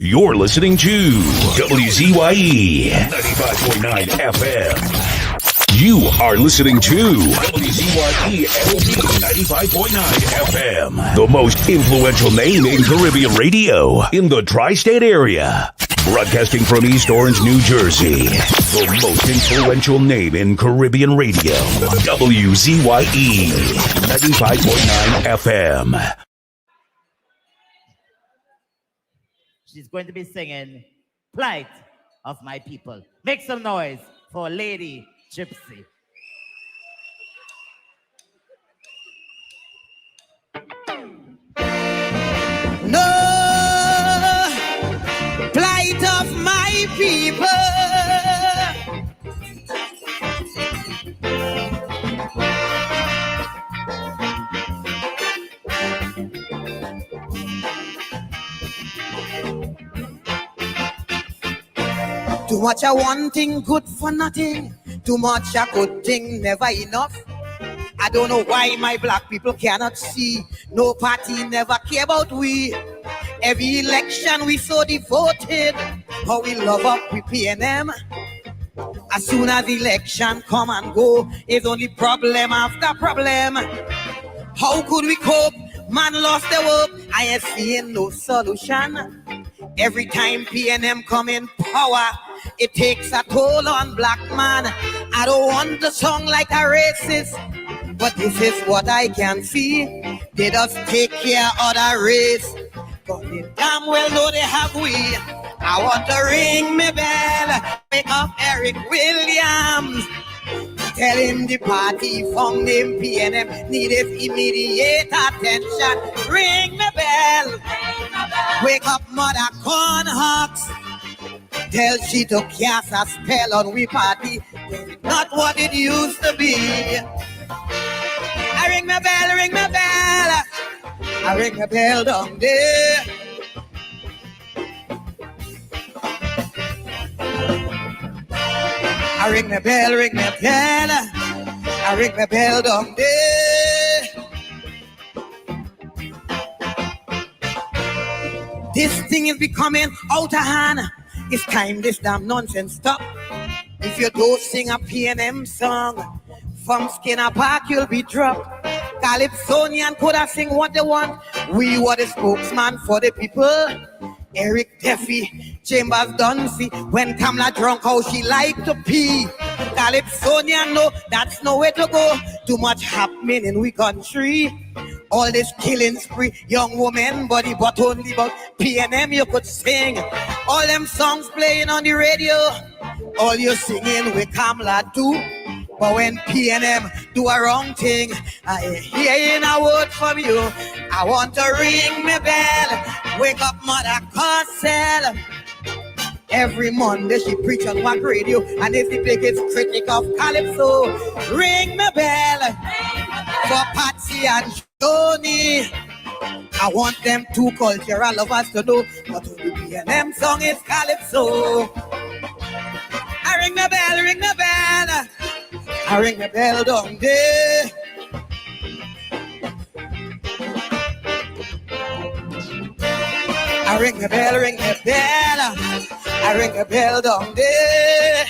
You're listening to WZYE 95.9 FM. You are listening to WZYE 95.9 FM, the most influential name in Caribbean radio in the tri-state area. Broadcasting from East Orange, New Jersey, the most influential name in Caribbean radio, WZYE 95.9 FM. She's going to be singing Plight of My People. Make some noise for Lady Gypsy. No plight of my people. Too much a one thing, good for nothing. Too much a good thing, never enough. I don't know why my black people cannot see. No party never care about we. Every election we so devoted. How we love up with PNM. As soon as election come and go, it's only problem after problem. How could we cope? Man lost the hope. I ain't seeing no solution. Every time PNM come in power, it takes a toll on black man. I don't want to sound like a racist, but this is what I can see. They just take care of the race, but they damn well know they have we. I want to ring me bell, wake up Eric Williams. Tell him the party from them PNM needed immediate attention. Ring me bell, wake up Mother Cornhawks. Tell she to cast a spell on we party, not what it used to be. I ring my bell, ring my bell. I ring my bell down there. I ring my bell, ring my bell. I ring my bell down there. This thing is becoming out of hand. It's time this damn nonsense stop. If you don't sing a PNM song, from Skinner Park you'll be dropped. Calypsonian could have sing what they want. We were the spokesman for the people. Eric Duffy, Chambers Dunphy. When Kamala drunk, how she like to pee. Calypsonian, no, that's nowhere to go. Too much happening in we country. All this killing spree, young woman body, but only about PNM you could sing. All them songs playing on the radio, all you singing with Kamala too. But when PNM do a wrong thing, I ain't hearing a word from you. I want to ring my bell, wake up Mother Cosell. Every Monday she preach on WAC radio, and is the biggest critic of Calypso. Ring my bell for Patsy and Tony. I want them two cultural lovers to know that the PNM song is Calypso. I ring the bell, ring the bell. I ring the bell down there. I ring the bell, ring the bell. I ring the bell down there.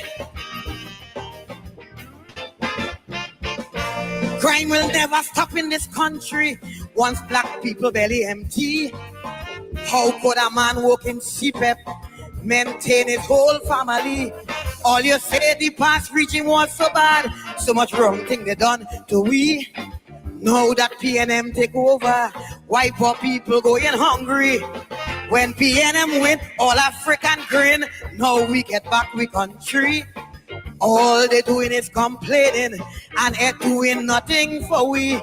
Crime will never stop in this country once black people belly empty. How could a man work in CPEP, maintain his whole family? All you say the past reaching was so bad, so much wrong thing they done to we. Now that PNM take over, why poor people going hungry? When PNM win, all African grin. Now we get back we country. All they doing is complaining and ain't doing nothing for we.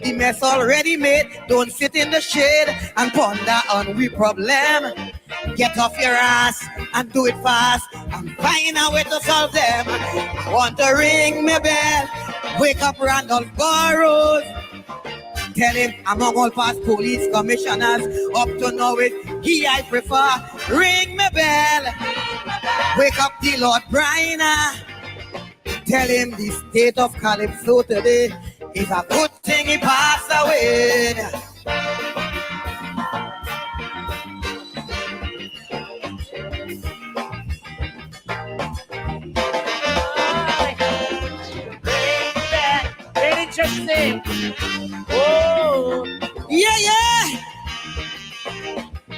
The mess already made, don't sit in the shade and ponder on we problem. Get off your ass and do it fast and find a way to solve them. I want to ring my bell, wake up Randolph Burrows. Tell him among all past police commissioners, up to now it he I prefer. Ring my bell, wake up the Lord Bryna. Tell him the state of Calypso today is a good thing he passed away.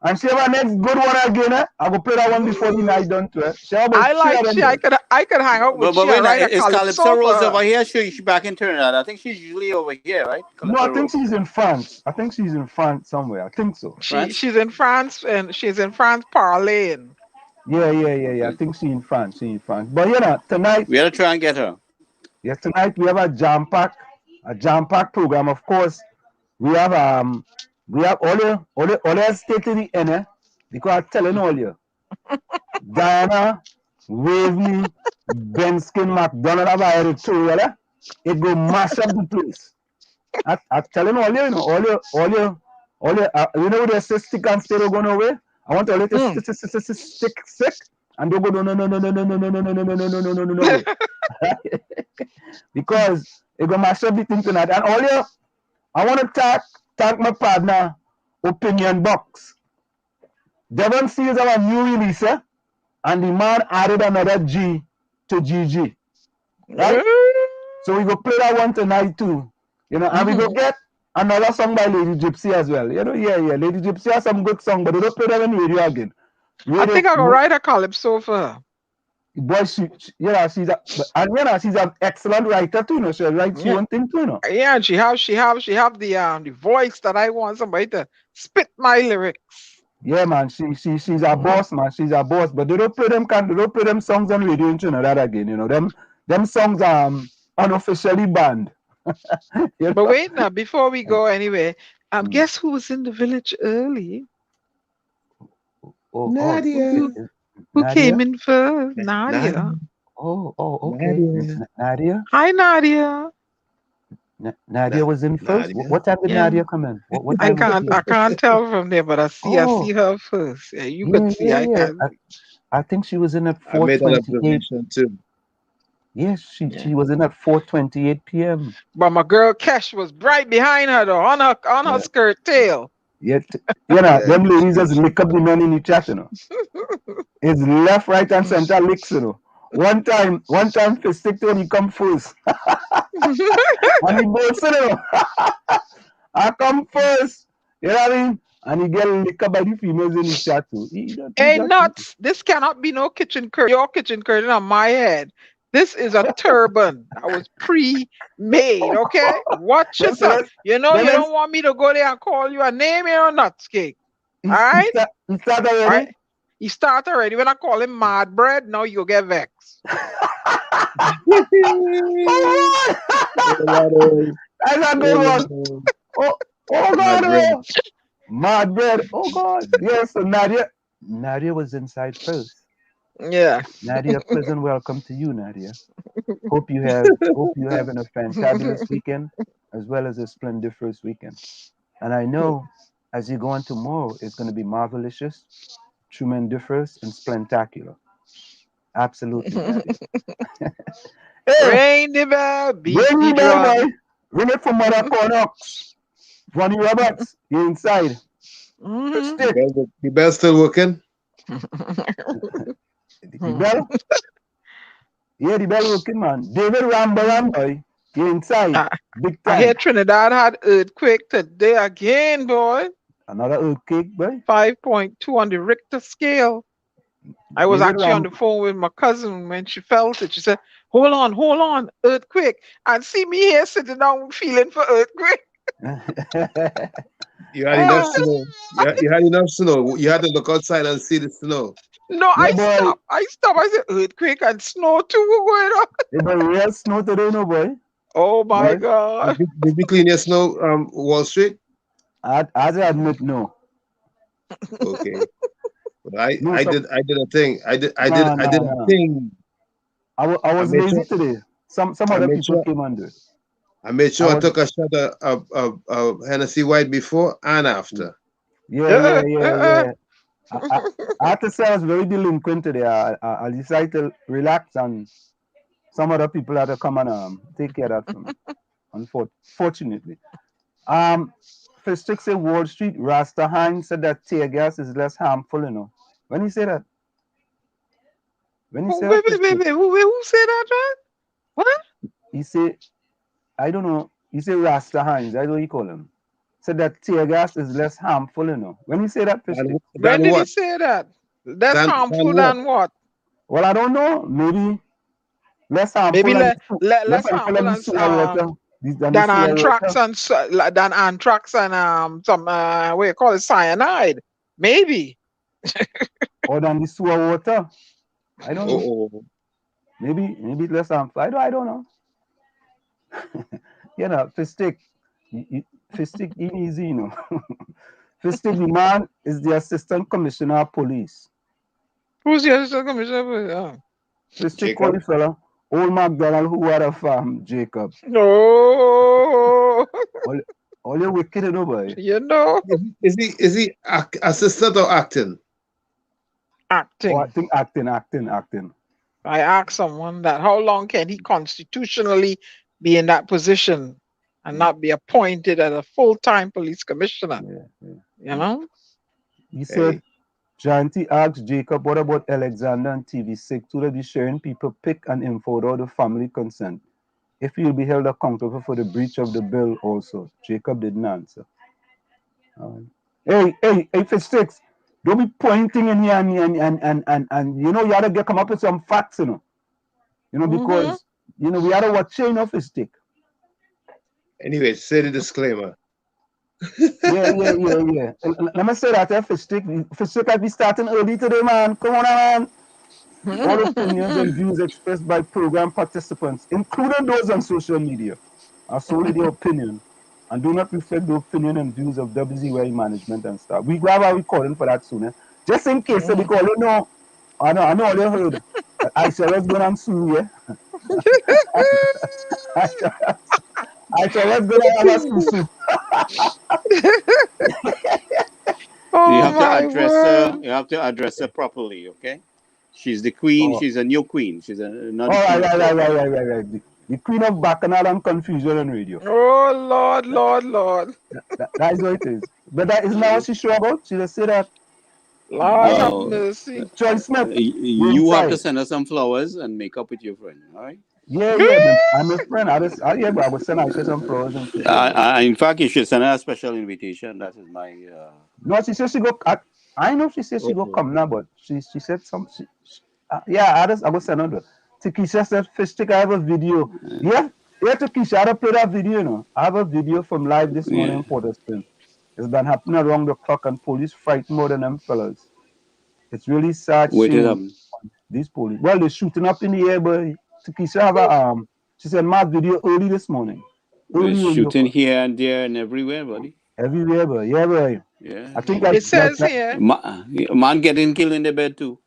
And she have a next good one again. I go play that one before the night done to her. She have I about three like of them she. there. I could hang out with But she wait, and now, write a is Calypso calypso for Rose over her. here? She back in Trinidad. I think she's usually over here, right? No, Calypso I think Rose. she's in France. I think she's in France somewhere. I think so. France? She's in France and she's in France parlaying. Yeah. I think she's in France. She's in France. But you know, tonight, We gotta try and get her. yes, tonight we have a jam pack program. Of course, we have all the state to the end, because I'm telling all you, Diana, Waveney, Benskin, McDonald have a editorial. It go mash up the place. I'm telling all you, you know the stick and stay going away. I want all you to stick, and they go no. Because it go mash up the thing tonight. And all you, I want to thank my partner, Opinion Box. Devon sees our new release, and the man added another G to GG. Right? So we go play that one tonight too. And we go get another song by Lady Gypsy as well. Lady Gypsy has some good song, but they don't play them in radio again. I think I gonna write a calypso for her. Boy, she's an excellent writer too. She writes one thing too. Yeah, and she have the voice that I want somebody to spit my lyrics. Yeah, man, she's a boss, man. She's a boss, but they don't play them songs on radio in Trinidad again. Them songs are unofficially banned. But wait now, before we go anyway, guess who was in the village early? Nadia. Who came in first? Nadia. Okay. Nadia. Hi, Nadia. Nadia was in first. What time did Nadia come in? What time I can't tell from there, but I see her first. Yeah, you could see. I think she was in at 4:28. I made that observation too. Yes, she was in at 4:28 p.m. But my girl Kesh was right behind her though, on her skirt tail. Yeah, them ladies just lick up the men in the chat, It's left, right, and center licks, One time, Fistic when he come first. And he goes, I come first. You know what I mean? And he get licked up by the females in the chat too. Hey, nuts! This cannot be no kitchen curtain. Your kitchen curtain on my head. This is a turban that was pre-made, okay? Watch yourself. You don't want me to go there and call you a name or nuts cake. All right? He start already? All right? He start already. When I call him mad bread, now you'll get vexed. That's a good one. Oh God. Mad bread. Oh God. Yes, so Nadia was inside first. Yeah. Nadia, pleasant welcome to you, Nadia. Hope you having a fantabulous weekend as well as a splendiferous weekend. And I know as you go on tomorrow, it's going to be marvelous, tremendiferous, and splentacular. Absolutely, Nadia. Ring the bell, beat the bell, drum. Ring it for Mother Cornox. Ronnie Roberts, you're inside. The bell still working? The bell? Yeah, the bell working, man. David Rambally, you're inside. Big time. I hear Trinidad had earthquake today again, boy. Another earthquake, boy. 5.2 on the Richter scale. I was actually on the phone with my cousin when she felt it. She said, hold on, earthquake. And see me here sitting down feeling for earthquake. You had enough snow. You had enough snow. You had to look outside and see the snow. No, I stopped. I said, earthquake and snow too. What's going on? It's a real snow today, no boy. Oh my God. Did you clean your snow, Wall Street? I admit no. Okay. I did a thing. I did a thing. I was lazy today. Some other people came under. I made sure I took a shot of Hennessy White before and after. Yeah. I have to say I was very delinquent today. I decided to relax, and some other people had to come and take care of that for me. Unfortunately. Fistic said Wall Street, Rasta Hines said that tear gas is less harmful, When he said that? Who said that, John? What? He said, I don't know. He said Rasta Hines. That's what he call him. said that tear gas is less harmful, you know. When you say that, Fistic? When Than did he what? say that? That's Than harmful what? than what? Well, I don't know. Maybe less harmful Maybe than less harmful the than sewer water. Than the than sewer anthrax water. and than anthrax and some what you call it, cyanide. Maybe. Or than the sewer water. I don't know. Oh, Maybe less harmful. I don't know. You know, Fistic. Fistic ain't easy, you know. Fistic, the man is the assistant commissioner of police. Who's the assistant commissioner? Oh. Fistic called the fella, old MacDonald who had a farm, Jacob. No. All you wicked, you know, boy. You know. is he assistant or acting? Acting. Oh, I think acting. I asked someone that how long can he constitutionally be in that position and not be appointed as a full-time police commissioner? Yeah. You know? He said, Janty asked Jacob, what about Alexander and TV6 to be sharing people pick and info without the family consent? If he'll be held accountable for the breach of the bill also. Jacob didn't answer. Hey, Fistic, don't be pointing in here and you know, you gotta come up with some facts, you know. You know, because you know we gotta watch chain of Fistic. Anyway, say the disclaimer. Yeah. Let me say that, Fistic, I'll be starting early today, man. Come on, man. All opinions and views expressed by program participants, including those on social media, are solely their opinion and do not reflect the opinion and views of WZYE management and staff. We grab our recording for that soon, just in case, because you know, I know all you heard. I shall was going to sue you. I shall was going to have a sue. You have to address her properly, okay? She's the queen. She's a new queen. She's not the queen. Right. The queen of bacchanal and confusion on radio. Oh, Lord. That is what it is. But that is not what she's sure about. She just said that. Lord have mercy. Troy Smith. You have to send her some flowers and make up with your friend, all right? Yeah. I'm a friend. I will send her some flowers and shit. In fact, you should send her a special invitation. That is my. No, she said she go. I know she said she go come now, but she said some. I will send her. Tikisha said, Fistic, I have a video. Yeah, Tikisha, I play that video, you know. I have a video from live this morning in Port of Spain. It's been happening around the clock and police fight more than them fellas. It's really sad. These police. Well, they're shooting up in the air, but Tikisha have a she said my video early this morning. They're shooting here and there and everywhere, buddy. Everywhere, but boy. Yeah. I think it says here. Man getting killed in the bed too.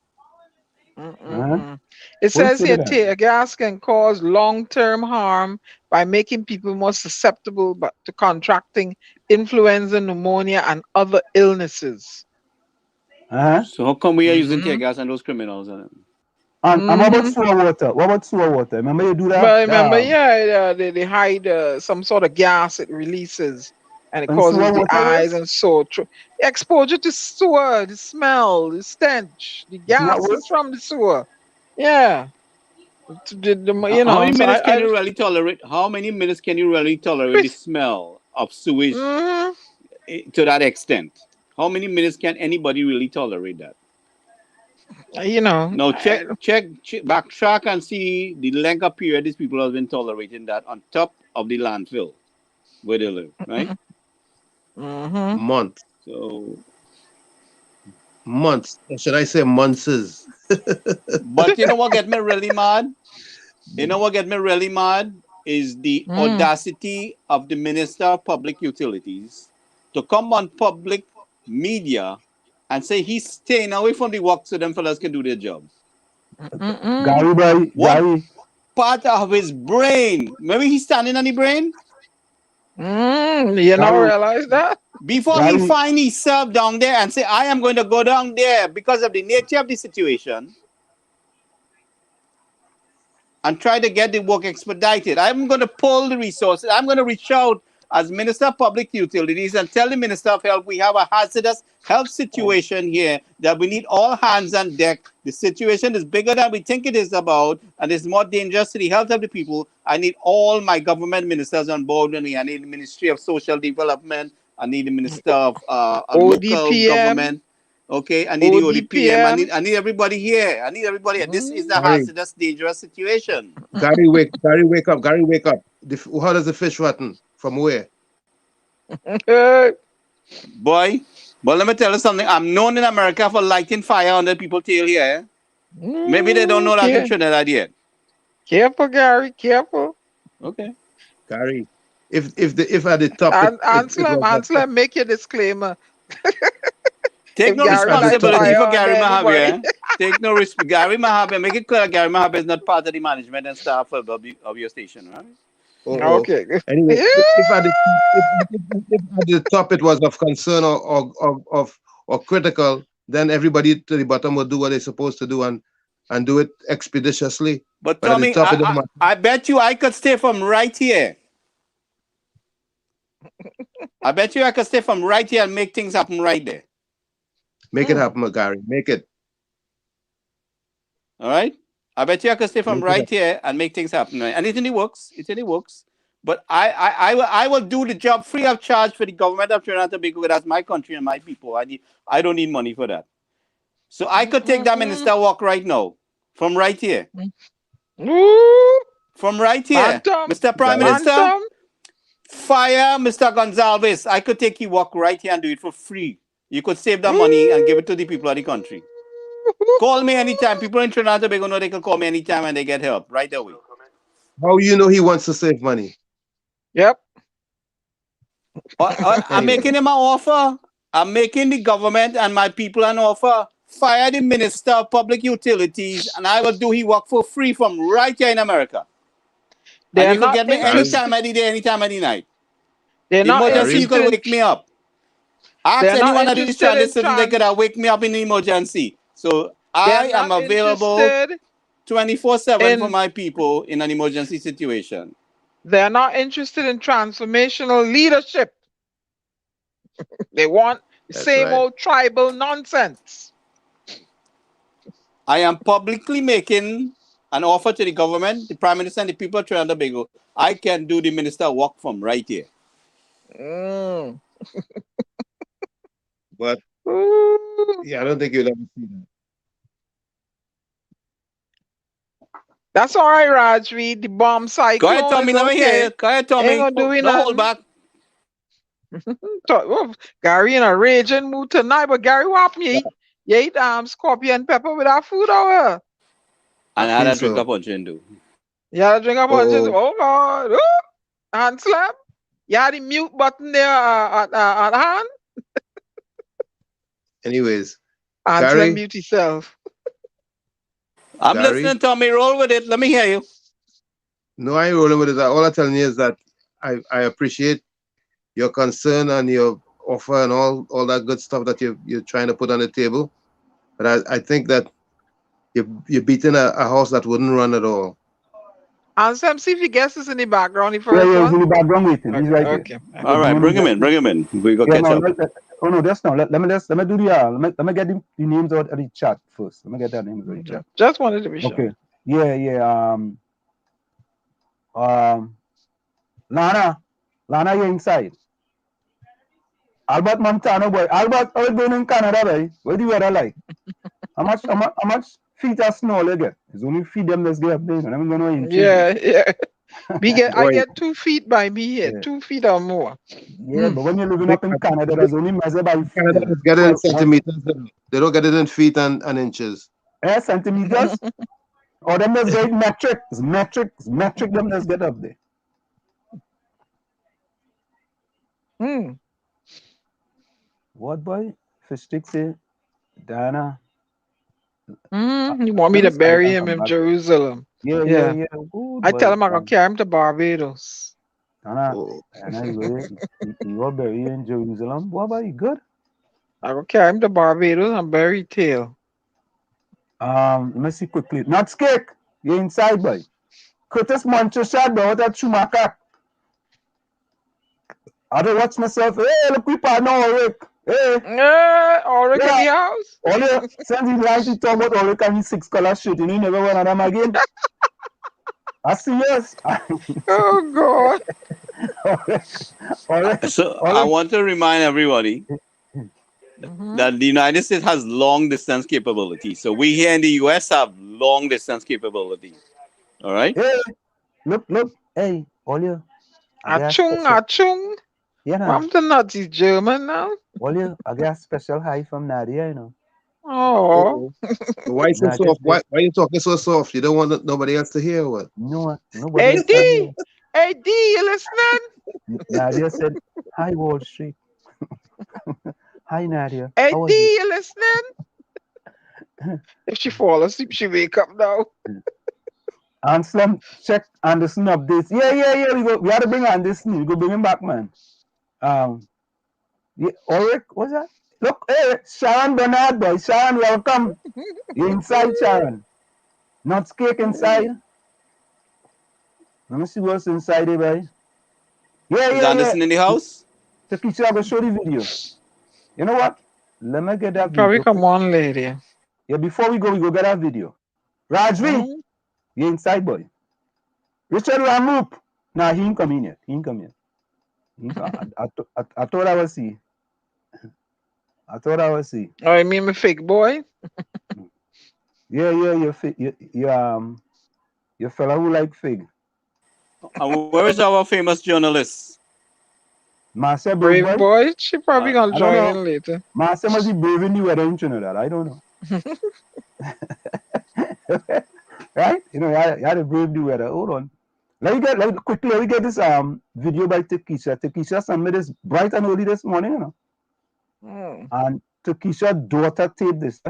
It says here tear gas can cause long-term harm by making people more susceptible to contracting influenza, pneumonia, and other illnesses. So how come we are using tear gas and those criminals? And what about sewer water? Remember you do that? But remember, they hide some sort of gas it releases, and it causes the eyes and so. Exposure to sewer, the smell, the stench, the gas is from the sewer. Yeah. How many minutes can you really tolerate? How many minutes can you really tolerate the smell of sewage to that extent? How many minutes can anybody really tolerate that? You know. Now check, backtrack and see the length of period these people have been tolerating that on top of the landfill where they live, right? Months. So months. Or should I say months? But you know what get me really mad? Is the audacity of the Minister of Public Utilities to come on public media and say he's staying away from the work so them fellas can do their job. What part of his brain? Maybe he's standing on the brain? You don't realize that? Before he find himself down there and say, I am going to go down there because of the nature of the situation and try to get the work expedited. I'm going to pull the resources. I'm going to reach out as Minister of Public Utilities and tell the Minister of Health we have a hazardous health situation here that we need all hands on deck. The situation is bigger than we think it is about, and it's more dangerous to the health of the people. I need all my government ministers on board with me. I need the Ministry of Social Development. I need the minister of local government. Okay, I need the ODPM. I need everybody here. I need everybody here. This is a hazardous, dangerous situation. Gary, wake up. Gary, wake up. How does the fish rotten? From where? Boy, but let me tell you something. I'm known in America for lighting fire under people's tail here. Maybe they don't know that in Trinidad yet. Careful, Gary. Careful. Okay. Gary, if at the top... Ansel, make your disclaimer. Take no responsibility for Gary Mahabir. Take no risk. Gary Mahabir, make it clear Gary Mahabir is not part of the management and staff of your station, right? Okay. Anyway, if at the top it was of concern or critical, then everybody to the bottom will do what they're supposed to do and do it expeditiously. But Tommy, I bet you I could stay from right here. I bet you I could stay from right here and make things happen right there. Make it happen, Gary. Make it. All right? I bet you I could stay from right here and make things happen. Right? And it's in the works. It's in the works. But I will do the job free of charge for the government of Trinidad and Tobago. That's my country and my people. I don't need money for that. So I could take that minister walk right now. From right here. From right here. Mr. Prime Minister, fire Mr. Gonzalez. I could take you walk right here and do it for free. You could save that money and give it to the people of the country. Call me anytime. People in Trinidad and Tobago know they can call me anytime and they get help right away. How you know he wants to save money? Yep. I'm making him an offer. I'm making the government and my people an offer. Fire the Minister of Public Utilities and I will do his work for free from right here in America. And you can get me anytime of the day, anytime of the night. They're not emergency, you can wake me up. Ask anyone at this channel so they could wake me up in the emergency. So I am available 24/7 for my people in an emergency situation. They're not interested in transformational leadership. They want the same old tribal nonsense. I am publicly making an offer to the government, the Prime Minister and the people of Trinidad and Tobago. I can do the minister work from right here. But yeah, I don't think you'll ever see that. That's all right, Rajvi. The bomb cyclone. Go ahead, Tommy. Let me hear you. Go ahead, Tommy. Don't hold back. Gary in a raging mood tonight, but Gary, what happened? You eat scorpion pepper with our food over. And I had a drink of punch do. You had a drink of punch. Oh God. Hand slap. You had the mute button there at hand. Anyways, Gary, mute yourself. I'm listening, Tommy. Roll with it. Let me hear you. No, I ain't rolling with it. All I'm telling you is that I appreciate your concern and your offer and all that good stuff that you're trying to put on the table. But I think that you're beating a horse that wouldn't run at all. And Sam, see if you guess is in the background. He's in the background waiting. He's right there. All right, bring him in. We go catch up. Just now. Let me do the let me get the names out of the chat first. Let me get that names out of the chat. Just wanted to be sure. Okay. Yeah. Lana, you're inside. Albert Montano, boy. Albert, how you doing in Canada, boy? What do you weather like? How much feet of snow you get? It's only feet them that's get up there. I'm gonna yeah. I get 2 feet by me here, 2 feet or more. Yeah, but when you're living up in Canada, there's only measured by feet. Canada get it in centimeters. They don't get it in feet and inches. Centimeters? Or them just get metric them just get up there. What boy? Fish stick say, Diana. You want me to bury him in Jerusalem? Yeah. I tell him I'm gonna carry him to Barbados. Diana, you go bury in Jerusalem. What about you? Good? I'm gonna carry him to Barbados and bury tail. Let me see quickly. Not skate. You're inside, boy. Curtis Manchester, but what Schumacher. I don't watch myself. Hey, look, we partner Ulrich. Hey. Ulrich in the house. Only since he likes to talk about Ulrich and his 6-color shit, and he never went on them again. I see yes. Oh God. So I want to remind everybody that the United States has long distance capability. So we here in the US have long distance capability. All right. Hey, look. Hey, Olia. Achung, achung. Yeah, I'm the Nazi German now. Olia, I got a special hi from Nadia, you know. Oh. Why so soft? Why you talking so soft? You don't want nobody else to hear what? No, nobody Hey else D, can hear. hey D, you listening? Nadia said, hi, Wall Street. Hi, Nadia. Hey How are D, you? you listening? If she fall asleep, she wake up now. Anselm, check Anderson updates. Yeah. We had to bring Anderson. We go bring him back, man. Yeah, Ulrich, what's that? Look, hey, Sharon Bernard, boy. Sharon, welcome. You inside, Sharon. Nuts cake inside. Let me see what's inside here, boy. Is Anderson in the house? Takisha, I will show the video. You know what? Let me get that Probably video. come on, lady. Yeah, before we go get that video. Rajvi, you inside, boy. Richard Ramup. Nah, he ain't coming yet. He ain't coming yet. I thought I was see. Oh, you mean my fake boy? Yeah, your fella who like fig. And where is our famous journalist? Marcel Brave boy? She probably gonna join in later. Marcel must be brave in the weather in Trinidad. I don't know. Right? You know, you had to brave the weather. Hold on. Let me get this video by Takisha. Takisha sent me this bright and early this morning, you know. And Takisha's daughter taped this.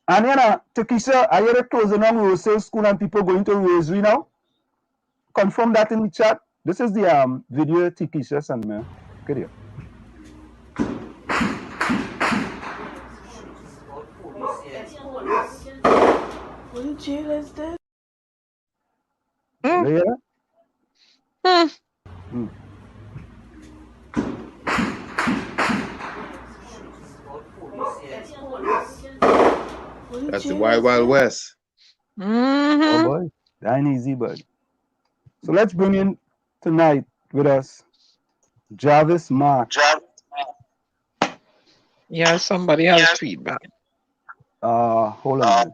And you know, Takisha, I hear it closing on Roselle School and people going to Rosary now. Confirm that in the chat. This is the video Takisha sent me. Look here. What jail is this? Yeah. That's the Wild Wild West. Oh boy, that ain't easy, bud. So let's bring in tonight with us Jarvis Mark. Yeah, somebody has feedback. Hold on.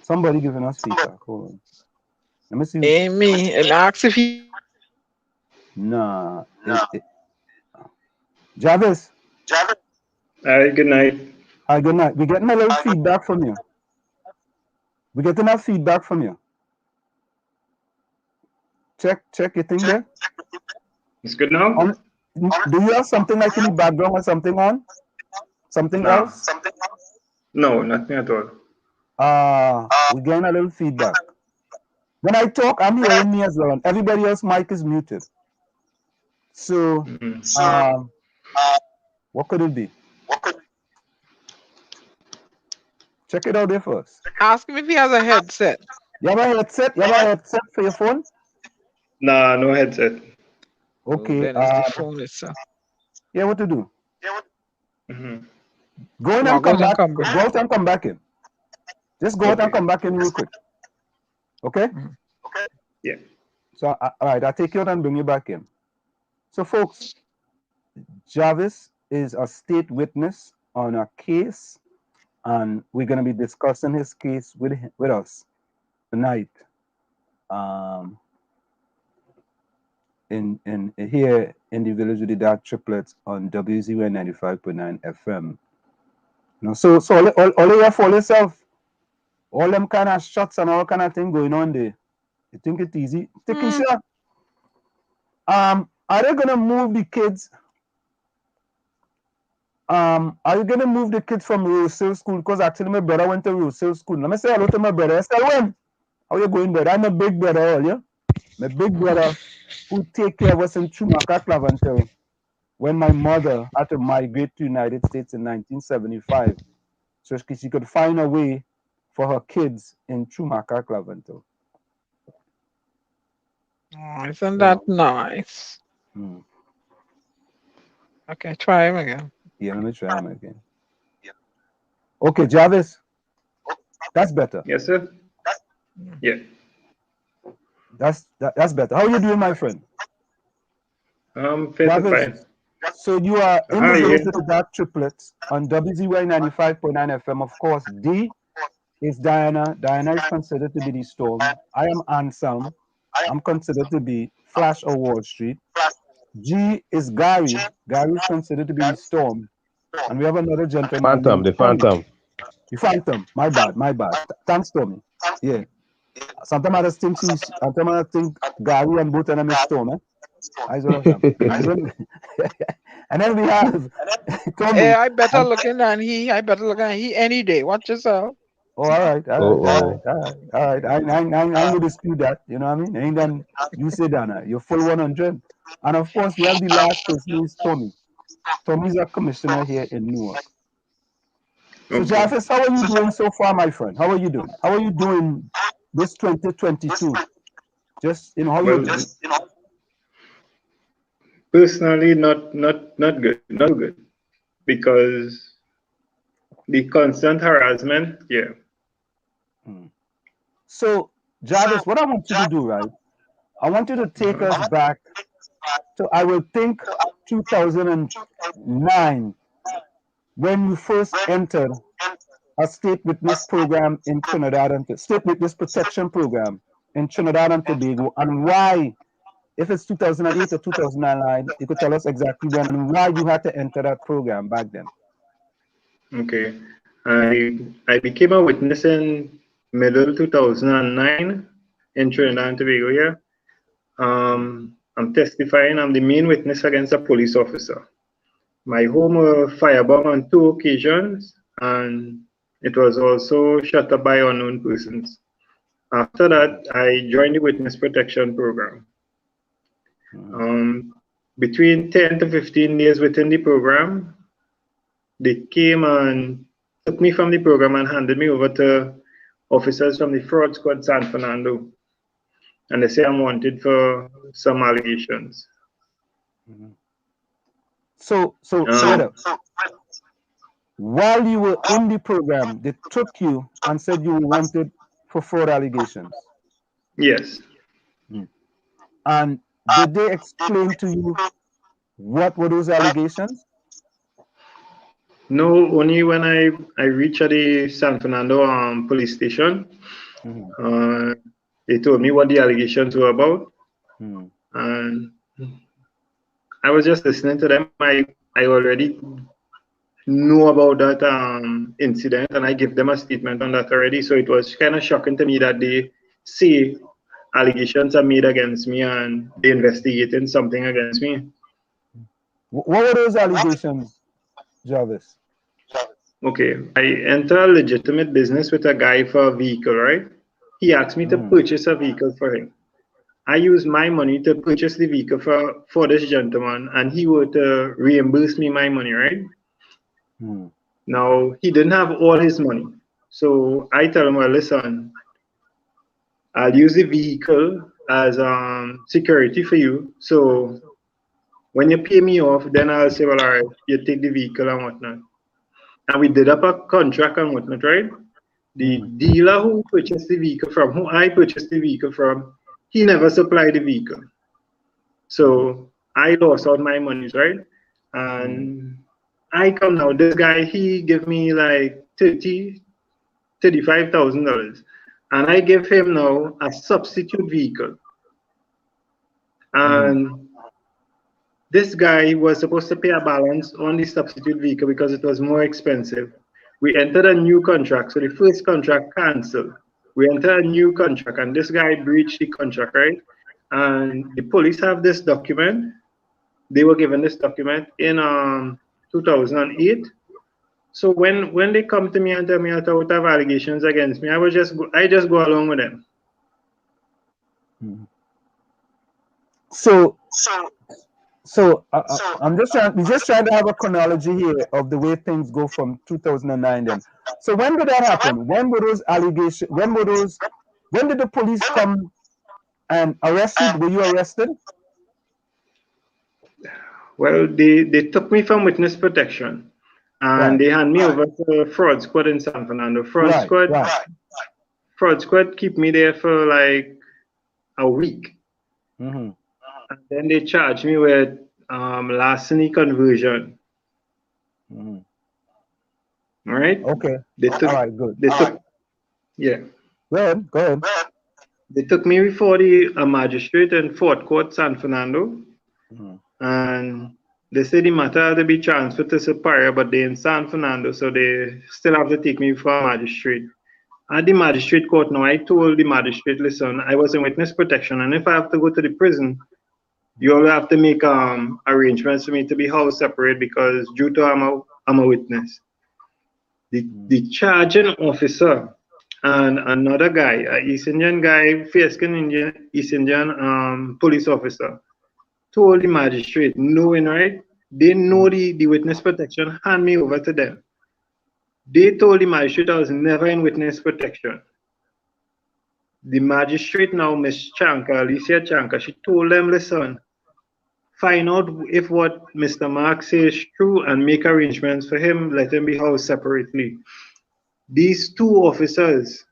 Somebody giving us feedback. Hold on. Let me see. Amy, and ask if he. Nah. Jarvis. Hi, good night. Hi, good night. We're getting a little feedback from you. We're getting enough feedback from you. Check your thing there. It's good now? Do you have something like in the background or something on? Something else? No, nothing at all. We're getting a little feedback. When I talk, I'm hearing me as well, and everybody else's mic is muted. So, what could it be? Check it out there first. Ask him if he has a headset. You have a headset? You have a headset for your phone? Nah, no headset. Okay. Then it's the phone itself. Yeah, what to do? Go in No, and go come back. and come back. Go out and come back in. Just go out and come back in real quick. Okay? Yeah. So, all right, I'll take you out and bring you back in. So, folks, Jarvis is a state witness on a case, and we're going to be discussing his case with us tonight. In here in the village with the DAG Triplets on WZYE 95.9 FM. You know, so all you have for yourself, all them kind of shots and all kind of thing going on there. You think it's easy? Takisha, are they gonna move the kids? Are you gonna move the kids from Roselle School? Because actually my brother went to Roselle School. Let me say hello to my brother. Estelle, when? How you going, brother? I'm a big brother, all yeah? My big brother who take care of us in Chumaka, Clavantel, when my mother had to migrate to the United States in 1975, so she could find a way for her kids in Chumaka, Clavantel. Oh, isn't that nice? Okay, try him again. Yeah, let me try him again. Okay, Jarvis. That's better. Yes, sir. Yeah. That's better. How are you doing, my friend? Fit to Jarvis, fine. so you are in Ah, the yeah. village with the DAG Triplets on WZYE 95.9 FM. Of course, D is Diana. Diana is considered to be the Storm. I am Anselm. I'm considered to be Flash or Wall Street. G is Gary. Gary is considered to be the Storm. And we have another gentleman Phantom, named the Tommy. Phantom. The Phantom. My bad, my bad. Thanks, Tommy. Yeah. Sometimes I just think sometimes I think Gary and both of them is Storm. I sort of and then we have Tommy. Hey, I better looking than he. I better looking than he any day. Watch yourself. Oh, all right. I ain't gonna dispute that. You know what I mean? Ain't then you say that you're full 100. And of course, we have the last person who is Tommy. Tommy's a commissioner here in Newark. So, Okay. Jarvis, how are you doing so far, my friend? How are you doing? How are you doing this 2022? Just how Well, you personally, not good, not too good, because the constant harassment. Yeah. So, Jarvis, what I want you to do, right? I want you to take us back to, I will think, 2009, when you first entered a state witness program in Trinidad and state witness protection program in Trinidad and Tobago, and why, if it's 2008 or 2009, you could tell us exactly when and why you had to enter that program back then. Okay. I became a witness in middle 2009 in Trinidad and Tobago. Yeah. I'm testifying. I'm the main witness against a police officer. My home was firebombed on 2 occasions, and it was also shut up by unknown persons. After that, I joined the witness protection program. Between 10 to 15 days within the program, they came and took me from the program and handed me over to officers from the fraud squad San Fernando. And they say I'm wanted for some allegations. So wait up. While you were in the program, they took you and said you were wanted for fraud allegations. Yes. And did they explain to you what were those allegations? No, only when I reached the San Fernando police station, they told me what the allegations were about, and I was just listening to them. I already know about that incident, and I gave them a statement on that already. So it was kind of shocking to me that they say allegations are made against me and they investigating something against me. What were those allegations, Jarvis? Okay, I enter a legitimate business with a guy for a vehicle, right? He asked me to purchase a vehicle for him. I used my money to purchase the vehicle for this gentleman, and he would reimburse me my money, right? Now, he didn't have all his money. So I tell him, well, listen, I'll use the vehicle as security for you. So when you pay me off, then I'll say, well, all right, you take the vehicle and whatnot. And we did up a contract and whatnot, right? The dealer who purchased the vehicle from, who I purchased the vehicle from, he never supplied the vehicle. So I lost all my monies, right? And I come now, this guy, he gave me like $35,000. And I give him now a substitute vehicle. And this guy was supposed to pay a balance on the substitute vehicle because it was more expensive. We entered a new contract. So the first contract canceled. We entered a new contract, and this guy breached the contract, right? And the police have this document. They were given this document in 2008. So when they come to me and tell me what have allegations against me, I just go along with them. So we're just trying to have a chronology here of the way things go from 2009 then. So when did that happen? When were those allegations? When did the police come and arrest you? Were you arrested? Well, they took me from witness protection and they hand me over to fraud squad in San Fernando. Fraud squad keep me there for like a week. And then they charged me with larceny conversion. Mm-hmm. All right. Okay. They took. All right. Good. They took. Yeah. Go ahead. Go ahead. They took me before the magistrate in Fort Court, San Fernando, and they said the matter had to be transferred to Superior, but they're in San Fernando, so they still have to take me before a magistrate. At the magistrate court now, I told the magistrate, listen, I was in witness protection, and if I have to go to the prison, you all have to make arrangements for me to be house separate because due to I'm a witness. The charging officer and another guy, an East Indian guy, fair-skinned East Indian police officer, told the magistrate, knowing, right, they know the witness protection, hand me over to them. They told the magistrate I was never in witness protection. The magistrate now, Miss Chanka, Alicia Chanka, she told them, listen, find out if what Mr. Mark says is true and make arrangements for him, let him be housed separately. These two officers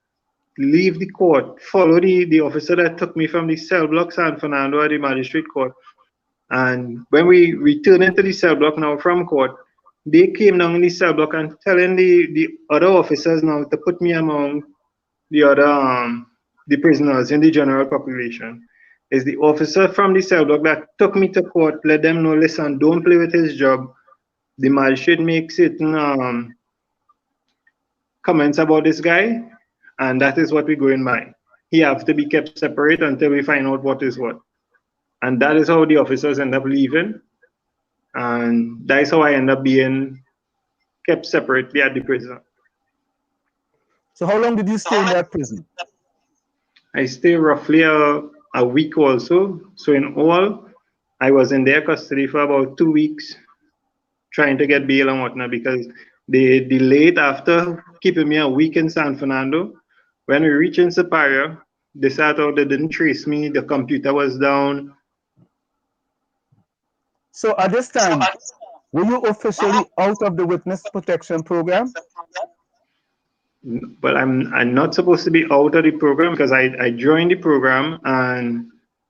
leave the court, follow the officer that took me from the cell block San Fernando at the magistrate court. And when we return into the cell block now from court, they came down in the cell block and telling the other officers now to put me among the other the prisoners in the general population. Is the officer from the cell block that took me to court, let them know, listen, don't play with his job. The magistrate makes certain comments about this guy, and that is what we're going by. He has to be kept separate until we find out what is what. And that is how the officers end up leaving. And that is how I end up being kept separately at the prison. So how long did you stay in that prison? I stayed roughly a week also. So in all, I was in their custody for about 2 weeks, trying to get bail and whatnot, because they delayed after keeping me a week in San Fernando. When we reached in Superior, they sat out, they didn't trace me, the computer was down. So at this time, were you officially out of the witness protection program? But I'm not supposed to be out of the program because I joined the program,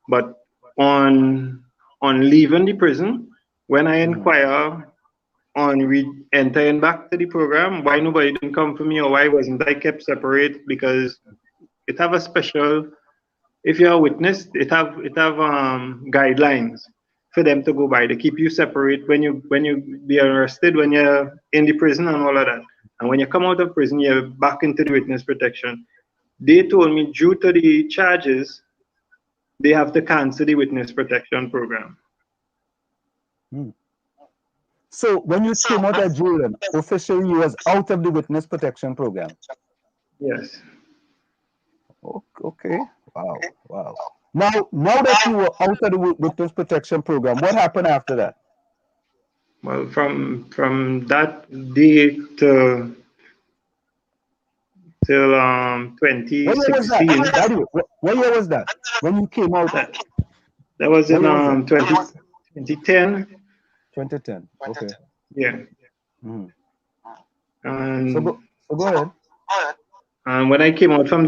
but on leaving the prison, when I inquire on entering back to the program, why nobody didn't come for me or why wasn't I kept separate, because it have a special, if you're a witness, it have guidelines for them to go by. They keep you separate when you be arrested, when you're in the prison and all of that. And when you come out of prison, you're back into the witness protection. They told me due to the charges, they have to cancel the witness protection program. So when you came out of jail, officially you was out of the witness protection program? Yes. Okay. Wow. Now that you were out of the witness protection program, what happened after that? Well, from that day till 2016. What year was that? When you came out? That was in 2010. 2010. Okay. Yeah. And so go ahead. And when I came out from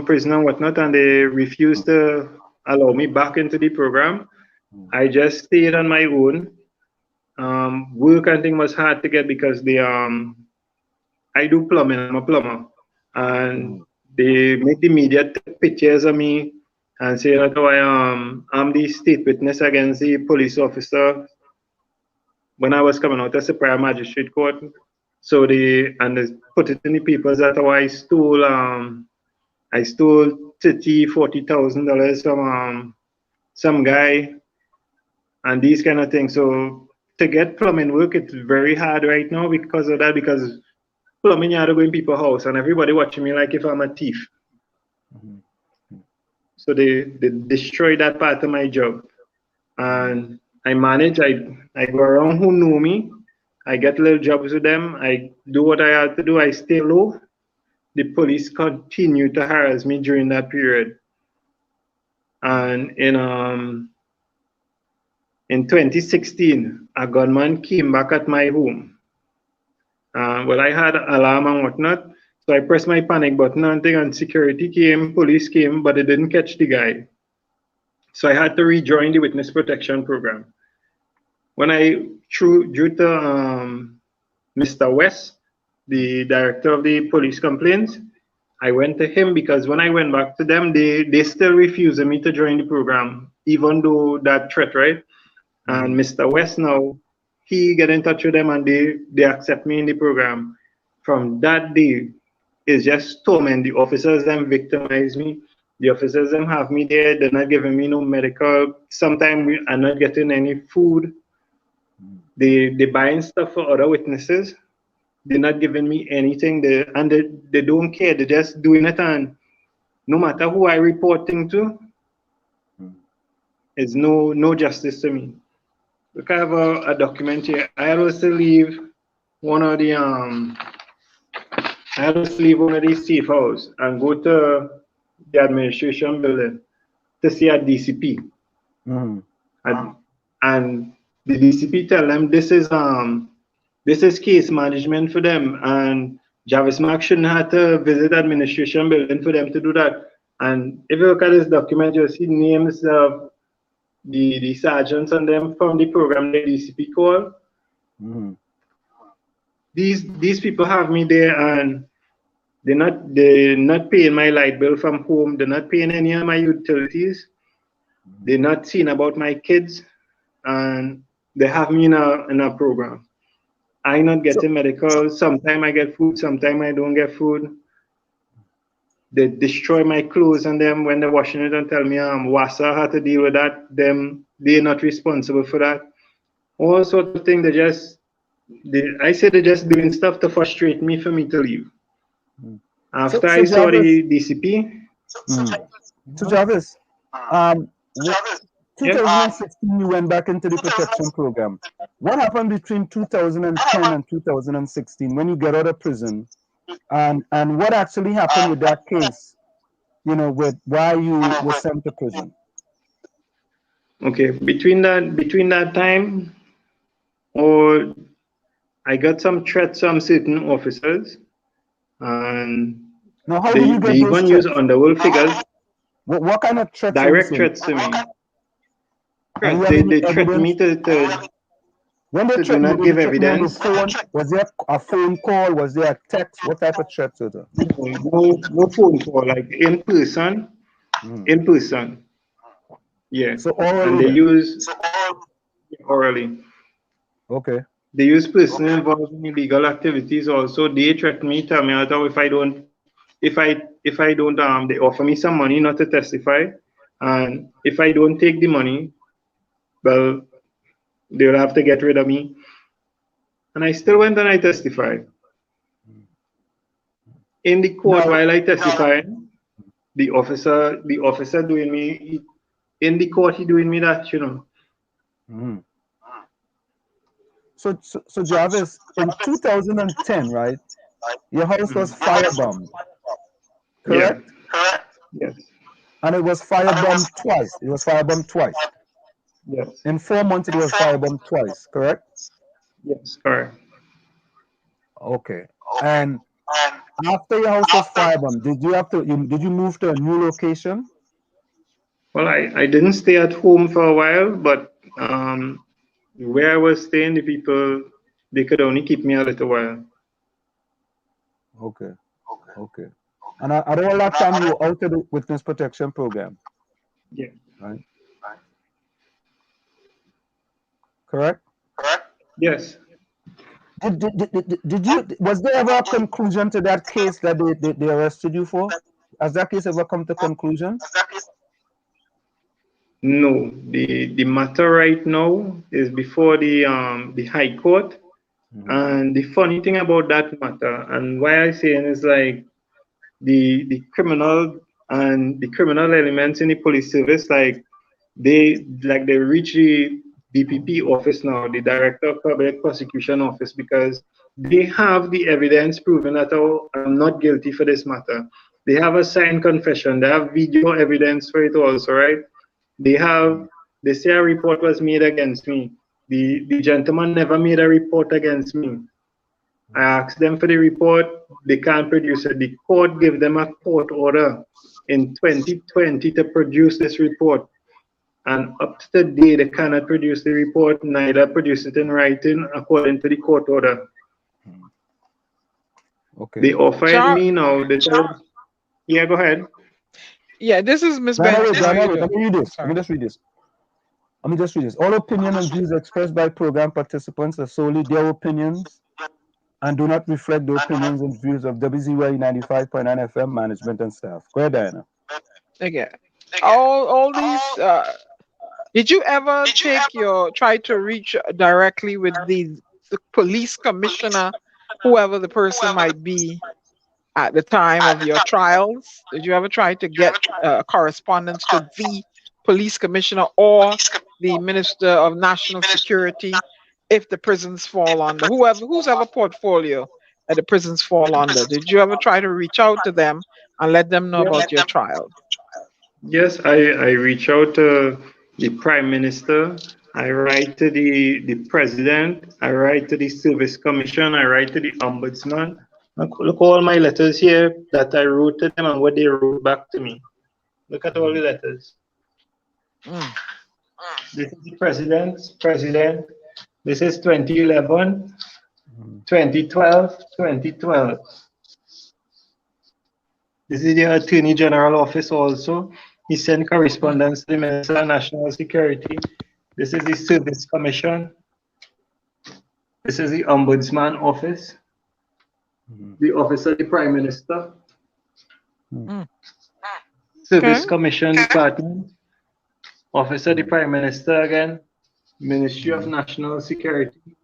prison and whatnot, and they refused to allow me back into the program, I just stayed on my own. Work and thing was hard to get because I do plumbing. I'm a plumber, and they make the media take pictures of me and say that I'm the state witness against the police officer when I was coming out as a prior magistrate court. So they put it in the papers that I stole $30,000-$40,000 from some guy and these kind of things. So to get plumbing work, it's very hard right now because of that, because plumbing, you have to go in people's house and everybody watching me like if I'm a thief. So they destroyed that part of my job. And I manage, I go around who know me. I get little jobs with them. I do what I have to do. I stay low. The police continue to harass me during that period. And in 2016, a gunman came back at my home. Well, I had an alarm and whatnot. So I pressed my panic button and security came, police came, but they didn't catch the guy. So I had to rejoin the witness protection program. When I drew to Mr. West, the director of the police complaints, I went to him because when I went back to them, they still refused me to join the program, even though that threat, right? And Mr. West now, he get in touch with them and they accept me in the program. From that day, it's just torment. The officers them victimize me. The officers them have me there. They're not giving me no medical. Sometimes I'm not getting any food. They buying stuff for other witnesses. They're not giving me anything. They don't care. They're just doing it, and no matter who I reporting to, it's no justice to me. Look, I have a document here. I had to leave one of the safe house and go to the administration building to see a DCP. And the DCP tell them this is case management for them, and Jarvis Mark shouldn't have to visit administration building for them to do that. And if you look at this document, you'll see names of the sergeants and them from the program the DCP call. These people have me there, and they're not paying my light bill from home. They're not paying any of my utilities. They're not seeing about my kids, and they have me in a program. I'm not getting medical. Sometimes I get food, sometimes I don't get food. They destroy my clothes, and them when they're washing it and tell me Wassa had to deal with that. They're not responsible for that. All sorts of things. I say they're just doing stuff to frustrate me for me to leave. After I saw the DCP. So Jarvis, 2016 you went back into the protection program. What happened between 2010 and 2016 when you got out of prison? And what actually happened with that case? You know, with why you were sent to prison? Okay, between that time, or I got some threats from certain officers, and now how do you get they even use underworld figures. What kind of threats? Direct threats to me. They threatened me to when they do not give evidence. Was there a phone call? Was there a text? What type of threats were there? No phone call, like in person. In person. Yeah. So orally. And they use orally. Okay. They use persons involved in illegal activities also. They threaten me, tell me if I don't, they offer me some money not to testify. And if I don't take the money, well, they'll have to get rid of me. And I still went and I testified. In the court, while I testified, the officer doing me, in the court, he doing me that, you know. So Jarvis, in 2010, right, your house was firebombed, correct? Yeah. Yes. And it was firebombed twice. It was firebombed twice. Yes. In 4 months, it was firebombed twice, correct? Yes, correct. Okay. And after your house was firebombed, did you move to a new location? Well, I didn't stay at home for a while, but where I was staying, the people, they could only keep me a little while. Okay. And at all that time, you were out of the witness protection program? Yeah. Right. Correct? Yes. Did you? Was there ever a conclusion to that case that they arrested you for? Has that case ever come to conclusion? No. The matter right now is before the High Court. And the funny thing about that matter, and why I say it is like the criminal elements in the police service, they reach the DPP office now, the Director of Public Prosecution Office, because they have the evidence proving that I'm not guilty for this matter. They have a signed confession. They have video evidence for it also, right? They say a report was made against me. The gentleman never made a report against me. I asked them for the report. They can't produce it. The court gave them a court order in 2020 to produce this report. and up to today they cannot produce the report, neither produce it in writing according to the court order. Okay. They offered me now. Yeah, go ahead. Yeah, this is Miss Let Benson. me read this. Let me just read this. All opinion and views expressed by program participants are solely their opinions and do not reflect the opinions and views of WZYE 95.9 FM management and staff. Go ahead, Diana. Okay. All these. Did you ever try to reach directly with the police commissioner, whoever the person might be, at the time of your trials? Did you ever try to get correspondence to the police commissioner or the Minister of National Security if the prisons fall under whose ever portfolio that the prisons fall under? Did you ever try to reach out to them and let them know about your trial? Yes, I reach out to the Prime Minister, I write to the President, I write to the Service Commission, I write to the Ombudsman. Look all my letters here that I wrote to them and what they wrote back to me. Look at all the letters. This is the President. This is 2011, 2012, 2012. This is the Attorney General Office also. He sent correspondence to the Minister of National Security. This is the Service Commission. This is the Ombudsman Office. The Office of the Prime Minister. Service Commission Department. Office of the Prime Minister again. Ministry of National Security.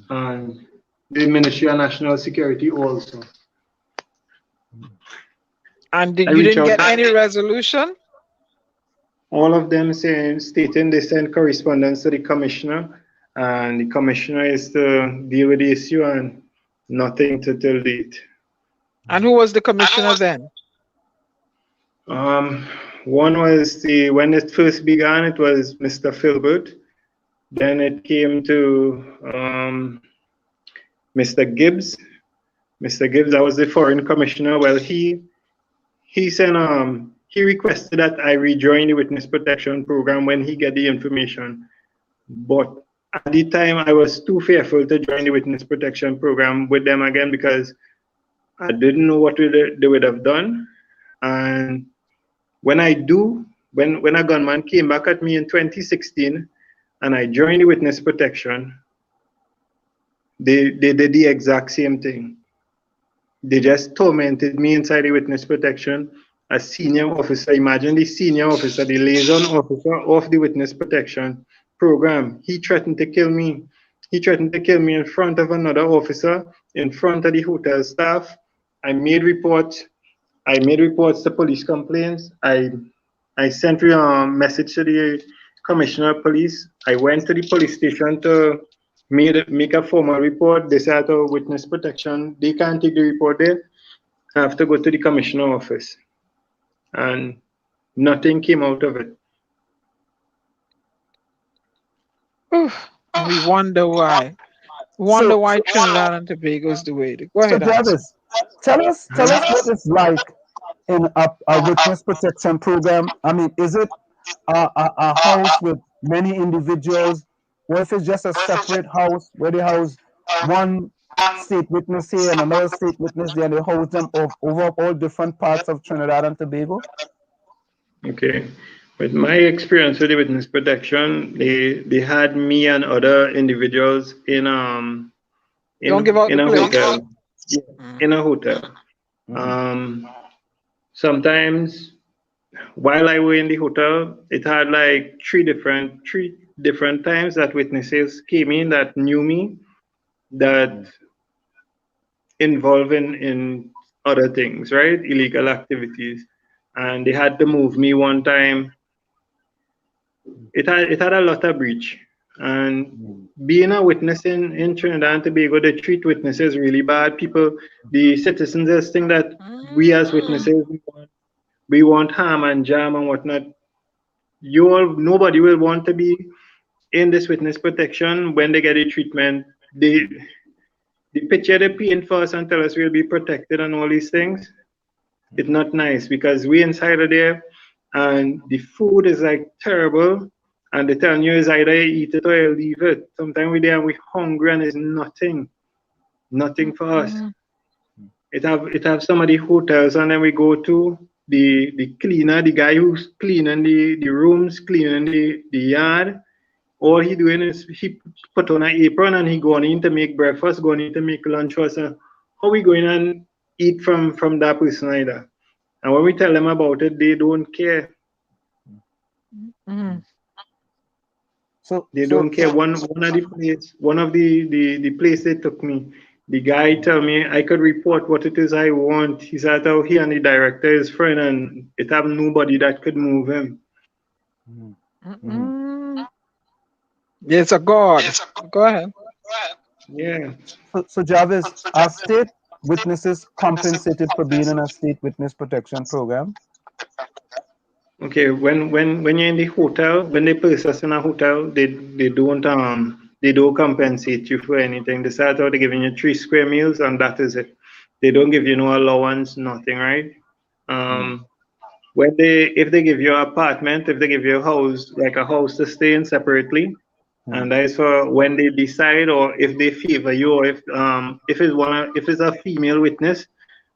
And the Ministry of National Security also. And you didn't get any resolution? All of them stating they sent correspondence to the commissioner, and the commissioner is to deal with the issue and nothing to till date. And who was the commissioner then? One was when it first began, it was Mr. Filbert. Then it came to Mr. Gibbs. Mr. Gibbs, that was the foreign commissioner. Well, he sent he requested that I rejoin the witness protection program when he get the information. But at the time, I was too fearful to join the witness protection program with them again because I didn't know what they would have done. And when a gunman came back at me in 2016 and I joined the witness protection, they did the exact same thing. They just tormented me inside the witness protection. A senior officer, imagine the senior officer, the liaison officer of the witness protection program. He threatened to kill me. He threatened to kill me in front of another officer, in front of the hotel staff. I made reports to police complaints. I sent a message to the commissioner of police. I went to the police station to make a formal report. They said witness protection, they can't take the report there. I have to go to the commissioner office. And nothing came out of it. We wonder why. Why Trinidad and Tobago is the way. Go ahead, Jarvis, tell us what it's like in a witness protection program. I mean, is it a house with many individuals, or if it's just a separate house where they house one state witness here and another state witness there, and they house them over all different parts of Trinidad and Tobago? Okay. With my experience with the witness protection, they had me and other individuals in a hotel. Yeah, in a hotel. Sometimes while I were in the hotel, it had like three different times that witnesses came in that knew me, that involved in other things, right? Illegal activities. And they had to move me one time. It had a lot of breach. And being a witness in Trinidad and Tobago, they treat witnesses really bad. The citizens just think that we as witnesses, we want harm and jam and whatnot. Nobody will want to be in this witness protection when they get a treatment. The picture they paint for us and tell us we'll be protected and all these things, it's not nice because we inside of there, and the food is like terrible. And they tell you is either you eat it or you leave it. Sometimes we're there and we're hungry and it's nothing for us. It have some of the hotels, and then we go to the cleaner, the guy who's cleaning the rooms, cleaning the yard. All he doing is he put on an apron and he going in to make breakfast, going in to make lunch for us. How we going and eat from that person either? And when we tell them about it, they don't care. So they don't care. One of the place they took me, the guy tell me I could report what it is I want. He said how he and the director is friend and it have nobody that could move him. Yes, a God. Go ahead. Yeah. So Jarvis, are state witnesses compensated for being in a state witness protection program? Okay, when you're in the hotel, when they place us in a hotel, they don't compensate you for anything. They start out giving you 3 square meals and that is it. They don't give you no allowance, nothing, right? If they give you an apartment, if they give you a house, like a house to stay in separately, and that is for when they decide or if they favor you, or if it's a female witness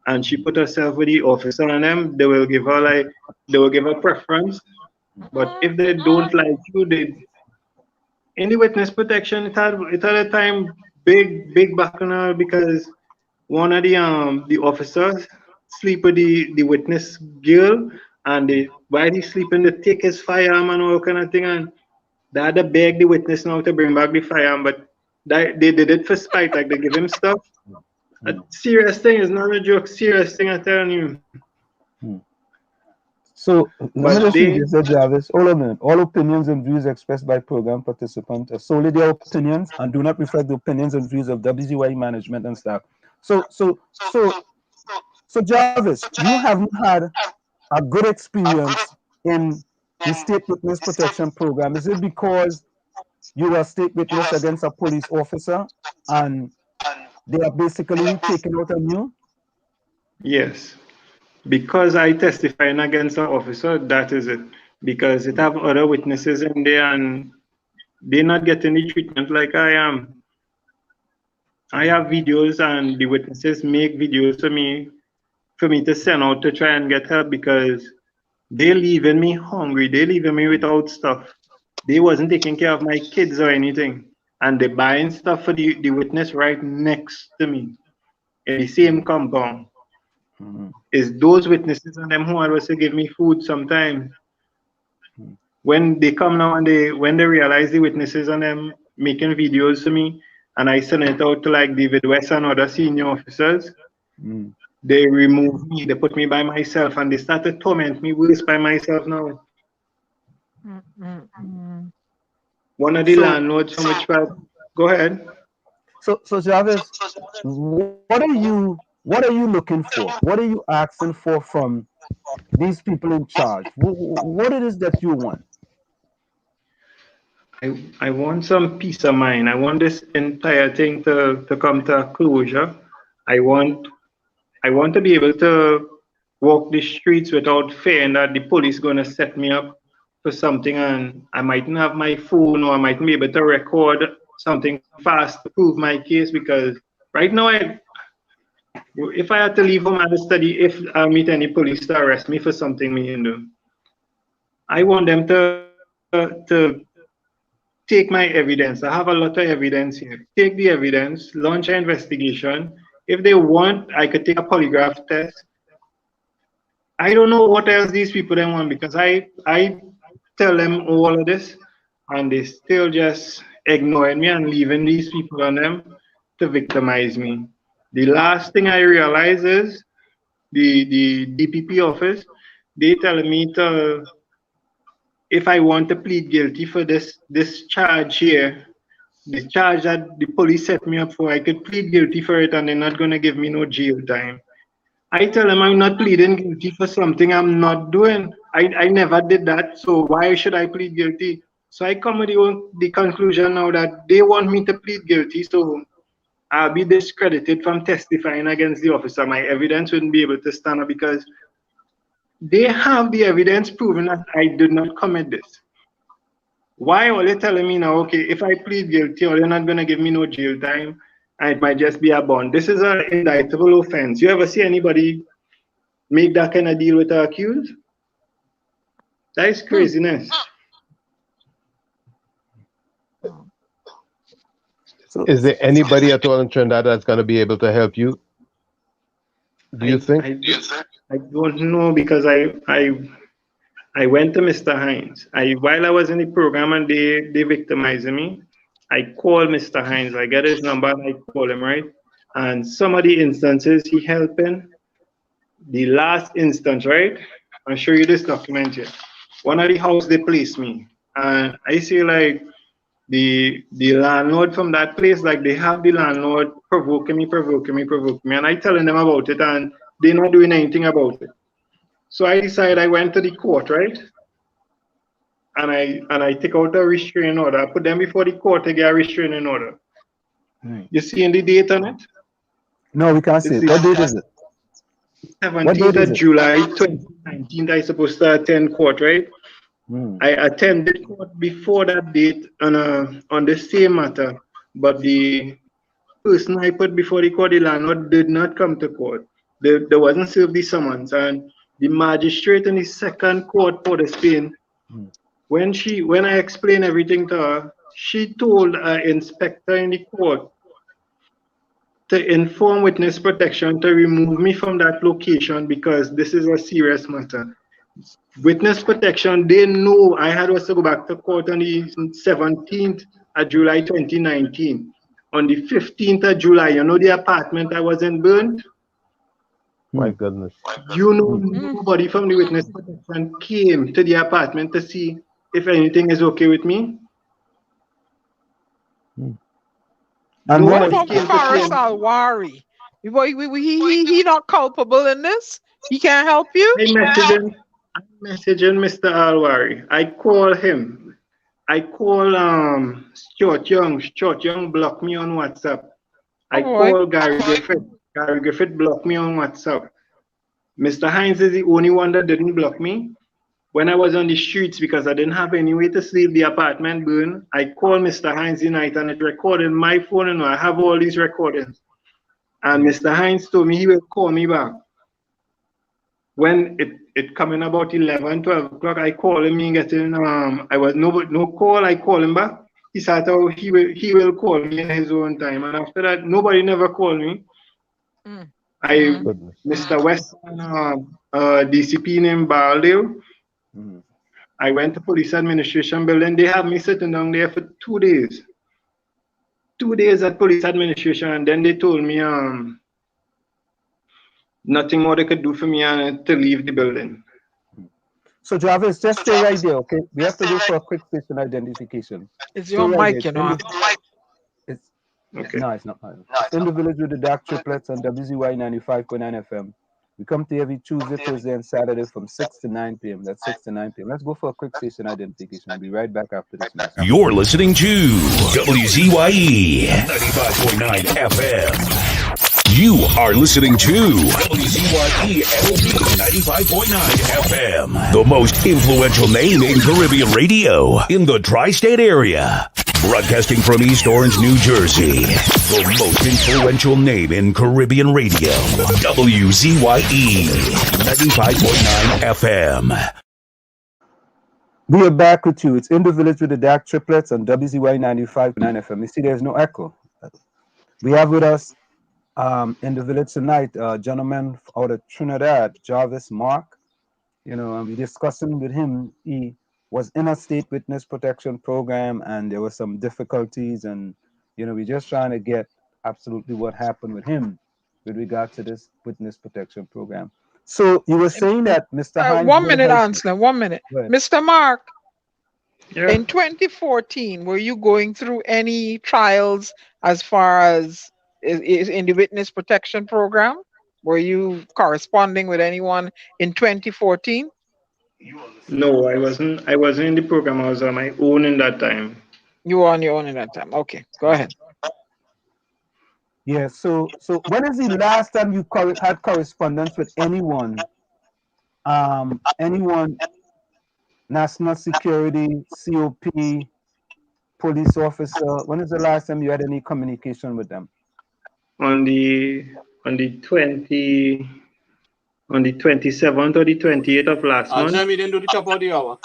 and she put herself with the officer on them, they will give her preference. But if they don't like you, in the witness protection, it had a time big bacchanal because one of the officers sleep with the witness girl, and while he's sleeping, they take his firearm and all kind of thing, and they had to beg the witness now to bring back the firearm, but they did it for spite, like they give him stuff. A serious thing, is not a joke, serious thing, I'm telling you. So let me just read this, Jarvis. Hold on a minute. All opinions and views expressed by program participants are solely their opinions and do not reflect the opinions and views of WZYE management and staff. So Jarvis, you haven't had a good experience in the state witness protection program. Is it because you were a state witness against a police officer and they are basically taking out on you? Yes. Because I testifying against an officer, that is it. Because it have other witnesses in there and they're not getting the treatment like I am. I have videos and the witnesses make videos for me to send out to try and get help because they're leaving me hungry. They're leaving me without stuff. They wasn't taking care of my kids or anything. And they're buying stuff for the witness right next to me in the same compound. Is those witnesses and them who always give me food sometimes. When they come now and when they realize the witnesses and them making videos to me and I send it out to like David West and other senior officers, they remove me, they put me by myself and they start to torment me worse by myself now. One of the landlords from which part, go ahead. So Jarvis, what are you looking for? What are you asking for from these people in charge? What it is that you want? I want some peace of mind. I want this entire thing to come to a closure. I want to be able to walk the streets without fearing that the police gonna set me up for something and I mightn't have my phone or I mightn't be able to record something fast to prove my case, because right now if I had to leave home and study, if I meet any police to arrest me for something me do, I want them to take my evidence. I have a lot of evidence here. Take the evidence, launch an investigation. If they want, I could take a polygraph test. I don't know what else these people then want, because I tell them all of this and they still just ignoring me and leaving these people on them to victimize me. The last thing I realize is the DPP office, they telling me if I want to plead guilty for this charge here, the charge that the police set me up for, I could plead guilty for it and they're not going to give me no jail time. I tell them I'm not pleading guilty for something I'm not doing. I never did that, so why should I plead guilty? So I come with the conclusion now that they want me to plead guilty, so I'll be discredited from testifying against the officer. My evidence wouldn't be able to stand up because they have the evidence proving that I did not commit this. Why are they telling me now, okay, if I plead guilty, or they're not going to give me no jail time, and it might just be a bond? This is an indictable offense. You ever see anybody make that kind of deal with the accused? That is craziness. So, is there anybody at all in Trinidad that's going to be able to help you? Do you think? I don't know, because I went to Mr. Hines. While I was in the program and they victimizing me, I called Mr. Hines. I get his number and I call him, right? And some of the instances he helping, the last instance, right? I'll show you this document here. One of the house they placed me, and I see like the landlord from that place, like they have the landlord provoking me, and I telling them about it, and they're not doing anything about it. So I decided, I went to the court, right? And I take out a restraining order. I put them before the court to get a restraining order. Right. You seeing the date on it? No, we can't see it. What date is it? 17th of July 2019, I supposed to attend court, right? I attended court before that date on the same matter, but the person I put before the court, the landlord, did not come to court. There wasn't served the summons, and the magistrate in the second court for the Spain, when I explained everything to her, she told an inspector in the court to inform witness protection to remove me from that location because this is a serious matter. Witness protection, they know I had to go back to court on the 17th of July 2019. On the 15th of July, you know the apartment I was in burned? My goodness. You know, nobody from the witness protection came to the apartment to see if anything is okay with me. And what about Faris Alwari? He not culpable in this? He can't help you? I messaging Mr. Alwari. I call him. I call Stuart Young. Stuart Young blocked me on WhatsApp. I call Gary Griffith. Gary Griffith blocked me on WhatsApp. Mr. Hines is the only one that didn't block me. When I was on the streets because I didn't have any way to sleep, the apartment burned. I called Mr. Hines the night and it recorded my phone, and I have all these recordings. And Mr. Hines told me he will call me back. When it coming about 11, 12 o'clock, I call him and getting I was no call. I call him back. He said, oh, he will call me in his own time. And after that, nobody never called me. Mr. West, DCP named Baldale. I went to police administration building. They have me sitting down there for 2 days. 2 days at police administration, and then they told me nothing more they could do for me and to leave the building. So Jarvis, just stay right there, okay? We have to go for a quick station identification. It's your mic, you know. Okay. No, it's not. It's in the village with the DAG Triplets on WZYE 95.9 FM. We come to you every Tuesday, Thursday, and Saturday from 6 to 9 p.m. That's 6 to 9 p.m. Let's go for a quick station identification. I'll be right back after this message. You're listening to WZYE 95.9 FM. You are listening to WZYE LP 95.9 FM, the most influential name in Caribbean radio in the tri-state area. Broadcasting from East Orange, New Jersey, the most influential name in Caribbean radio, WZYE 95.9 FM. We are back with you. It's in the village with the DAG Triplets on WZYE 95.9 FM. You see, there's no echo. We have with us in the village tonight a gentleman out of Trinidad, Jarvis Mark. You know, and we're discussing with him. He was in a state witness protection program, and there were some difficulties, and you know, we're just trying to get absolutely what happened with him with regard to this witness protection program. So you were saying that Mr. Hines— 1 minute, Ansler, 1 minute. Mr. Mark, yeah. In 2014, were you going through any trials as far as is in the witness protection program? Were you corresponding with anyone in 2014? No, I wasn't. I wasn't in the program. I was on my own in that time. You were on your own in that time. Okay, go ahead. Yeah. So when is the last time you had correspondence with anyone anyone, national security, COP, police officer, when is the last time you had any communication with them? On the 27th or the 28th of last month. Jam, he didn't do the top of the hour.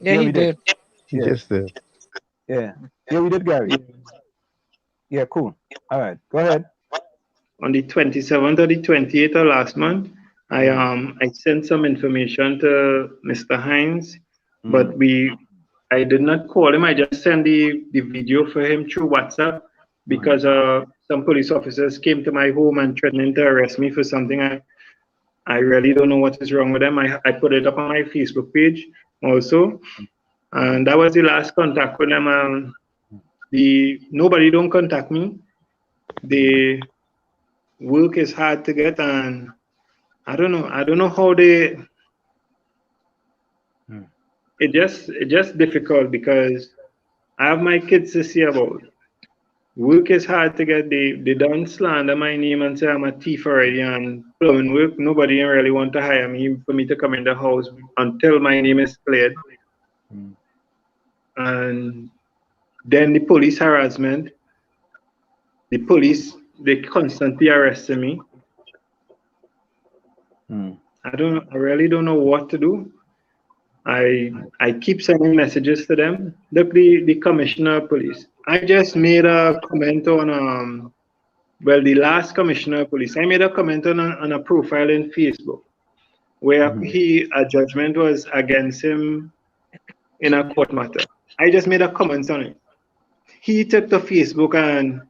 Yeah, he did. He just did. Yeah, we did, Gary. Yeah, cool. All right, go ahead. On the 27th or the 28th of last month, I sent some information to Mr. Hines, but I did not call him. I just sent the video for him through WhatsApp because some police officers came to my home and threatening to arrest me for something. I really don't know what is wrong with them. I put it up on my Facebook page also, and that was the last contact with them. Nobody don't contact me. The work is hard to get, and I don't know how they. It just difficult because I have my kids to see about. Work is hard to get. They don't slander my name and say I'm a thief already and plumbing work. Nobody really want to hire me for me to come in the house until my name is cleared. And then the police harassment. The police, they constantly arresting me. I really don't know what to do. I keep sending messages to them. Look, the commissioner of police. I just made a comment on the last commissioner of police. I made a comment on a profile in Facebook where a judgment was against him in a court matter. I just made a comment on it. He took to Facebook and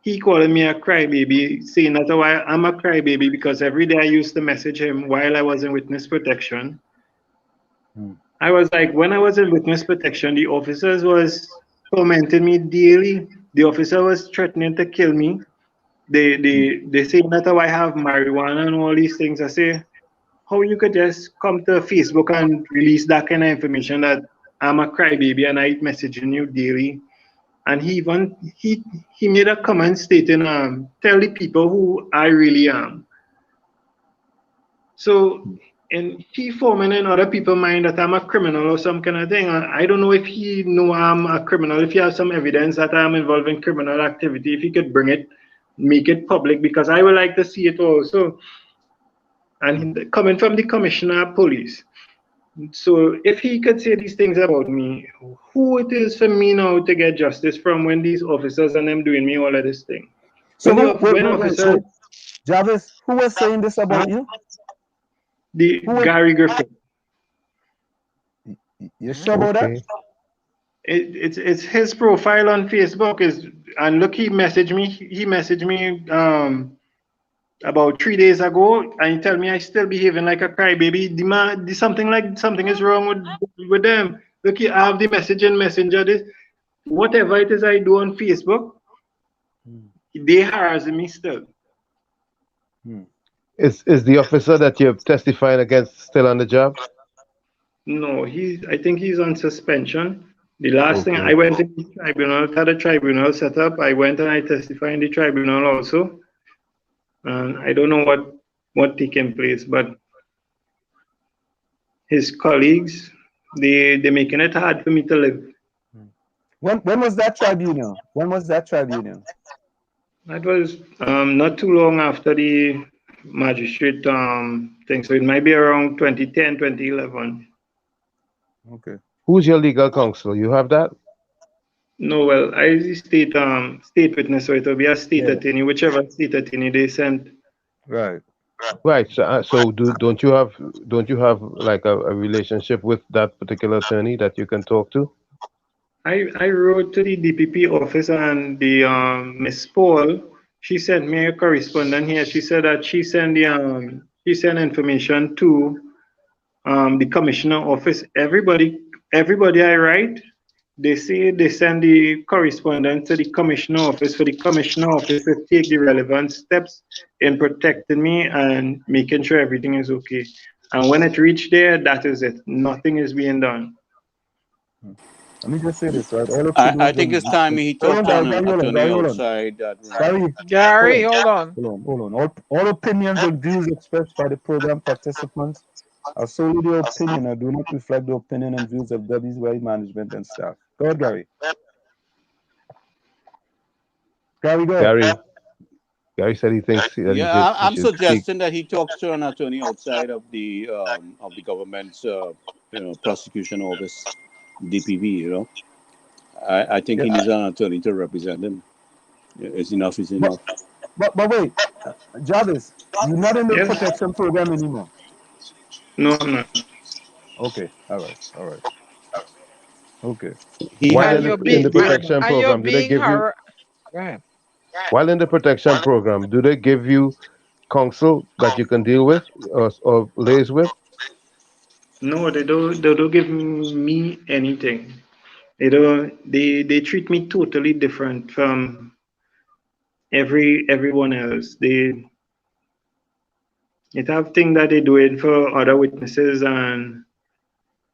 he called me a crybaby, saying that I'm a crybaby because every day I used to message him while I was in witness protection. I was like, when I was in witness protection, the officers was tormenting me daily. The officer was threatening to kill me. They say that I have marijuana and all these things. I say, how you could just come to Facebook and release that kind of information that I'm a crybaby and I messaging you daily. And he made a comment stating, tell the people who I really am. So, and he forming in other people's mind that I'm a criminal or some kind of thing. I don't know if he know I'm a criminal, if he has some evidence that I'm involved in criminal activity, if he could bring it, make it public, because I would like to see it also. And coming from the commissioner of police. So if he could say these things about me, who it is for me now to get justice from when these officers and them doing me all of this thing? So Jarvis, who was saying this about you? Gary Griffin. You sure about that? It's his profile on Facebook and look, he messaged me about 3 days ago and he tell me I still behaving like a crybaby. Something is wrong with them. Look, I have the message in Messenger. Whatever it is I do on Facebook, they harassing me still. Is the officer that you're testifying against still on the job? No, I think he's on suspension. The last thing I went to the tribunal, had a tribunal set up. I went and I testified in the tribunal also. And I don't know what taking place, but his colleagues, they're making it hard for me to live. When was that tribunal? When was that tribunal? That was not too long after the magistrate thing, so it might be around 2010, 2011. Okay. Who's your legal counsel? You have that? No, well, I state witness, so it will be a state attorney, whichever state attorney they sent. Right. Right. So don't you have like a relationship with that particular attorney that you can talk to? I wrote to the DPP office and the Miss Paul. She sent me a correspondence here. She said that she sent information to the commissioner office. Everybody I write, they say they send the correspondence to the commissioner office for the commissioner office to take the relevant steps in protecting me and making sure everything is okay. And when it reached there, that is it. Nothing is being done. Let me just say this, right? All I opinions think it's time he hold talked on, on Gary, an hold on, attorney Gary, hold on. outside that room. Gary, Gary, hold on. hold on. All opinions and views expressed by the program participants are solely their opinion and do not reflect the opinion and views of WZYE management and staff. Go ahead, Gary. Gary, go ahead. Gary said he thinks that Yeah, I'm he should speak. suggesting that he talks to an attorney outside of the government's prosecution office, DPV. You know, I think he needs an attorney to represent him. It's enough is enough. But wait, Jarvis, you're not in the Yes. protection program anymore. No, I'm not. Okay, all right. Okay. While And in you're the protection program, do they being give you? her. Go ahead. While in the protection program, do they give you counsel that you can deal with or liaise with? No, they don't. They don't give me anything. They don't. They treat me totally different from everyone else. It have things that they doing for other witnesses and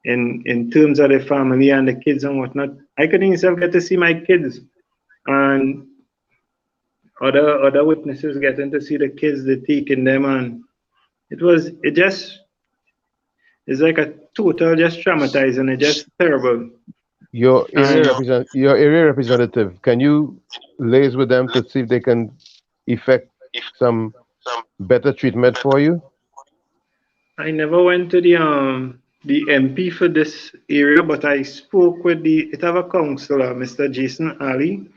in terms of the family and the kids and whatnot. I couldn't even get to see my kids, and other witnesses getting to see the kids, they taking them, and it's like a total just traumatizing. It's just terrible. Your area representative, can you liaise with them to see if they can effect some better treatment for you? I never went to the MP for this area, but I spoke with it have a councillor, Mr. Jason Ali.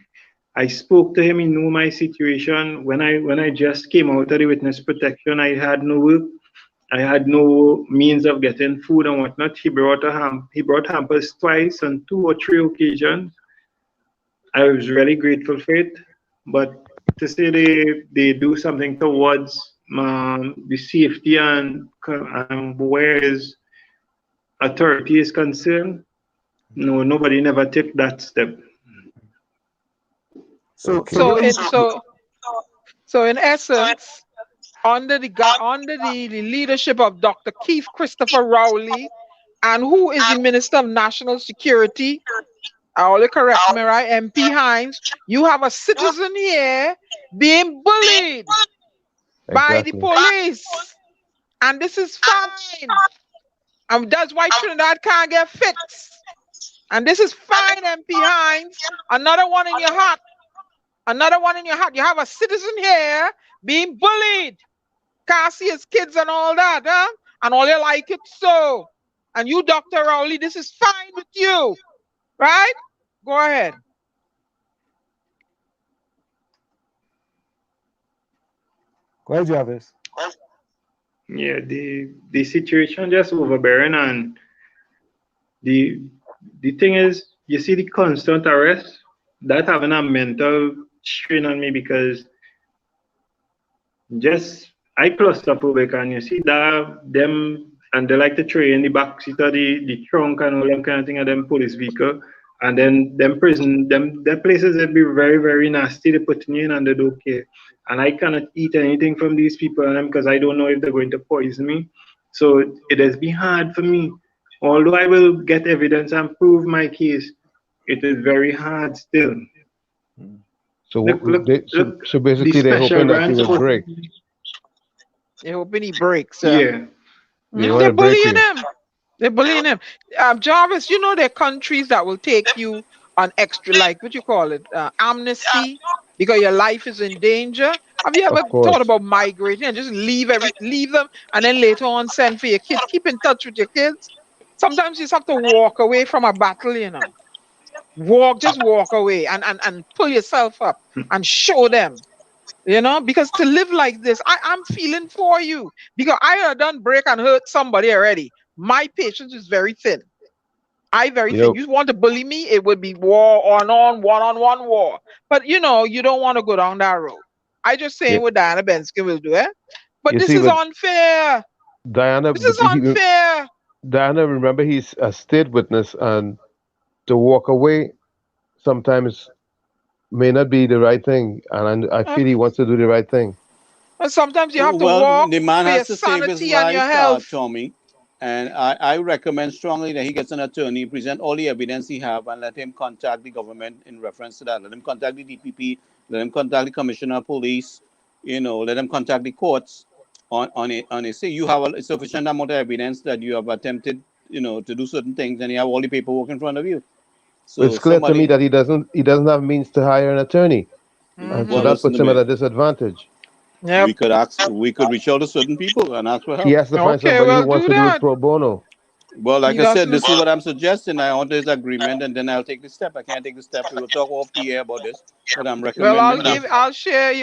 I spoke to him. He knew my situation. When I just came out of the witness protection, I had no work. I had no means of getting food and whatnot. He brought hampers twice on 2 or 3 occasions. I was really grateful for it. But to say they do something towards the safety and where his authority is concerned, no, nobody never took that step. So in essence, under the leadership of Dr. Keith Christopher Rowley, and who is the Minister of National Security, I only correct me, right? MP Hines, you have a citizen here being bullied by the police. And this is fine. And that's why Trinidad can't get fixed. And this is fine, MP Hines. Another one in your hat. Another one in your hat. You have a citizen here being bullied. Can't see his kids and all that, huh? And all you like it so. And you, Dr. Rowley, this is fine with you. Right? Go ahead. Go ahead, Jarvis. Yeah, the situation just overbearing, and the thing is, you see the constant arrest, that having a mental strain on me, because just I claustrophobic, and you see that them, and they like to throw you in the back seat of the trunk and all them kind of thing of them police vehicle, and then them prison, the places that be very, very nasty, they put me in and they don't care. And I cannot eat anything from these people because I don't know if they're going to poison me. So it has been hard for me. Although I will get evidence and prove my case, it is very hard still. So so basically they're hoping that you will break. They're hoping he breaks. Yeah. They're bullying him. They're bullying him. Jarvis, you know there are countries that will take you on extra, like, what you call it, amnesty, because your life is in danger. Have you ever thought about migrating and just leave them, and then later on send for your kids? Keep in touch with your kids. Sometimes you just have to walk away from a battle, you know. Just walk away and pull yourself up and show them. You know, because to live like this, I'm feeling for you, because I have done break and hurt somebody already. My patience is very thin. Thin. You want to bully me, it would be war on one-on-one war. But you know, you don't want to go down that road. I just saying what Diana Bensky will do, eh? But this is unfair. Diana, this is unfair. Diana, remember, he's a state witness, and to walk away sometimes may not be the right thing, and I feel he wants to do the right thing. And sometimes you have to walk the man for has your to save his sanity and your life, health. Tommy. And I recommend strongly that he gets an attorney, present all the evidence he have, and let him contact the government in reference to that. Let him contact the DPP, let him contact the Commissioner of Police, let him contact the courts on it. Say you have a sufficient amount of evidence that you have attempted, to do certain things, and you have all the paperwork in front of you. So It's clear to me somebody, that he doesn't have means to hire an attorney, and so well, that listen puts to him at me. a disadvantage. Yep. We could reach out to certain people and ask for He help. has to find Okay, somebody who well, wants do to do it that. pro bono. Well, like He I said, doesn't. this is what I'm suggesting. I want his agreement, and then I'll take the step. I can't take the step. We will talk off the air about this, but I'm Well, recommending this. I'll share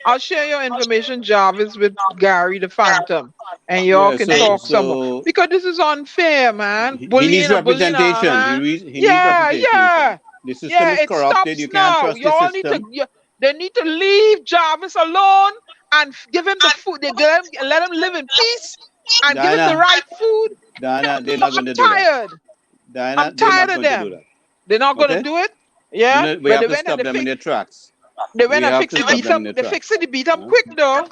I'll share your information, Jarvis, with Gary the Phantom, and y'all Yeah. can So talk some more. so Because this is unfair, man. he needs Bullying, representation. man. He needs Yeah, representation. yeah, The system yeah. is It corrupted. stops You can't now. trust the Y'all need to. system. They need to leave Jarvis alone and give him the food. Let him live in peace and give him the Diana, right food. Diana, they're not I'm going to do that. tired. I'm Diana, they're tired not of going to do them. that. They're not gonna Okay? do it. Yeah, We but have to stop them in their tracks. they We went and have fix to the stop beat them in 'em. their They tracks. fixed it, the beat 'em Huh? quick though.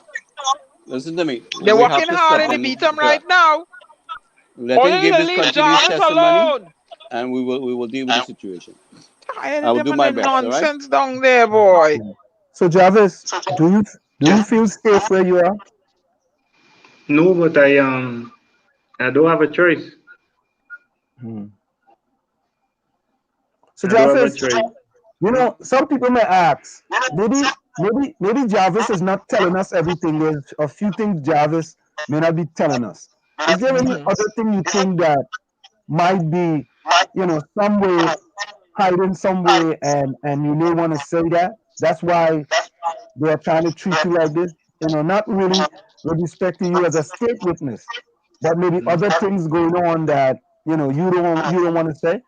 Listen to me. They're We have working to hard stop in the them beat in the 'em right tracks. now. Let All him you need give to his leave continuous Jarvis testimony, alone. and we will deal with the situation. Tired I of will them do and my the best. All right. nonsense down there, boy. So Jarvis, do you feel safe where you are? No, but I don't have a choice. Hmm. So I don't have a Jarvis, choice. some people may ask, maybe Jarvis is not telling us everything. There's a few things Jarvis may not be telling us. Is there any Mhm. other thing you think that might be, some way hiding some way, and you may want to say that? That's why they are trying to treat you like this. Not really with respect to you as a state witness, but maybe other things going on that you don't want to say.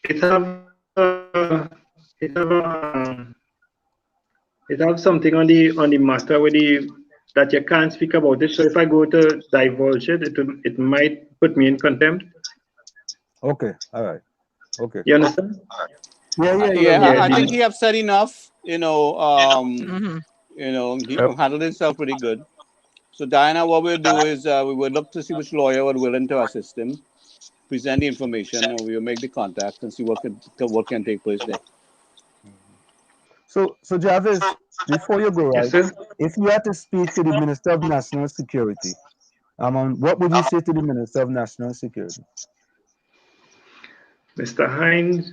It have it have it have something on the matter with that you can't speak about it. So if I go to divulge it might put me in contempt. Okay, all right, okay. You understand? Yeah, Yeah, Yeah. I think he have said enough. Mhm. He Yep. handled himself pretty good. So Diana, what we'll do is we will look to see which lawyer would willing to assist him, present the information, and we will make the contact and see what can take place there. So Jarvis, before you go, Yes, right? sir. If you had to speak to the Minister of National Security, what would you say to the Minister of National Security? Mr. Hines,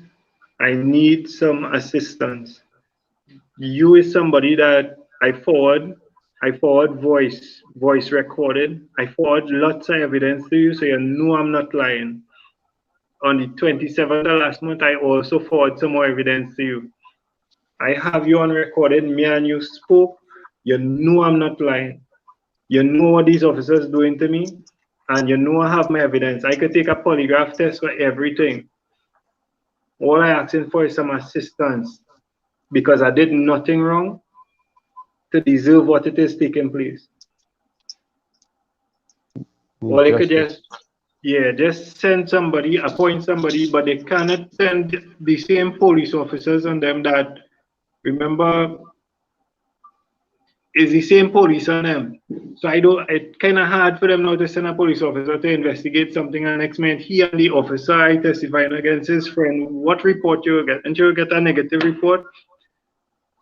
I need some assistance. You is somebody that I forward voice recorded. I forward lots of evidence to you, so you know I'm not lying. On the 27th of last month, I also forward some more evidence to you. I have you on recorded. Me and you spoke. You know I'm not lying. You know what these officers doing to me, and you know I have my evidence. I could take a polygraph test for everything. All I asking for is some assistance because I did nothing wrong to deserve what it is taking place. Need Or they could justice. just send somebody, appoint somebody, but they cannot send the same police officers on them that, remember, is the same police on them. So it's kind of hard for them now to send a police officer to investigate something, and next minute he and the officer are testifying against his friend. What report you will get? And you'll get a negative report.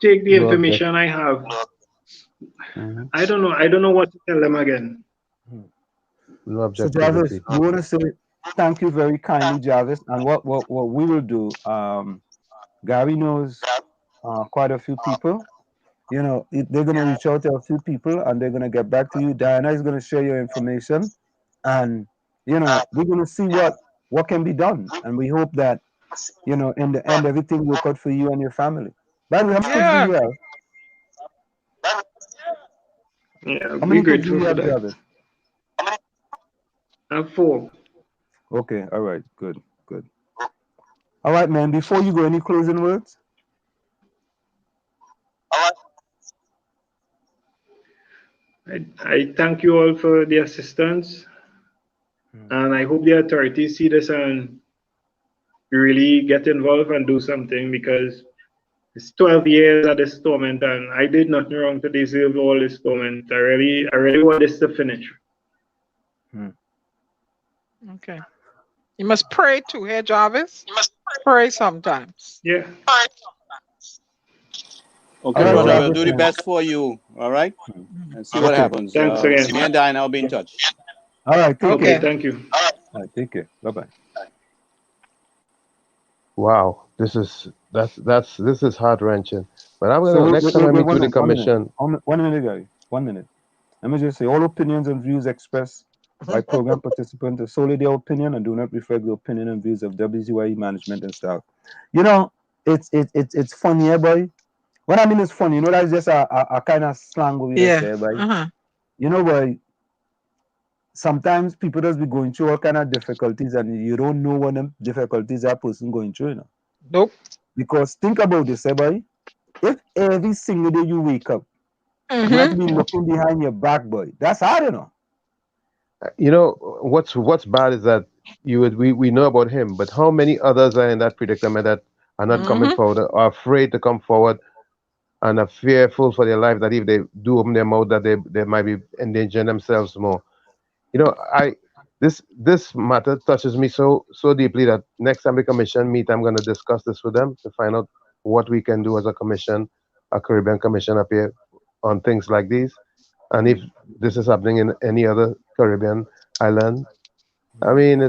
Take the No objection. information I have. Mhm. I don't know what to tell them again. No So Jarvis, objectivity. we want to say thank you very kindly, Jarvis. And what we will do, Gary knows quite a few people. They're going to reach out to a few people, and they're going to get back to you. Diana is going to share your information, and we're going to see what can be done. And we hope that in the end, everything work out for you and your family. By the way, how many kids do Yeah. you have? Yeah, How be many kids do grateful you for have, that. Jarvis? I have 4. Okay, all right, good. All right, man. Before you go, any closing words? I thank you all for the assistance, and I hope the authorities see this and really get involved and do something, because it's 12 years of this torment, and I did nothing wrong to deserve all this torment. I really want this to finish. Okay. You must pray too, hey Jarvis? You must pray sometimes. Yeah. Okay, All right, brother, we'll Jarvis, do the man. best for you. All right? And see what Okay. happens. Thanks again. Me and Diana will be in touch. All right, take Okay, care. thank you. All right, take care. Bye-bye. Wow, this is heart wrenching. But I'm So gonna next time I meet with the one minute. commission. 1 minute, guys. 1 minute. Let me just say, all opinions and views expressed by program participants are solely their opinion and do not reflect the opinion and views of WZYE management and staff. You know, it's funny, boy. What I mean is funny. You know, that's just a kind of slang we just Yeah. say, boy. You know, boy. Sometimes people just be going through all kind of difficulties, and you don't know what them difficulties that person going through. You know, Nope. because think about this, boy. If every single day you wake up, you have to be looking behind your back, boy. That's hard, you know. You know what's bad is that we know about him, but how many others are in that predicament that are not coming forward, are afraid to come forward, and are fearful for their life that if they do open their mouth that they might be endangering themselves more. You know, this matter touches me so deeply that next time the commission meet, I'm going to discuss this with them to find out what we can do as a commission, a Caribbean commission up here on things like these, and if this is happening in any other Caribbean island. I mean,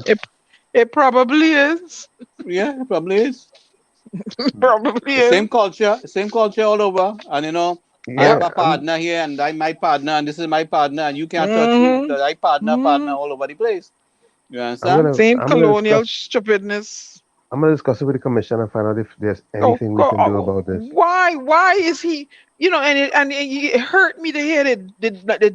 It probably is. Yeah, it probably is. Probably The is. same culture all over. And you know, I have yeah, a partner here, and I'm my partner, and this is my partner, and you can't touch me because I partner all over the place. You understand? Same I'm gonna colonial discuss stupidness. I'm gonna discuss it with the commission and find out if there's Oh, anything we God. can do about this. Why is he? You know, it hurt me to hear that they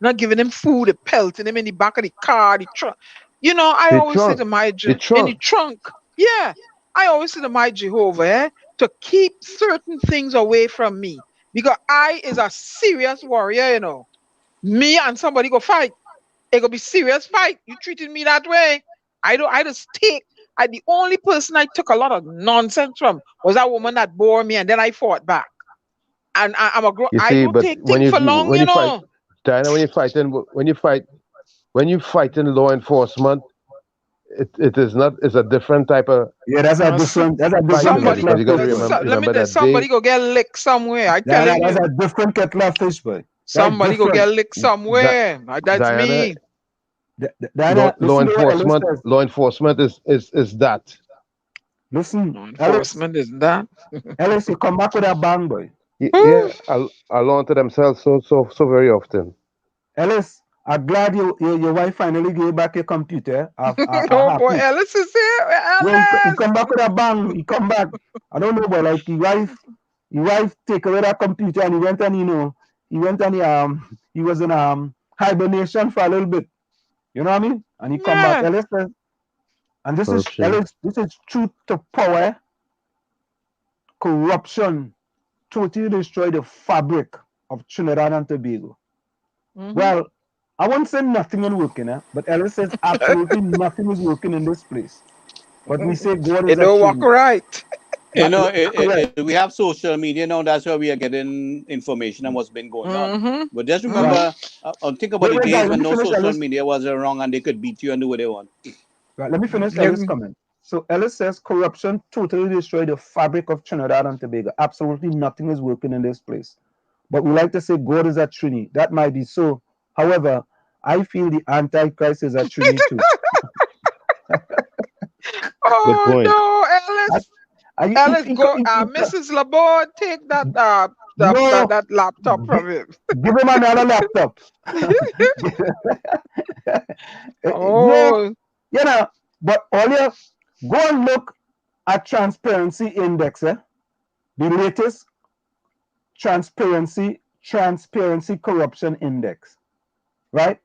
not giving him food, they pelting him in the back of the car, the truck. You know, I The always say trunk, to my the in the trunk. trunk. Yeah, I always say to my Jehovah to keep certain things away from me because I is a serious warrior. You know, me and somebody go fight. It gonna be serious fight. You treated me that way. I just take. The only person I took a lot of nonsense from was that woman that bore me, and then I fought back. And You I see, don't but take things for long, when you you fight, know. Diana, when you fight in law enforcement, it is not, it's a different type of Yeah, that's a different fighting Somebody, kettle because of you got to fish, boy. let me remember tell you, that they somebody go get licked somewhere. I That's telling a you, different kettle of fish, boy. That's somebody go different. get licked Di- somewhere. That's Diana, me. Diana, listen to what Ellis says. law enforcement is that. Listen, Law Ellis. enforcement is that. Ellis, you come back with a bang, boy. Yeah, alone to themselves so very often. Ellis, I'm glad your wife finally gave back your computer. I'm Oh boy, happy. Ellis is here. Yeah, he Ellis. come back with a bang. He come back. I don't know, but like your wife take away that computer and he went and he was in hibernation for a little bit. You know what I mean? And he come back. Yeah. Ellis says, and this is Corruption. Ellis, this is truth to power, corruption, totally destroy the fabric of Trinidad and Tobago. Well, I won't say nothing is working, but Ellis says absolutely nothing is working in this place. But we say God It is a don't walk Trinity. right. You know, Correct. we have social media now. That's where we are getting information on what's been going on. But just Right. remember, think about the Wait, guys, days let when me no finish social Ellis. media was wrong and they could beat you and do what they want. Right, let me finish Ellis' comment. So Ellis says corruption totally destroyed the fabric of Trinidad and Tobago. Absolutely nothing is working in this place. But we like to say God is a Trinity. That might be so. However, I feel the Antichrist is a Trinity too. Good Oh point. no, Ellis. Ellis, go. Mrs. Laborde, take no, that laptop from him. give him another laptop. Yeah, Oh, you know, but all you go and look at Transparency Index, the latest Transparency Corruption Index, right?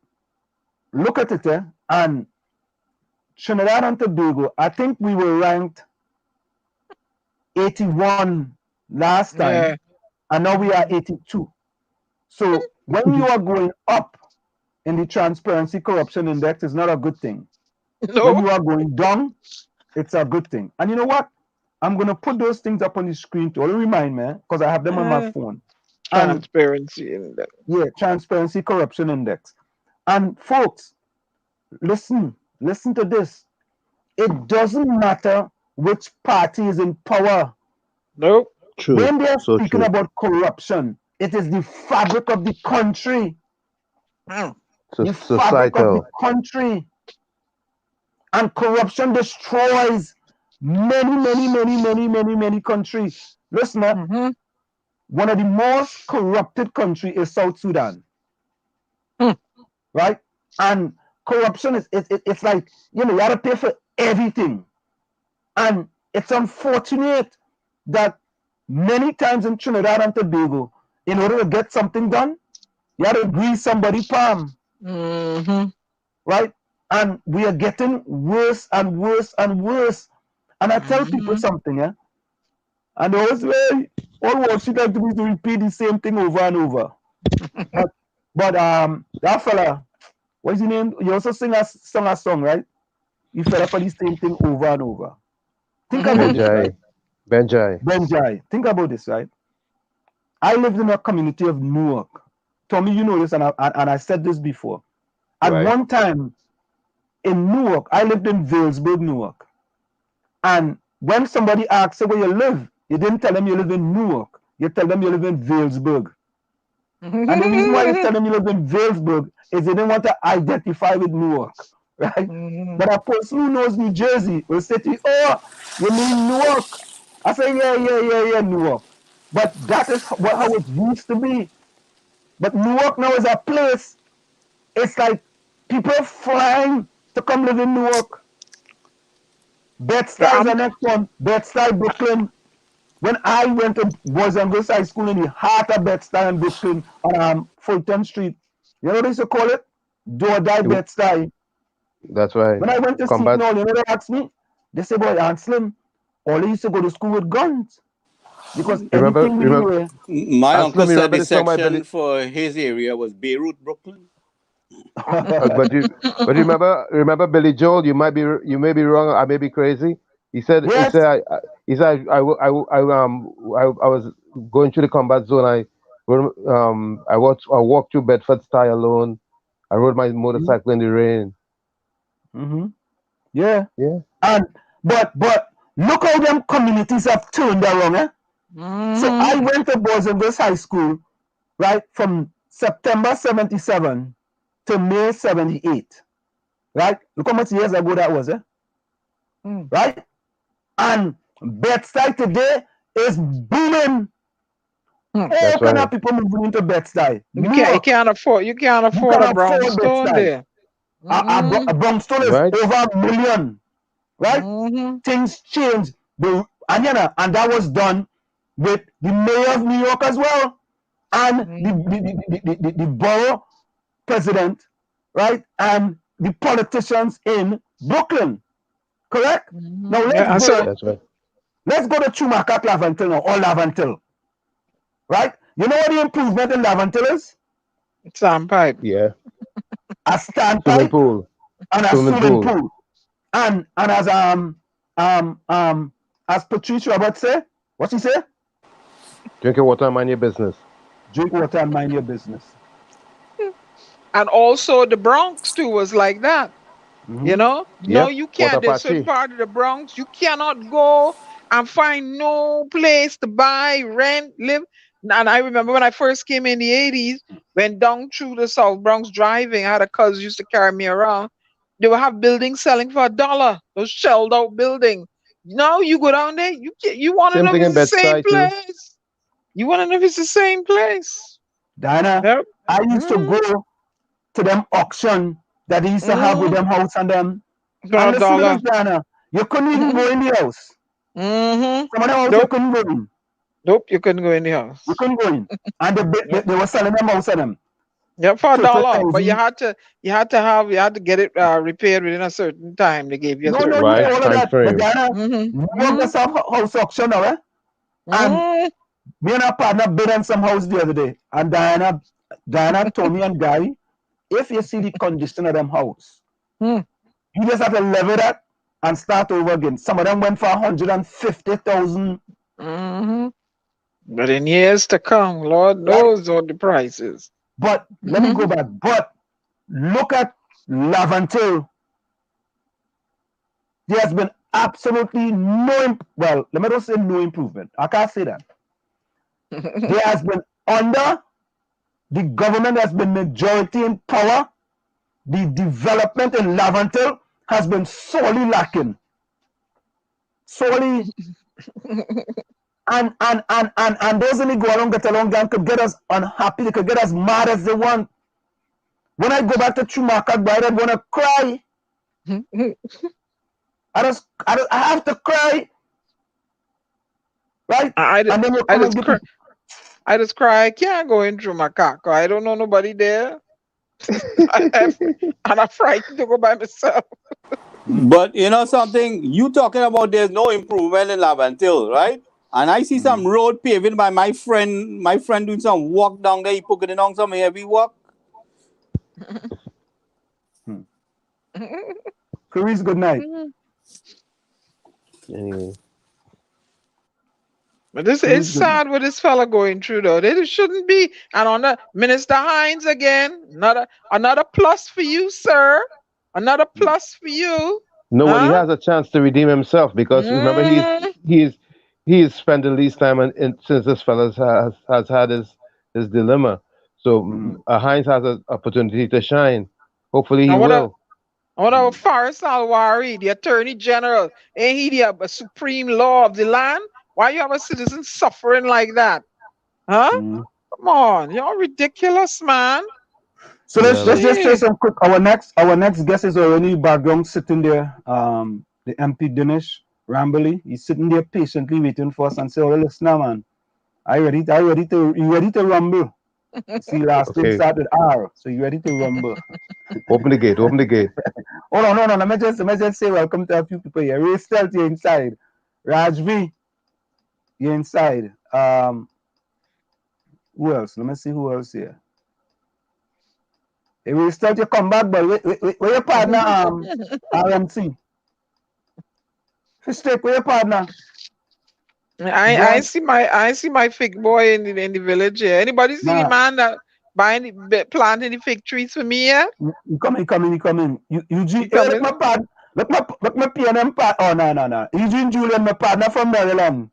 Look at it, and Trinidad and Tobago, I think we were ranked 81 last time, yeah. and now we are 82. So when you are going up in the Transparency Corruption Index, it's not a good thing. When No. you are going down, it's a good thing. And you know what? I'm going to put those things up on the screen to remind me because I have them on my phone. Transparency Index. Yeah, Transparency Corruption Index. And folks, listen to this. It doesn't matter which party is in power. Nope. True. When they are So speaking true. about corruption, it is the fabric of the country. The fabric of the Societal. country. And corruption destroys many countries. Listen, one of the most corrupted countries is South Sudan. Right? And corruption is it's like, you know, you have to pay for everything. And it's unfortunate that many times in Trinidad and Tobago, in order to get something done, you have to grease somebody's palm. Right? And we are getting worse and worse and worse. And I tell people something, yeah? And they always say, all Wall Street like to do is to repeat the same thing over and over. but that fella, what's his name? He also sung a song, right? He fell up for the same thing over and over. Think about this, right? Benjai. Think about this, right? I lived in a community of Newark. Tommy, you know this, and I said this before. At one time in Newark, I lived in Vailsburg, Newark. And when somebody asks where you live, you didn't tell them you live in Newark. You tell them you live in Vailsburg. And the reason why you tell them you live in Vailsburg is they didn't want to identify with Newark, right? But a person who knows New Jersey will say to you, oh, you mean Newark? I say, yeah, Newark. But that is how it used to be. But Newark now is a place, it's like people flying to come live in Newark. Bed-Stuy is the next one. Bed-Stuy, Brooklyn. When I went to Boys and Girls High School in the heart of Bed-Stuy in Brooklyn on Fulton Street, you know what they used to call it? Do or die Bed-Stuy. That's right. When I went to Seton Hall, you know they asked me? They said, boy, Aunt Slim, all they used to go to school with guns. Because anything we were... My uncle said the section for his area was Beirut, Brooklyn. but remember Billy Joel? You may be wrong. I may be crazy. He said I was going through the combat zone. I walked through Bedford-Stuy alone. I rode my motorcycle in the rain. Yeah. And but look how them communities have turned around, eh? So I went to Boys and Girls High School, right, from September 77 to May 78. Right? Look how much years ago that was, eh? Right? And Bed-Stuy today is booming. All kind of people moving into Bed-Stuy. You can't afford a brownstone there. A brownstone is over $1 million. Right? Things change. And that was done with the mayor of New York as well. And the borough president, right? And the politicians in Brooklyn. Correct? Now let's go to Chumacat Lavantil now, or Lavantil. Right? You know what the improvement in Lavantil is? Sandpipe. Yeah. A standpipe pool. And a swimming pool. And as Patrice Roberts say, what she say? Drink your water and mind your business. Drink water and mind your business. And also the Bronx too was like that. You know? No, you can't. There's certain part of the Bronx, you cannot go and find no place to buy, rent, live. And I remember when I first came in the 80s, went down through the South Bronx driving. I had a cousin used to carry me around. They would have buildings selling for $1. Those shelled out building. Now you go down there, you want to know if it's the same place. You want to know if it's the same place. Diana, I used to go to them auction that they used to have with them house and them. And listen to this, Diana, you couldn't even go in the house. Some of the house you couldn't go in. Nope, you couldn't go in the house. You couldn't go in. And they were selling them house of them. Yeah, for $1. But you had to get it repaired within a certain time. They gave you all of that. But Diana, you want to some house auction now, eh? And me and our partner bid on some house the other day. And Diana told me and Guy, if you see the condition of them house, you just have to level that and start over again. Some of them went for 150,000. But in years to come, Lord knows what the price is. But let me go back. But look at Laventille, there has been absolutely well, let me not say no improvement. I can't say that. There has been under the government has been majority in power. The development in Laventille has been sorely lacking. Sorely. And those only go along, get along, and could get us unhappy. They could get us mad as they want. When I go back to Chumaka, I don't want to cry. I have to cry. Right? I just cry. I can't go in through my car. I don't know nobody there. and I'm frightened to go by myself. But you know something? You talking about there's no improvement in Laventille, right? And I see some road paving by my friend doing some walk down there. He putting on some heavy work. Chris, good night. Anyway. But this is sad what this fella going through though. It shouldn't be. And on the Minister Hines again, another plus for you, sir. Another plus for you. No, but he has a chance to redeem himself because remember he's spent the least time since this fella has had his dilemma. So Hines has an opportunity to shine. Hopefully he will. What about Faris Alwari, the Attorney General? Ain't he the supreme law of the land? Why you have a citizen suffering like that? Huh? Come on, you're ridiculous, man. So let's just say some quick. Our next guest is already background sitting there. The MP Dinesh Rambally. He's sitting there patiently waiting for us and say, "Oh, listen, man, you ready to rumble?" See, last thing started R, so you ready to rumble? Open the gate. Oh no. Let me just say welcome to a few people here. Ray Stelt, you're inside. Rajvi, you're inside. Who else? Let me see who else here. Hey, Ray Stelt, you come back, but where your partner? RMC. Fish where your partner? I see my fig boy in the village here. Anybody see the man that planting the fig trees for me here? He come in. Eugene, look my partner. Look my PNM partner. Oh no. Eugene Julian, my partner from Maryland.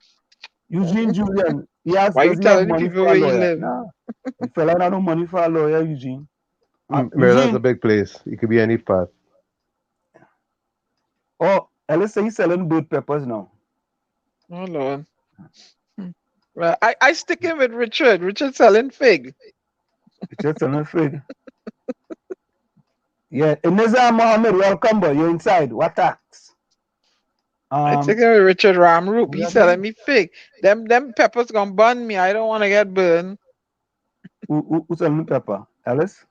Eugene Julian. Why you telling the people where you live? No. The fella don't no money for a lawyer, Eugene. Maryland's a big place. It could be any part. Oh, Ellis say he's selling bird peppers now. Oh Lord. Well, I stick in with Richard. Richard selling fig. Richard selling fig. Yeah, Nizam Mohammed, welcome, boy. You're inside. What tax? I stick in with Richard Ramroop. He's selling me fig. Them peppers gonna burn me. I don't want to get burned. Who selling pepper? Alice?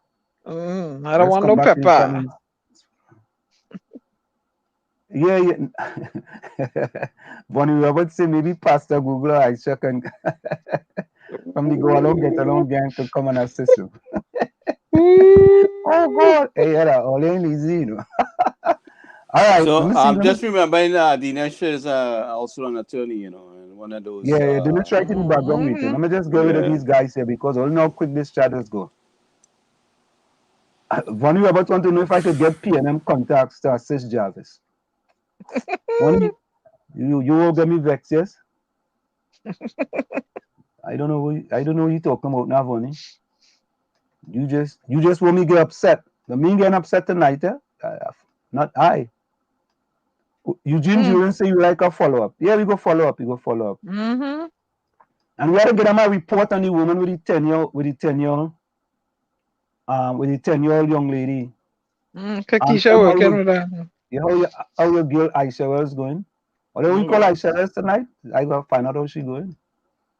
I don't want no pepper. Yeah. Bonnie Roberts say maybe Pastor Google or Aisha can from the go along, get along gang to come and assist you. Oh God. Hey, all ain't easy, you know. All right. So I'm just remembering Dinesh is also an attorney, you know, and one of those. Yeah, Dinesh right in the background meeting. Let me just get rid of these guys here because I don't know how quick this chat is go. Bonnie Roberts want to know if I could get PNM contacts to assist Jarvis. You will get me vexed, yes? I don't know what you're talking about now, Vonnie. You just want me to get upset. The me getting upset tonight, eh? Not I. Eugene Julian say you like a follow-up. Yeah, we go follow up. And we gotta get a report on the woman with the 10-year-old young lady. Kakisha working with her. How your girl Aisha Wells going? What do we call Aisha Wells tonight? I gotta find out how she going.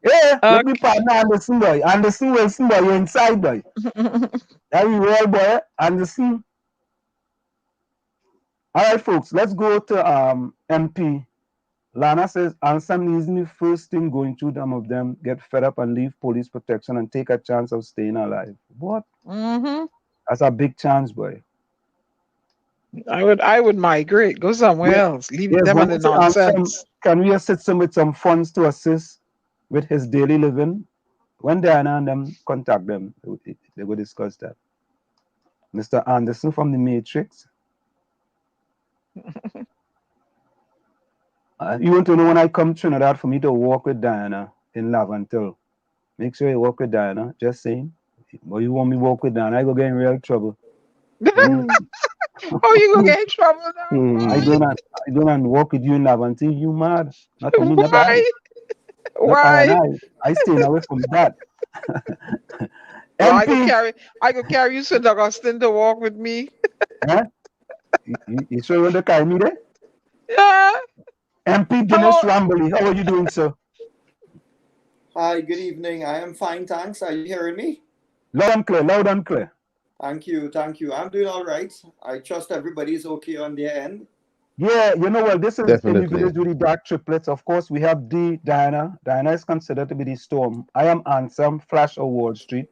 Yeah, let me partner Anderson boy. Anderson Wilson boy, you're inside boy. That we real boy, Anderson. All right, folks, let's go to MP. Lana says, Anson isn't the first thing going through them of them get fed up and leave police protection and take a chance of staying alive. What? That's a big chance, boy. I would migrate, go somewhere else, leave them on the nonsense. Can we assist him with some funds to assist with his daily living? When Diana and them contact them, they will discuss that. Mr. Anderson from the Matrix. You want to know when I come to Trinidad for me to walk with Diana in Lavantil? Make sure you walk with Diana. Just saying. But you want me to walk with Diana, I go get in real trouble. Oh, you gonna get in trouble now? I don't walk with you in Lavantil. You mad? Not me, not I. Why? Not I and Why? I staying away from that. Oh, MP. I could carry you St. Augustine to walk with me. Huh? You sure you want to carry me there? Yeah. MP Dinesh Rambally, how are you doing, sir? Hi, good evening. I am fine, thanks. Are you hearing me? Loud and clear, loud and clear. Thank you, thank you. I'm doing all right. I trust everybody's okay on their end. Yeah, you know what? This is in the Definitely. village with the DAG Triplets. Of course, we have Diana. Diana is considered to be the storm. I am Ansem, Flash of Wall Street.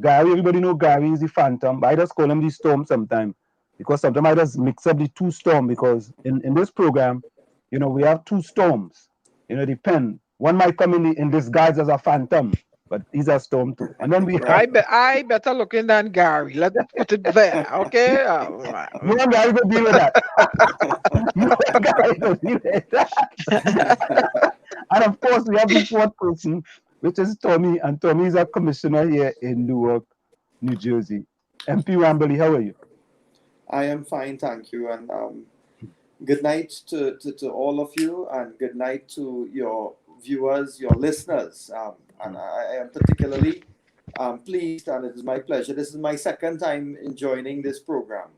Gary, everybody know Gary is the phantom, but I just call him the storm sometimes. Because sometimes I just mix up the two storm because in this program, you know, we have two storms. You know, depend. One might come in disguise as a phantom, but he's a storm too. And then we have I better look in than Gary. Let's put it there, okay? you want Gary to deal with that. You want Gary to deal with that. And of course, we have the fourth person, which is Tommy, and Tommy is a commissioner here in Newark, New Jersey. MP Rambally, how are you? I am fine, thank you. And good night to all of you, and good night to your viewers, your listeners. And I am particularly pleased, and it is my pleasure. This is my second time in joining this program.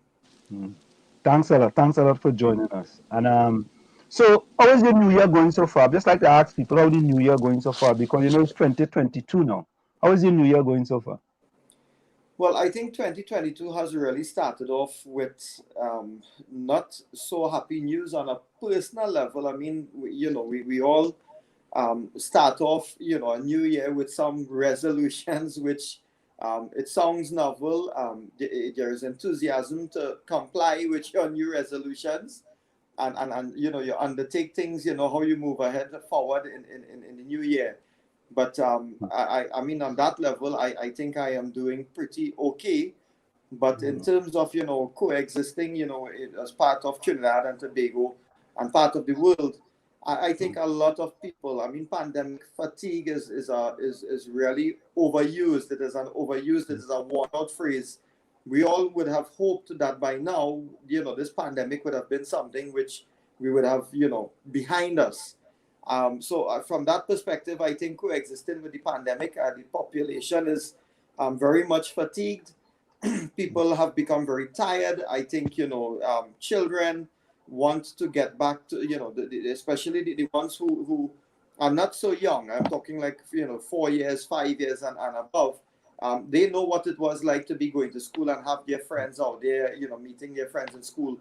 Thanks a lot for joining us. And so how is the new year going so far? Just like to ask people how the new year going so far, because you know it's 2022 now. How is the new year going so far? Well, I think 2022 has really started off with not so happy news on a personal level. I mean, we all start off, a new year with some resolutions, which it sounds novel. There is enthusiasm to comply with your new resolutions. And you undertake things, how you move ahead forward in the new year. But I mean, on that level, I think I am doing pretty okay. But in terms of, coexisting, as part of Trinidad and Tobago and part of the world, I think a lot of people, I mean, pandemic fatigue is really overused. It is a worn out phrase. We all would have hoped that by now, this pandemic would have been something which we would have, behind us. So from that perspective, I think coexisting with the pandemic, the population is very much fatigued. People have become very tired. I think, children want to get back to, especially the ones who are not so young. I'm talking like, 4 years, 5 years and above. They know what it was like to be going to school and have their friends out there, meeting their friends in school.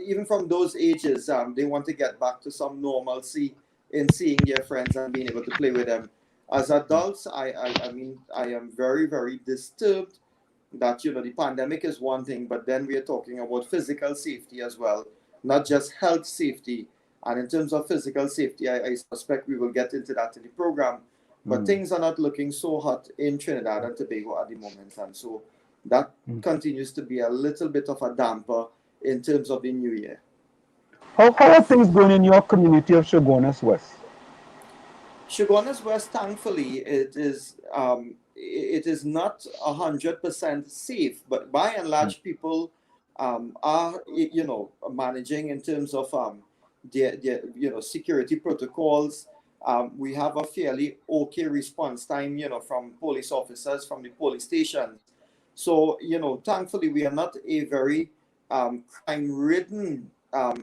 Even from those ages, they want to get back to some normalcy in seeing their friends and being able to play with them. As adults, I mean, I am very, very disturbed that, the pandemic is one thing, but then we are talking about physical safety as well, not just health safety. And in terms of physical safety, I suspect we will get into that in the program. But things are not looking so hot in Trinidad and Tobago at the moment. And so that continues to be a little bit of a damper in terms of the new year. How are things going in your community of Shogunas West? Shogunas West, thankfully, it is not 100% safe, but by and large, people are managing in terms of their security protocols. We have a fairly okay response time, from police officers from the police station. So thankfully, we are not a very crime-ridden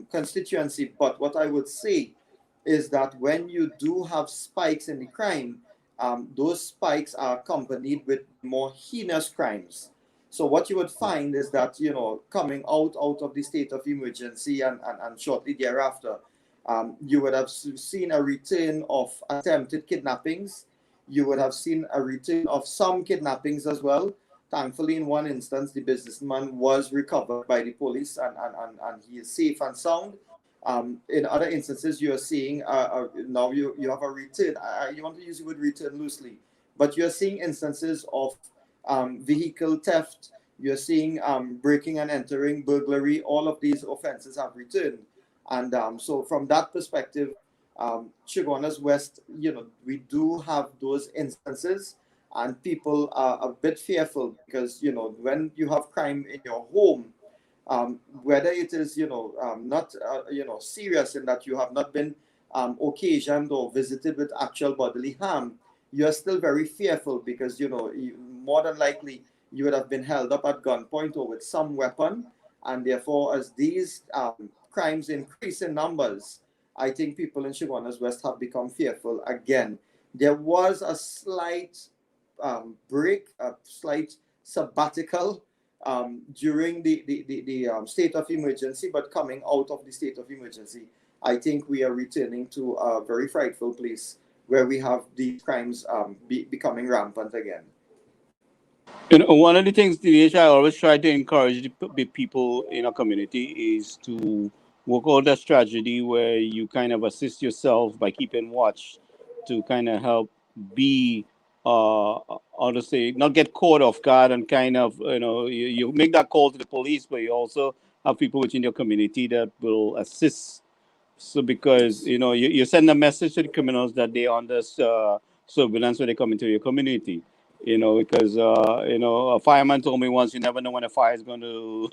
constituency, but what I would say is that when you do have spikes in the crime, those spikes are accompanied with more heinous crimes. So what you would find is that, coming out of the state of emergency and shortly thereafter, you would have seen a return of attempted kidnappings. You would have seen a return of some kidnappings as well. Thankfully, in one instance, the businessman was recovered by the police and he is safe and sound. In other instances, you are seeing now you have a return. You want to use the word return loosely, but you're seeing instances of vehicle theft. You're seeing breaking and entering, burglary, all of these offenses have returned. And so from that perspective, Chaguanas West, we do have those instances, and people are a bit fearful because, when you have crime in your home, whether it is, not, serious in that you have not been occasioned or visited with actual bodily harm, you're still very fearful because, more than likely you would have been held up at gunpoint or with some weapon. And therefore, as these crimes increase in numbers, I think people in Chaguanas West have become fearful again. There was a slight break, a slight sabbatical during the state of emergency, but coming out of the state of emergency, I think we are returning to a very frightful place where we have these crimes becoming rampant again. One of the things, Dinesh, I always try to encourage the people in a community is to work out a strategy where you kind of assist yourself by keeping watch to kind of help be, how to say, not get caught off guard and kind of, you make that call to the police, but you also have people within your community that will assist. So because, you send a message to the criminals that they are under surveillance when they come into your community. Because a fireman told me once, you never know when a fire is going to,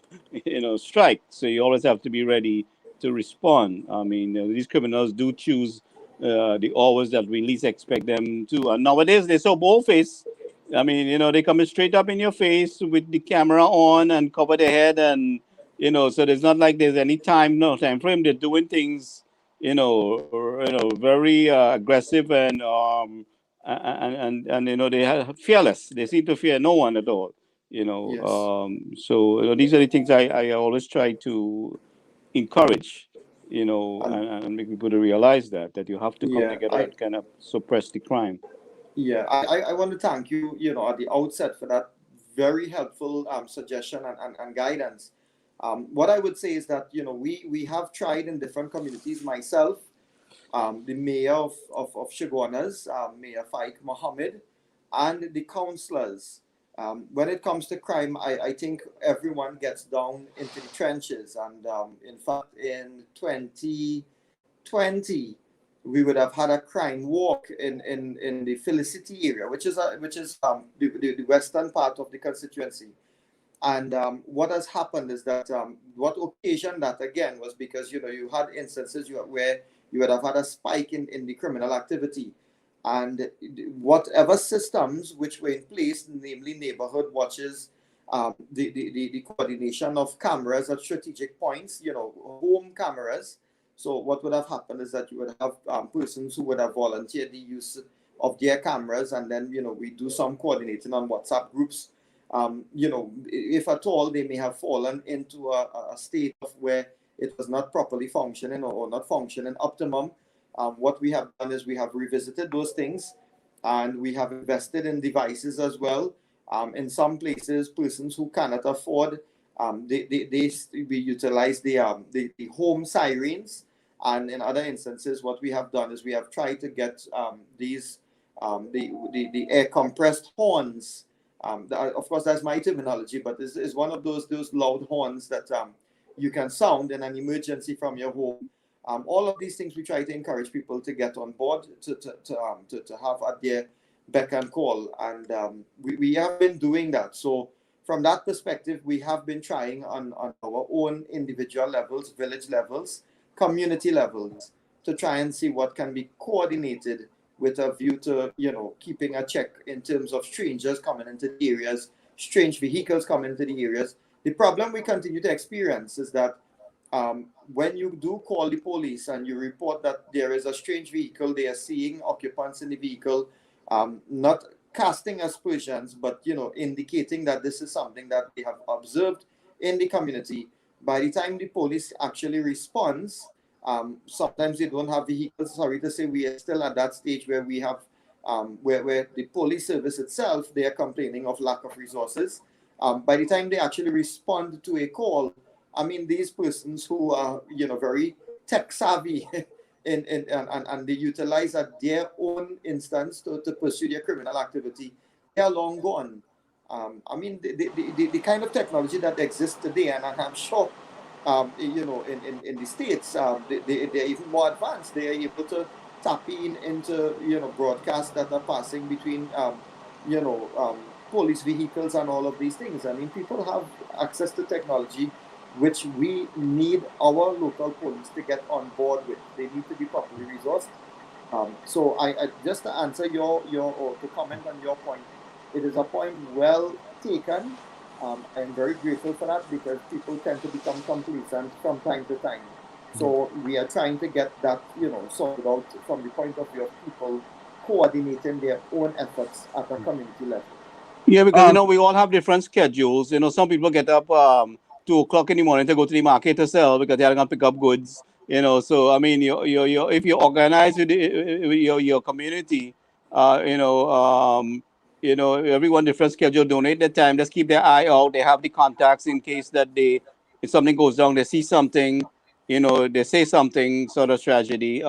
strike. So you always have to be ready to respond. I mean, these criminals do choose the hours that we least expect them to. And nowadays they're so bold-faced. I mean, they're coming straight up in your face with the camera on and cover their head, and so there's not like there's any no time frame. They're doing things, very aggressive and they are fearless. They seem to fear no one at all. Yes. So these are the things I always try to encourage. And make people to realize that you have to come together and kind of suppress the crime. Yeah, I want to thank you, at the outset for that very helpful suggestion and guidance. What I would say is that, we have tried in different communities. Myself, the mayor of Chaguanas, Mayor Faik Mohammed, and the councillors. When it comes to crime, I think everyone gets down into the trenches. And in fact, in 2020, we would have had a crime walk in the Felicity area, which is the western part of the constituency. And what has happened is that what occasioned that again was because you had instances where you would have had a spike in the criminal activity, and whatever systems which were in place, namely neighborhood watches, the coordination of cameras at strategic points, home cameras. So what would have happened is that you would have persons who would have volunteered the use of their cameras, and then we do some coordinating on WhatsApp groups. If at all they may have fallen into a state of where it was not properly functioning or not functioning optimum. What we have done is we have revisited those things, and we have invested in devices as well. In some places, persons who cannot afford, we utilize the home sirens, and in other instances, what we have done is we have tried to get the air compressed horns. Of course, that's my terminology, but this is one of those loud horns that you can sound in an emergency from your home. All of these things we try to encourage people to get on board to have at their beck and call, and we have been doing that. So from that perspective, we have been trying on our own individual levels, village levels, community levels, to try and see what can be coordinated with a view to keeping a check in terms of strangers coming into the areas, strange vehicles coming into the areas. The problem we continue to experience is that when you do call the police and you report that there is a strange vehicle, they are seeing occupants in the vehicle, not casting aspersions, but indicating that this is something that they have observed in the community. By the time the police actually responds, sometimes they don't have vehicles. Sorry to say, we are still at that stage where we have where the police service itself, they are complaining of lack of resources. By the time they actually respond to a call, I mean, these persons who are very tech savvy and they utilize at their own instance to pursue their criminal activity, they are long gone. I mean, the kind of technology that exists today, and I'm sure, you know, in the States, they're even more advanced. They are able to tap into, you know, broadcasts that are passing between, you know, police vehicles and all of these things. I mean, people have access to technology, which we need our local police to get on board with. They need to be properly resourced. So I just to answer your or to comment on your point, it is a point well taken. I'm very grateful for that because people tend to become complacent from time to time. So we are trying to get that, you know, sorted out from the point of view of people coordinating their own efforts at a community level. Yeah, because you know we all have different schedules. You know, some people get up 2 o'clock in the morning to go to the market to sell because they're gonna pick up goods. You know, so I mean, you if you organize with your community, you you know, everyone different schedule. Donate their time. Just keep their eye out. They have the contacts in case that they if something goes wrong, they see something. You know, they say something sort of tragedy.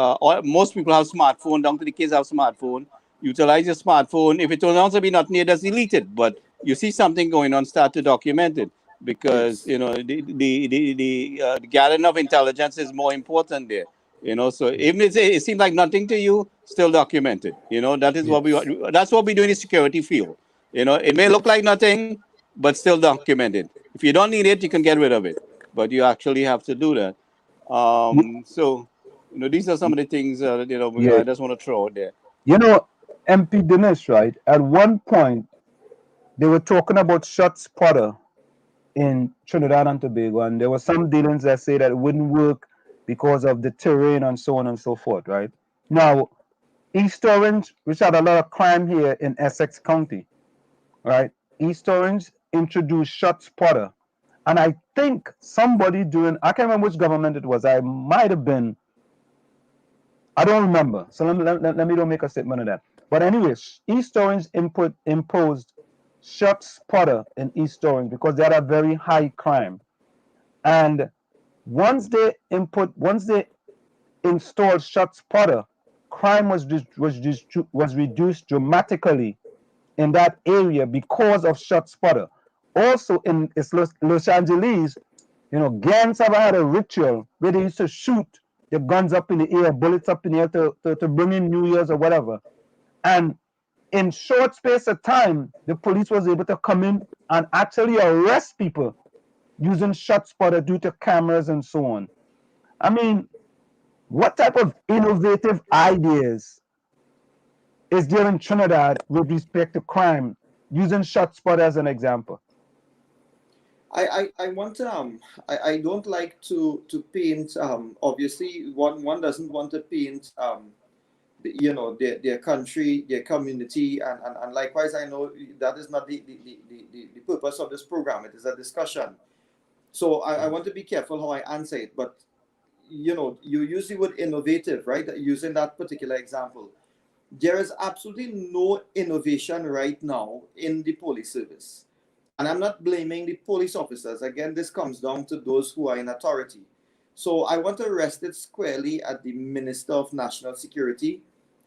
Most people have smartphone. Down to the kids have smartphone. Utilize your smartphone. If it turns out to be not near, just delete it. But you see something going on, start to document it because Yes. you know the gathering of intelligence is more important there. You know, so even if it seems like nothing to you, still document it. You know, that is what we Yes. that's what we do in the security field. You know, it may look like nothing, but still document it. If you don't need it, you can get rid of it, but you actually have to do that. So you know, these are some of the things you know Yeah, I just want to throw out there. you know, MP Dinesh, right? At one point, they were talking about shot spotter in Trinidad and Tobago, and there were some dealings that say that it wouldn't work because of the terrain and so on and so forth, right? Now, East Orange, which had a lot of crime here in Essex County, right? East Orange introduced shot spotter, and I think somebody during I can't remember which government it was. I might have been. I don't remember. So let me don't make a statement of that. But anyways, East Orange imposed shot spotter in East Orange because they had a very high crime. And once they installed shot spotter, crime was reduced dramatically in that area because of shot spotter. Also in Los Angeles, you know, gangs have had a ritual where they used to shoot the guns up in the air, bullets up in the air to bring in New Year's or whatever. And in short space of time, the police was able to come in and actually arrest people using shot spotter due to cameras and so on. I mean, what type of innovative ideas is there in Trinidad with respect to crime using shot spotter as an example? I want to I don't like to paint obviously one doesn't want to paint you know their country, their community, and likewise I know that is not the purpose of this program. It is a discussion. So I want to be careful how I answer it, but you know, you use the word innovative, right? Using that particular example. There is absolutely no innovation right now in the police service. And I'm not blaming the police officers. Again, this comes down to those who are in authority. So I want to rest it squarely at the Minister of National Security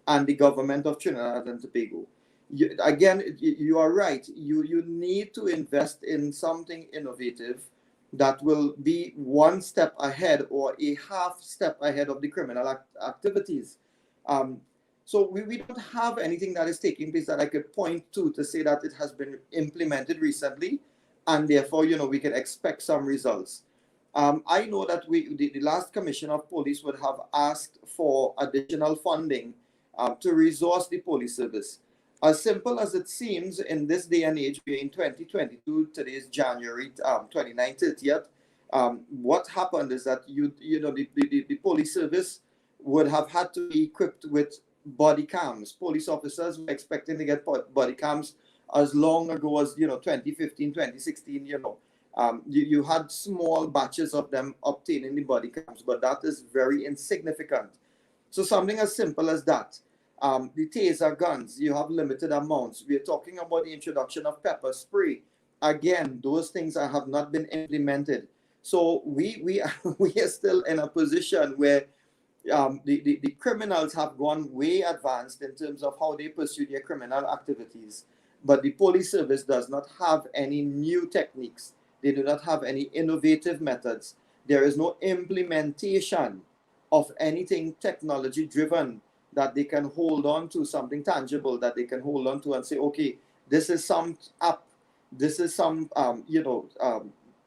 and the government of Trinidad and Tobago. You are right. You need to invest in something innovative that will be one step ahead or a half step ahead of the criminal activities. So we don't have anything that is taking place that I could point to say that it has been implemented recently, and therefore, you know, we can expect some results. I know that the last commissioner of police would have asked for additional funding to resource the police service. As simple as it seems, in this day and age, we're in 2022, today is January 29th, 30th. What happened is that the police service would have had to be equipped with body cams. Police officers were expecting to get body cams as long ago as 2015, 2016. You had small batches of them obtaining the body cams, but that is very insignificant. So something as simple as that. The taser guns, you have limited amounts. We're talking about the introduction of pepper spray. Again, those things have not been implemented. So we are still in a position where the criminals have gone way advanced in terms of how they pursue their criminal activities. but the police service does not have any new techniques. They do not have any innovative methods. There is no implementation of anything technology driven that they can hold on to, something tangible that they can hold on to and say, okay, this is some app, this is some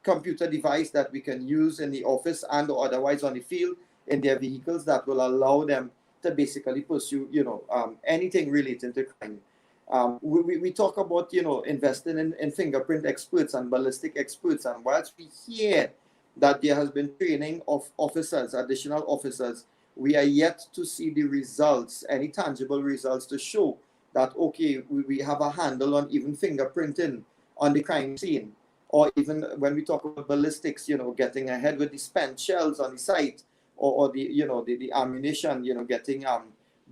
computer device that we can use in the office and or otherwise on the field in their vehicles that will allow them to basically pursue anything related to crime. We talk about investing in fingerprint experts and ballistic experts, and whilst we hear that there has been training of officers, additional officers, we are yet to see the results, any tangible results to show that, okay, we have a handle on even fingerprinting on the crime scene, or even when we talk about ballistics, getting ahead with the spent shells on the site, or the ammunition, getting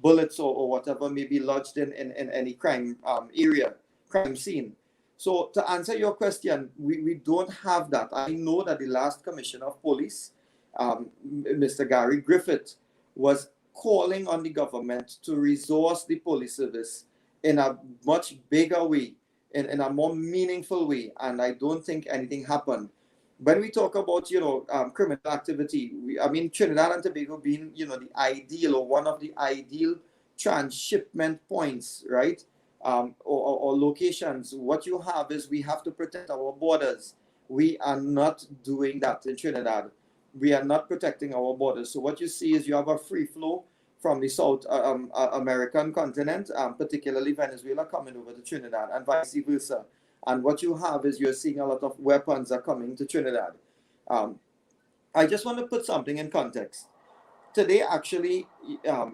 bullets or whatever may be lodged in any crime area, crime scene. So to answer your question, we don't have that. I know that the last Commissioner of Police, Mr. Gary Griffith, was calling on the government to resource the police service in a much bigger way, in a more meaningful way, and I don't think anything happened. When we talk about criminal activity, Trinidad and Tobago being the ideal or one of the ideal transshipment points, right? Or locations. What you have is we have to protect our borders. We are not doing that in Trinidad. We are not protecting our borders. So what you see is you have a free flow from the South American continent, particularly Venezuela, coming over to Trinidad, and vice versa. And what you have is you're seeing a lot of weapons are coming to Trinidad. I just want to put something in context. Today, actually,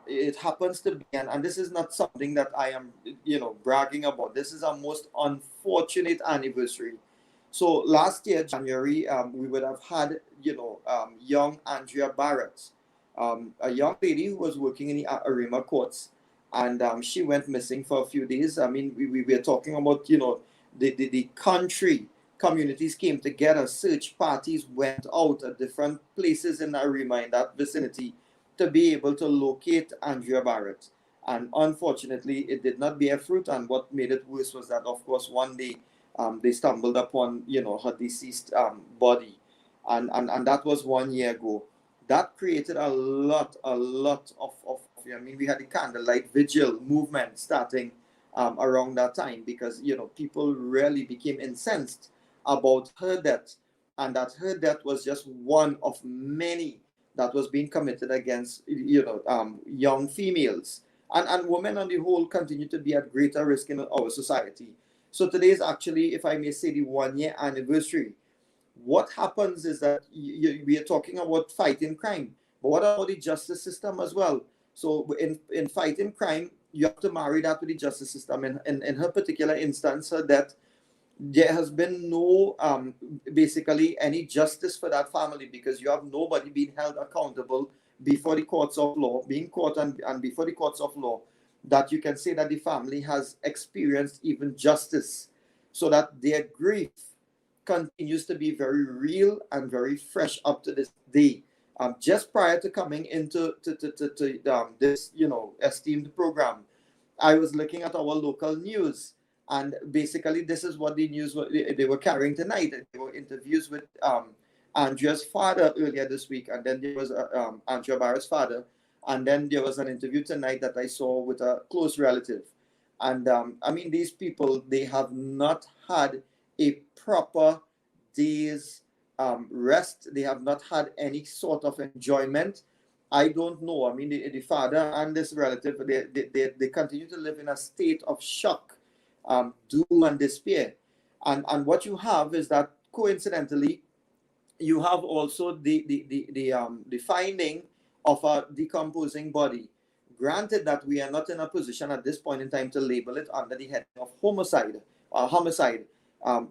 it happens to be, and this is not something that I am, bragging about. This is a most unfortunate anniversary. So last year, January, we would have had, young Andrea Barrett, a young lady who was working in the Arima courts, and she went missing for a few days. We were talking about, the country, communities came together, search parties went out at different places in Arima, in that vicinity, to be able to locate Andrea Barrett. And unfortunately, it did not bear fruit. And what made it worse was that, of course, one day they stumbled upon, her deceased body. And that was 1 year ago. That created a lot of we had the candlelight vigil movement starting around that time, because, people really became incensed about her death, and that her death was just one of many that was being committed against young females, and women on the whole continue to be at greater risk in our society. So today is actually, if I may say, the 1 year anniversary. What happens is that we are talking about fighting crime, but what about the justice system as well? So in fighting crime, you have to marry that with the justice system. In her particular instance, her death, there has been no basically any justice for that family, because you have nobody being held accountable before the courts of law, being caught and before the courts of law, that you can say that the family has experienced even justice, so that their grief continues to be very real and very fresh up to this day. Just prior to coming into this esteemed program, I was looking at our local news, and basically this is what the news they were carrying tonight. There were interviews with Andrea's father earlier this week, and then there was Andrea Barrett's father, and then there was an interview tonight that I saw with a close relative. And these people, they have not had a proper day's rest. They have not had any sort of enjoyment. I don't know. The father and this relative, they continue to live in a state of shock, doom and despair. And what you have is that, coincidentally, you have also the finding of a decomposing body. Granted that we are not in a position at this point in time to label it under the heading of homicide.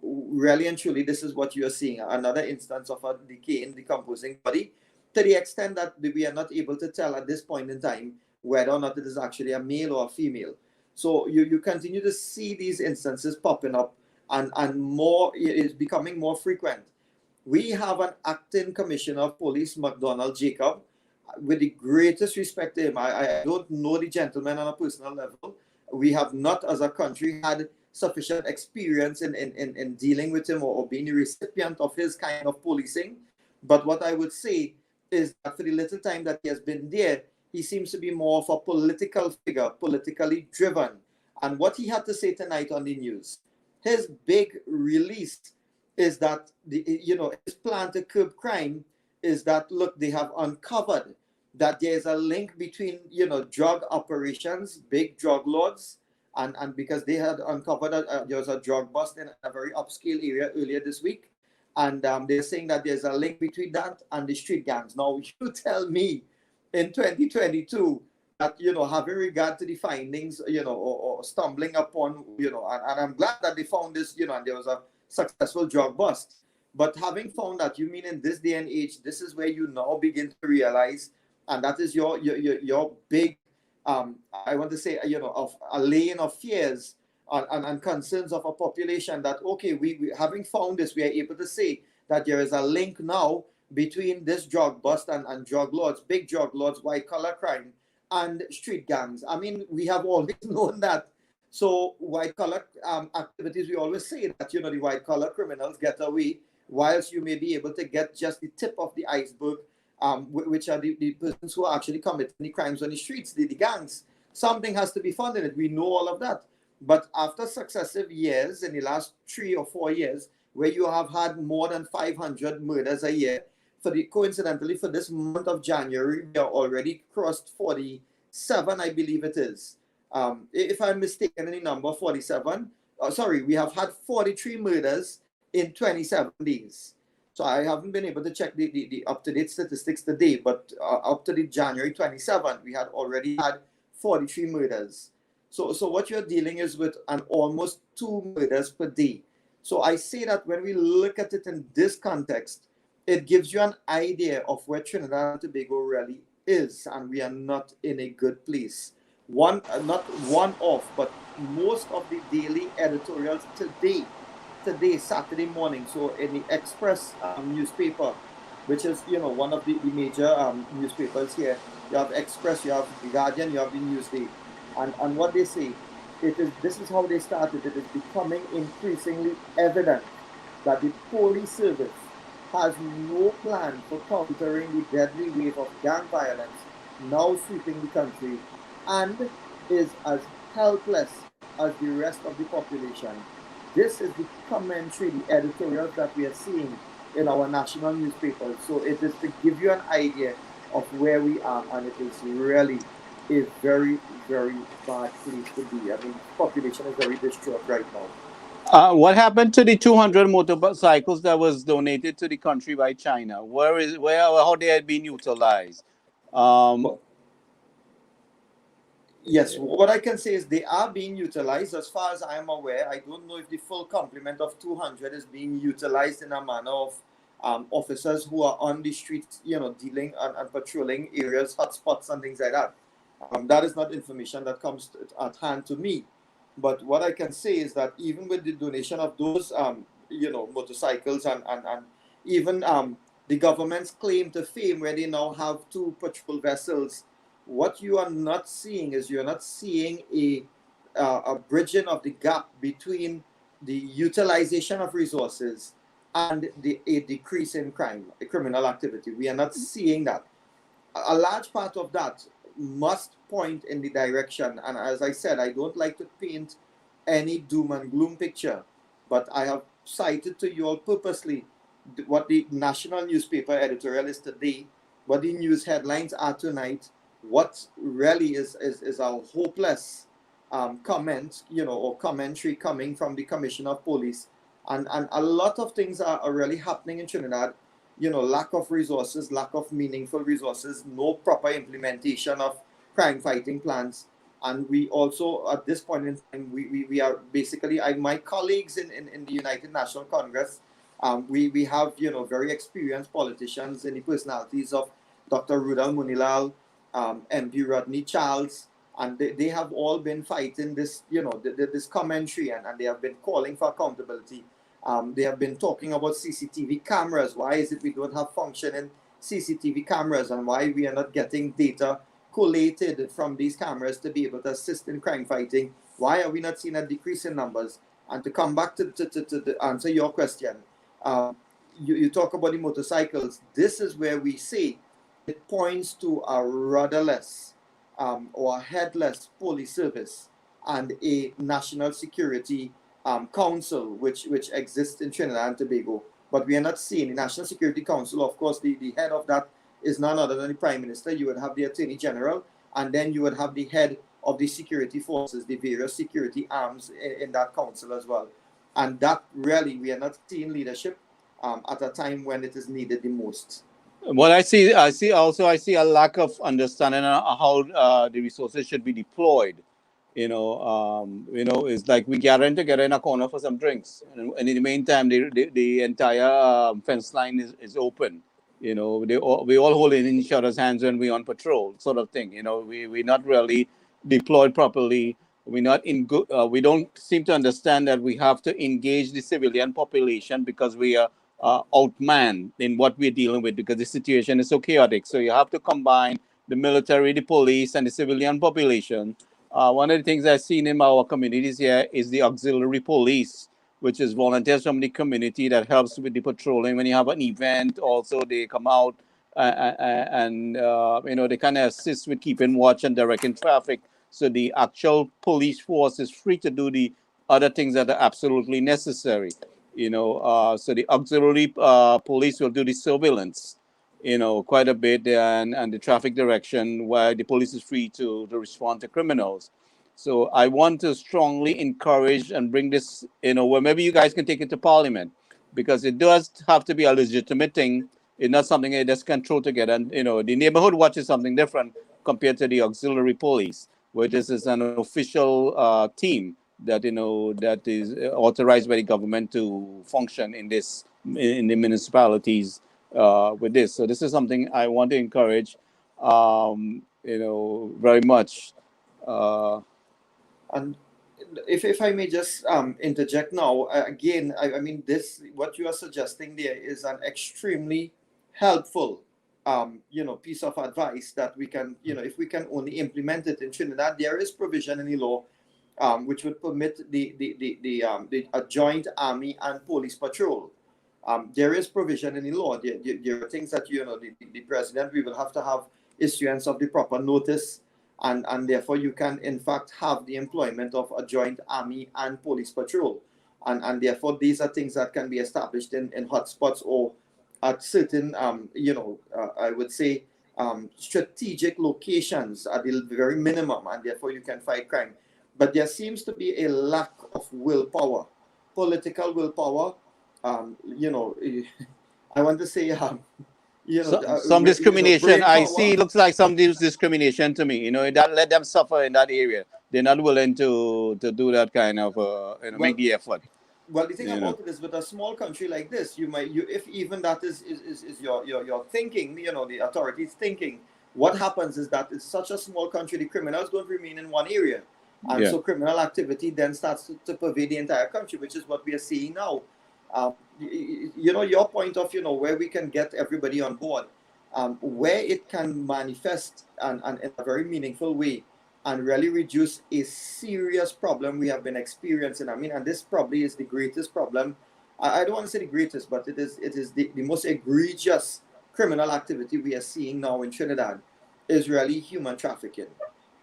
Really and truly, this is what you are seeing, another instance of a decaying, decomposing body, to the extent that we are not able to tell at this point in time whether or not it is actually a male or a female. So you continue to see these instances popping up, and more is becoming more frequent. We have an acting commissioner of police, McDonald Jacob, with the greatest respect to him. I don't know the gentleman on a personal level. We have not, as a country, had sufficient experience in dealing with him or being a recipient of his kind of policing. But what I would say is that for the little time that he has been there, he seems to be more of a political figure, politically driven. And what he had to say tonight on the news, his big release is that his plan to curb crime is that, look, they have uncovered that there's a link between drug operations, big drug lords, and because they had uncovered there was a drug bust in a very upscale area earlier this week, and they're saying that there's a link between that and the street gangs. Now you tell me, in 2022, that having regard to the findings, or stumbling upon, and I'm glad that they found this, and there was a successful drug bust. But having found that, you mean in this day and age, this is where you now begin to realize, and that is your big, I want to say, of a lane of fears and concerns of a population that, okay, we having found this, we are able to say that there is a link now between this drug bust and drug lords, big drug lords, white collar crime, and street gangs. I mean, we have always known that. So white collar activities, we always say that, the white collar criminals get away, whilst you may be able to get just the tip of the iceberg, which are the persons who are actually committing the crimes on the streets, the gangs. Something has to be found in it. We know all of that. But after successive years, in the last 3 or 4 years, where you have had more than 500 murders a year, coincidentally, for this month of January, we are already crossed 47, I believe it is. If I'm mistaken in the number, 47. We have had 43 murders in 27 days. So I haven't been able to check the up-to-date statistics today, but up to the January 27, we had already had 43 murders. So what you're dealing is with an almost 2 murders per day. So I say that when we look at it in this context, it gives you an idea of where Trinidad and Tobago really is, and we are not in a good place. Not one off, but most of the daily editorials today, Saturday morning, so in the Express newspaper, which is one of the major newspapers here, you have Express, you have the Guardian, you have the Newsday, and what they say, this is how they started. It is becoming increasingly evident that the police service has no plan for countering the deadly wave of gang violence now sweeping the country, and is as helpless as the rest of the population. This is the commentary, the editorials that we are seeing in our national newspapers. So it is to give you an idea of where we are, and it is really a very, very bad place to be. I mean, population is very distraught right now. What happened to the 200 motorcycles that was donated to the country by China? How they had been utilized? Yes, what I can say is they are being utilized. As far as I am aware, I don't know if the full complement of 200 is being utilized in a manner of officers who are on the streets, dealing and patrolling areas, hotspots and things like that. That is not information that comes at hand to me. But what I can say is that even with the donation of those, motorcycles and even the government's claim to fame, where they now have 2 patrol vessels, what you are not seeing is you're not seeing a bridging of the gap between the utilization of resources and a decrease in criminal activity. We are not seeing that. A large part of that must point in the direction, and as I said, I don't like to paint any doom and gloom picture, but I have cited to you all purposely what the national newspaper editorial is today, what the news headlines are tonight, what really is a hopeless comment, or commentary coming from the Commissioner of Police, and a lot of things are really happening in Trinidad. Lack of resources, lack of meaningful resources, no proper implementation of crime fighting plans, and we also at this point in time we are basically, my colleagues in the United National Congress, we have very experienced politicians in the personalities of Dr. Rudal Munilal, MP Rodney Charles, and they have all been fighting this, this commentary, and they have been calling for accountability. They have been talking about CCTV cameras. Why is it we don't have functioning CCTV cameras, and why we are not getting data collated from these cameras to be able to assist in crime fighting Why are we not seeing a decrease in numbers? And to come back to answer your question, you talk about the motorcycles. This is where we see it points to a rudderless or a headless police service and a national security council, which exists in Trinidad and Tobago. But we are not seeing the National Security Council. Of course, the head of that is none other than the Prime Minister. You would have the Attorney General, and then you would have the head of the security forces, the various security arms in that council as well. And that really, we are not seeing leadership at a time when it is needed the most. What I see a lack of understanding on how the resources should be deployed. It's like we gather together in a corner for some drinks, and in the meantime, the entire fence line is open. We all holding in each other's hands when we're on patrol, sort of thing. We're not really deployed properly. We're not in good. We don't seem to understand that we have to engage the civilian population because we are outmanned in what we're dealing with because the situation is so chaotic. So you have to combine the military, the police, and the civilian population. One of the things I've seen in our communities here is the auxiliary police, which is volunteers from the community that helps with the patrolling. When you have an event, also they come out and they kind of assist with keeping watch and directing traffic. So the actual police force is free to do the other things that are absolutely necessary. So the auxiliary police will do the surveillance, quite a bit, and the traffic direction, where the police is free to respond to criminals. So I want to strongly encourage and bring this, where maybe you guys can take it to Parliament, because it does have to be a legitimate thing. It's not something they just can throw together. And, the neighborhood watch is something different compared to the auxiliary police, where this is an official team that, that is authorized by the government to function in the municipalities with this. So this is something I want to encourage, very much. And if I may just interject now, again, I mean, what you are suggesting there is an extremely helpful, piece of advice that we can, if we can only implement it in Trinidad. There is provision in the law which would permit a joint army and police patrol. There is provision in the law. There are things that, the president, we will have to have issuance of the proper notice, and therefore you can, in fact, have the employment of a joint army and police patrol. And therefore, these are things that can be established in hotspots or at certain, I would say, strategic locations at the very minimum, and therefore you can fight crime. But there seems to be a lack of willpower, political willpower. I want to say, some discrimination. I see. Looks like some discrimination to me. That let them suffer in that area. They're not willing to do that kind of make the effort. Well, the thing about it is, with a small country like this, if even that is your thinking, the authorities thinking, what happens is that it's such a small country, the criminals don't remain in one area. And so criminal activity then starts to pervade the entire country, which is what we are seeing now. Your point of, where we can get everybody on board, where it can manifest and in a very meaningful way and really reduce a serious problem we have been experiencing. I mean, and this probably is the greatest problem. I don't want to say the greatest, but it is the most egregious criminal activity we are seeing now in Trinidad is really human trafficking.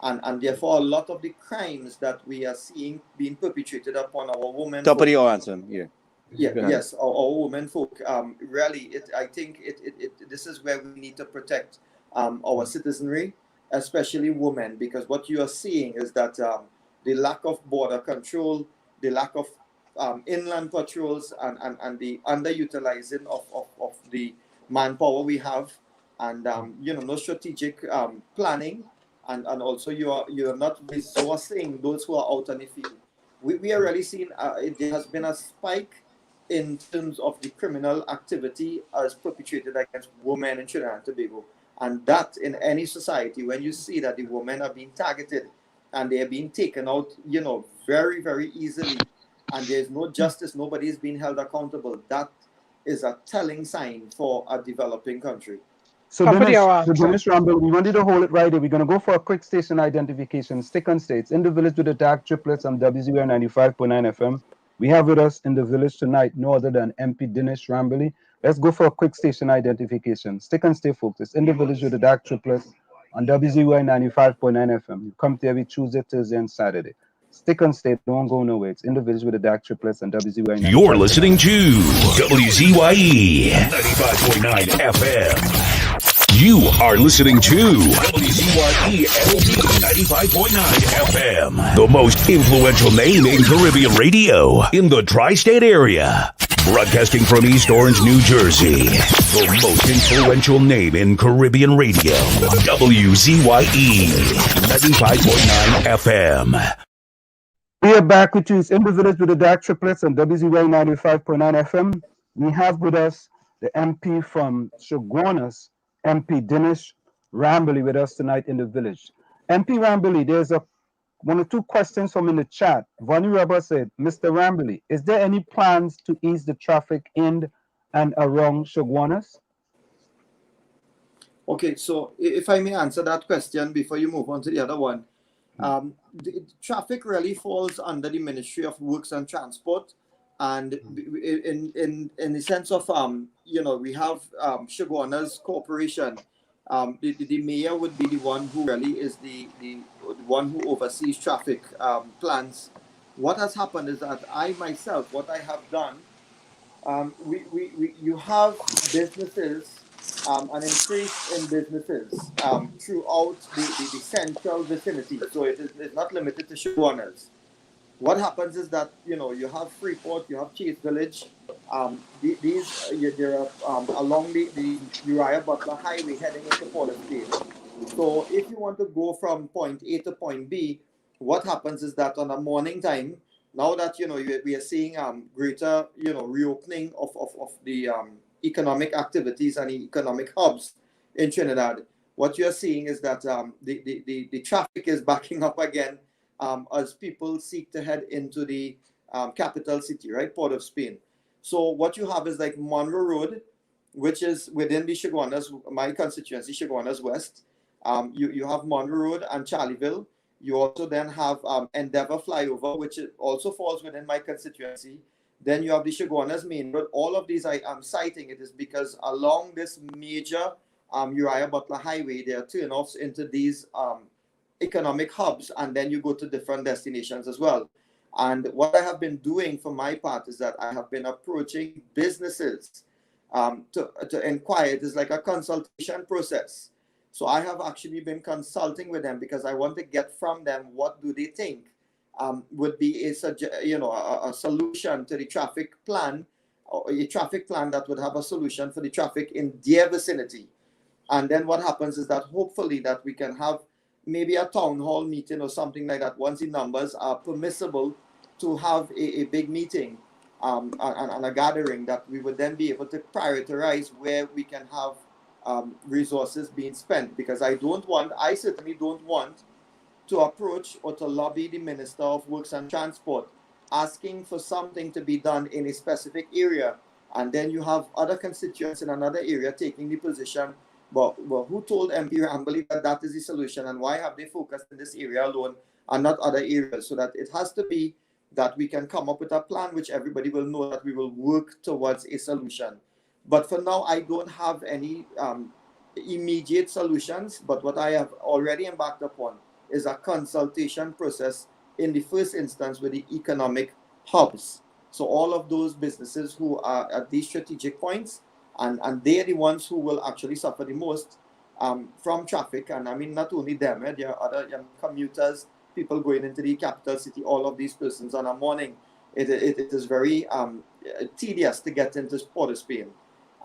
And therefore, a lot of the crimes that we are seeing being perpetrated upon our women. Top of your answer, yes, our women folk. Really, I think this is where we need to protect our citizenry, especially women, because what you are seeing is that the lack of border control, the lack of inland patrols, and the underutilizing of the manpower we have, and no strategic planning. And also you are not resourcing those who are out on the field. We are really seeing there has been a spike in terms of the criminal activity as perpetrated against women in Trinidad and Tobago. And that in any society, when you see that the women are being targeted and they are being taken out, very, very easily, and there's no justice, nobody is being held accountable, that is a telling sign for a developing country. So Top of the hour So answer. Dinesh Rambally, we wanted to hold it right here. We're going to go for a quick station identification. Stick on states. In the village with the DAG Triplets on WZYE 95.9 FM. We have with us in the village tonight no other than MP Dinesh Rambally. Let's go for a quick station identification. Stick and stay focused. In the village with the DAG Triplets on WZYE 95.9 FM. You come to every Tuesday, Thursday, and Saturday. Stick and stay. Don't go nowhere. It's in the village with the DAG Triplets on WZYE 95.9. You're listening to WZYE 95.9 FM. You are listening to WZYE 95.9 FM, the most influential name in Caribbean radio in the tri-state area. Broadcasting from East Orange, New Jersey, the most influential name in Caribbean radio, WZYE 95.9 FM. We are back with you. It's in the village with the DAG Triplets on WZYE 95.9 FM. We have with us the MP from Chaguanas, MP Dinesh Rambally, with us tonight in the village. MP Rambally, there's one or two questions from in the chat. Vonnie Rubber said, Mr. Rambally, is there any plans to ease the traffic in and around Chaguanas? Okay, so if I may answer that question before you move on to the other one. The traffic really falls under the Ministry of Works and Transport, and in the sense of we have Chaguanas Corporation. The mayor would be the one who really is the one who oversees traffic plans. What has happened is that I myself, what I have done, you have businesses. An increase in businesses throughout the central vicinity. So it's not limited to Chaguanas. What happens is that, you have Freeport, you have Chase Village. They're along the Uriah Butler Highway heading into Port of Spain. So if you want to go from point A to point B, what happens is that on a morning time, now that, we are seeing greater, reopening of the economic activities and economic hubs in Trinidad, what you're seeing is that the traffic is backing up again as people seek to head into the capital city, right, Port of Spain. So what you have is like Monroe Road, which is within the Chaguanas, my constituency, Chaguanas West. You have Monroe Road and Charlieville. You also then have Endeavour Flyover, which also falls within my constituency. Then you have the Chaguanas Main Road. All of these I am citing it is because along this major Uriah Butler Highway, there are turnoffs into these economic hubs, and then you go to different destinations as well. And what I have been doing for my part is that I have been approaching businesses to inquire. It is like a consultation process. So I have actually been consulting with them because I want to get from them what do they think would be a solution to the traffic plan, or a traffic plan that would have a solution for the traffic in their vicinity. And then what happens is that hopefully that we can have maybe a town hall meeting or something like that once the numbers are permissible to have a big meeting and a gathering, that we would then be able to prioritize where we can have resources being spent. Because I certainly don't want to approach or to lobby the Minister of Works and Transport asking for something to be done in a specific area, and then you have other constituents in another area taking the position, well, who told MP Rambally that that is the solution, and why have they focused in this area alone and not other areas? So that it has to be that we can come up with a plan which everybody will know that we will work towards a solution. But for now, I don't have any immediate solutions, but what I have already embarked upon is a consultation process in the first instance with the economic hubs. So all of those businesses who are at these strategic points, and they're the ones who will actually suffer the most from traffic. And I mean, not only them, there are other commuters, people going into the capital city, all of these persons on a morning. It is very tedious to get into Port of Spain.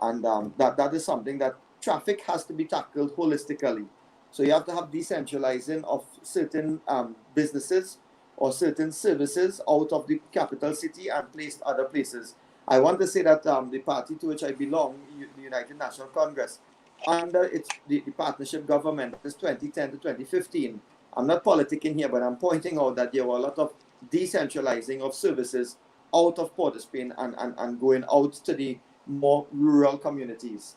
And that is something that traffic has to be tackled holistically. So you have to have decentralizing of certain businesses or certain services out of the capital city and placed other places. I want to say that the party to which I belong, the United National Congress, under the partnership government, is 2010 to 2015. I'm not politicking here, but I'm pointing out that there were a lot of decentralizing of services out of Port of Spain and going out to the more rural communities.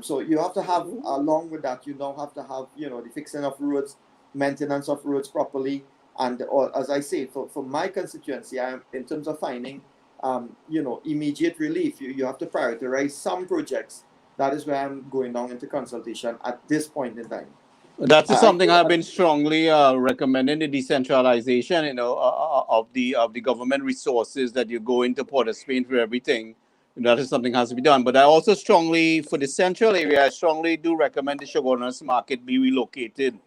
So you have to have, along with that, you now have to have, the fixing of roads, maintenance of roads properly. And as I say, for my constituency, in terms of finding, immediate relief, you have to prioritize some projects. That is where I'm going down into consultation at this point in time. That's something I've been strongly recommending, the decentralization, of the government resources that you go into Port of Spain for everything. That is something has to be done. But I also strongly, for the central area, I strongly do recommend the Shogunus market be relocated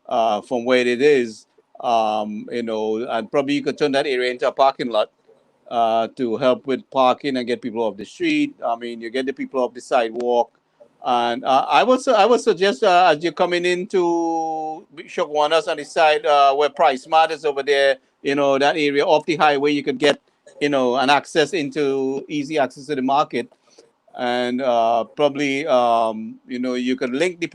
from where it is. And probably you could turn that area into a parking lot to help with parking and get people off the street. I mean, you get the people off the sidewalk. And I would suggest as you're coming into Shogwanas on the side where Price Mart is over there, that area off the highway, you could get, an access into easy access to the market. And probably, you could link the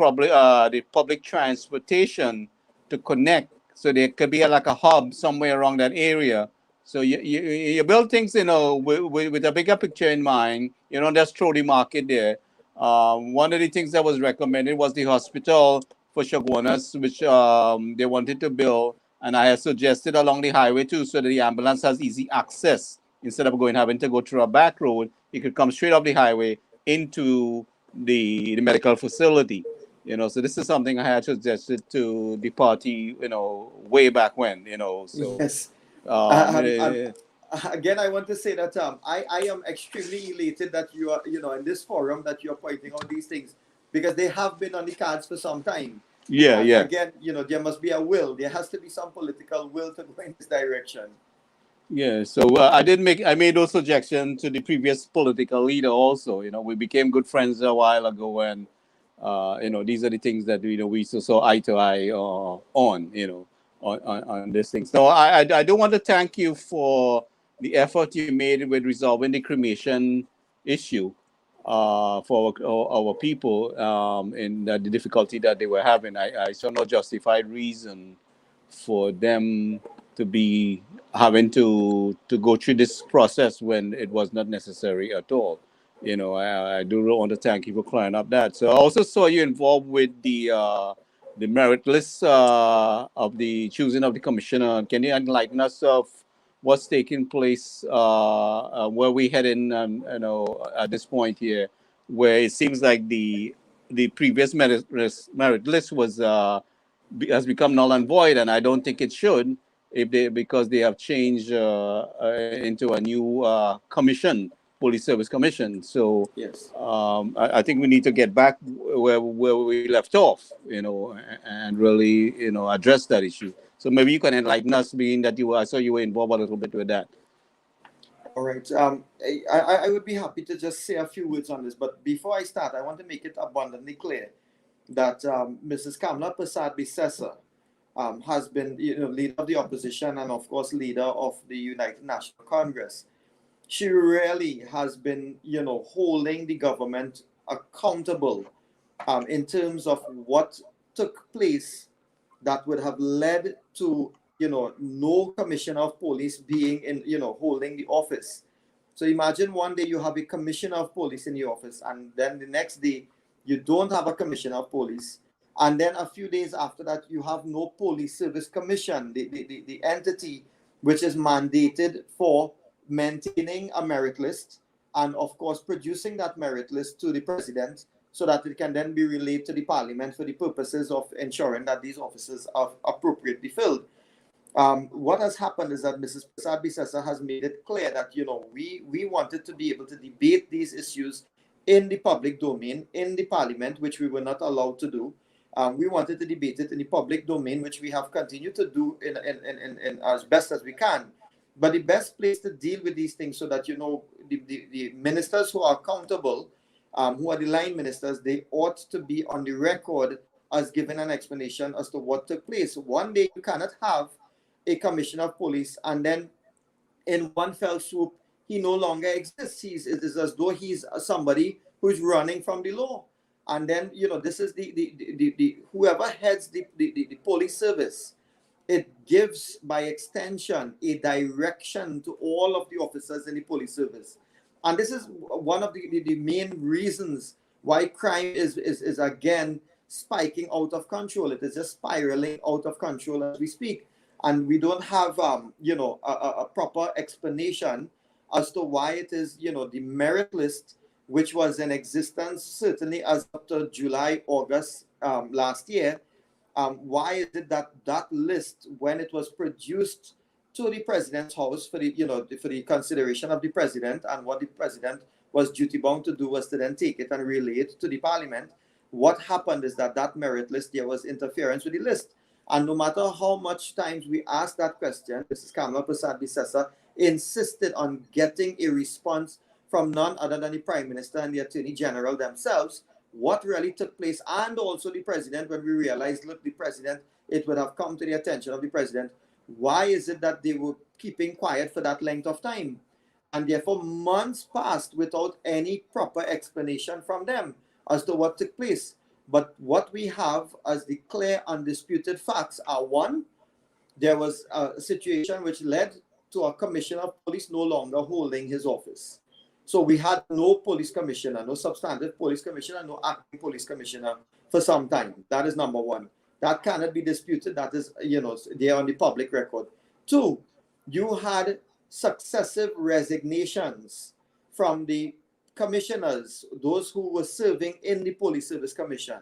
public transportation to connect. So there could be like a hub somewhere around that area. So you build things, with a bigger picture in mind. You don't just throw the market there. One of the things that was recommended was the hospital for Shogunas, which they wanted to build. And I had suggested along the highway too, so that the ambulance has easy access. Instead of having to go through a back road, it could come straight off the highway into the medical facility. So this is something I had suggested to the party, way back when, So Yes. Again, I want to say that I am extremely elated that you are, in this forum, that you are pointing out these things, because they have been on the cards for some time. Yeah. Again, there must be a will. There has to be some political will to go in this direction. Yeah, so I made those suggestions to the previous political leader also. We became good friends a while ago, and these are the things that we saw eye to eye on these things. So I do want to thank you for the effort you made with resolving the cremation issue for our people in the difficulty that they were having. I saw no justified reason for them to be having to go through this process when it was not necessary at all. I do want to thank you for clearing up that. So I also saw you involved with the merit list of the choosing of the commissioner. Can you enlighten us of what's taking place, where we heading, at this point here, where it seems like the previous merit list was has become null and void, and I don't think it should, because they have changed into a new commission, police service commission. So yes, I think we need to get back where we left off, and really address that issue. So maybe you can enlighten us, being that I saw you were involved a little bit with that. All right. I would be happy to just say a few words on this, but before I start, I want to make it abundantly clear that Mrs. Kamla Prasad Bisesa has been, leader of the opposition and, of course, leader of the United National Congress. She really has been, holding the government accountable in terms of what took place that would have led to, no commissioner of police being in, holding the office. So imagine one day you have a commissioner of police in the office, and then the next day you don't have a commissioner of police. And then a few days after that, you have no police service commission, the entity which is mandated for maintaining a merit list and, of course, producing that merit list to the president so that it can then be relayed to the parliament for the purposes of ensuring that these offices are appropriately filled. What has happened is that Mrs. Prasad Bisesa has made it clear that, we wanted to be able to debate these issues in the public domain, in the parliament, which we were not allowed to do. We wanted to debate it in the public domain, which we have continued to do in as best as we can. But the best place to deal with these things, so that, the ministers who are accountable, who are the line ministers, they ought to be on the record as giving an explanation as to what took place. One day you cannot have a commissioner of police and then in one fell swoop he no longer exists. It is as though he's somebody who's running from the law. And then, this is the whoever heads the police service, it gives by extension a direction to all of the officers in the police service. And this is one of the main reasons why crime is again spiking out of control. It is just spiraling out of control as we speak. And we don't have, a proper explanation as to why it is, the merit list, which was in existence certainly as up to July, August last year. Why is it that that list, when it was produced to the president's house for the consideration of the president, and what the president was duty bound to do was to then take it and relay it to the parliament, what happened is that merit list, there was interference with the list. And no matter how much times we asked that question, Mrs. Kamala Prasad Bissessa insisted on getting a response from none other than the Prime Minister and the Attorney General themselves, what really took place, and also the President, when we realized, look, the President, it would have come to the attention of the President, why is it that they were keeping quiet for that length of time? And therefore, months passed without any proper explanation from them as to what took place. But what we have as the clear, undisputed facts are, one, there was a situation which led to a commissioner of police no longer holding his office. So we had no police commissioner, no substantive police commissioner, no acting police commissioner for some time. That is number one. That cannot be disputed. That is, there on the public record. Two, you had successive resignations from the commissioners, those who were serving in the Police Service Commission.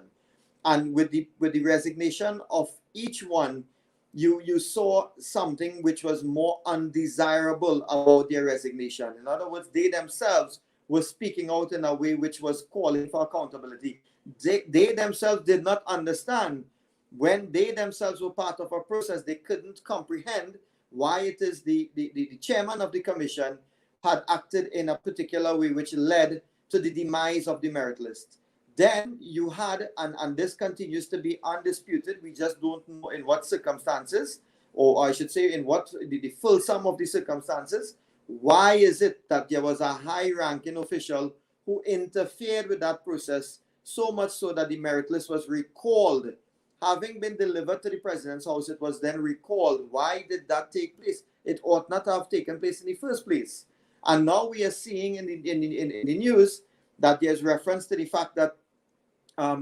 And with the resignation of each one, you saw something which was more undesirable about their resignation. In other words, they themselves were speaking out in a way which was calling for accountability. They themselves did not understand. When they themselves were part of a process, they couldn't comprehend why it is the chairman of the commission had acted in a particular way which led to the demise of the merit list. Then you had, and this continues to be undisputed, we just don't know in what circumstances, or I should say in what the full sum of the circumstances, why is it that there was a high-ranking official who interfered with that process, so much so that the merit list was recalled. Having been delivered to the president's house, it was then recalled. Why did that take place? It ought not to have taken place in the first place. And now we are seeing in the news that there's reference to the fact that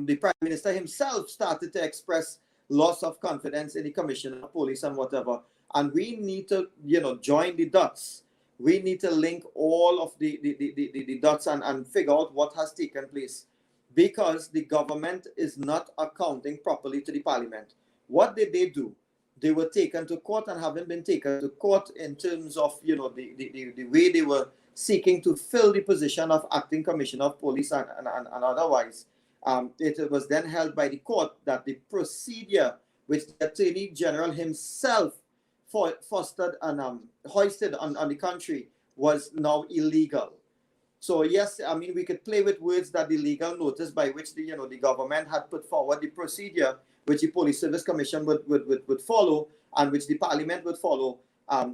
the Prime Minister himself started to express loss of confidence in the Commissioner of Police and whatever. And we need to, join the dots. We need to link all of the dots and figure out what has taken place, because the government is not accounting properly to the Parliament. What did they do? They were taken to court and haven't been taken to court in terms of, the way they were seeking to fill the position of acting Commissioner of Police and otherwise. It was then held by the court that the procedure which the Attorney General himself fostered and hoisted on the country was now illegal. So yes, I mean, we could play with words that the legal notice by which the government had put forward the procedure which the Police Service Commission would follow and which the Parliament would follow,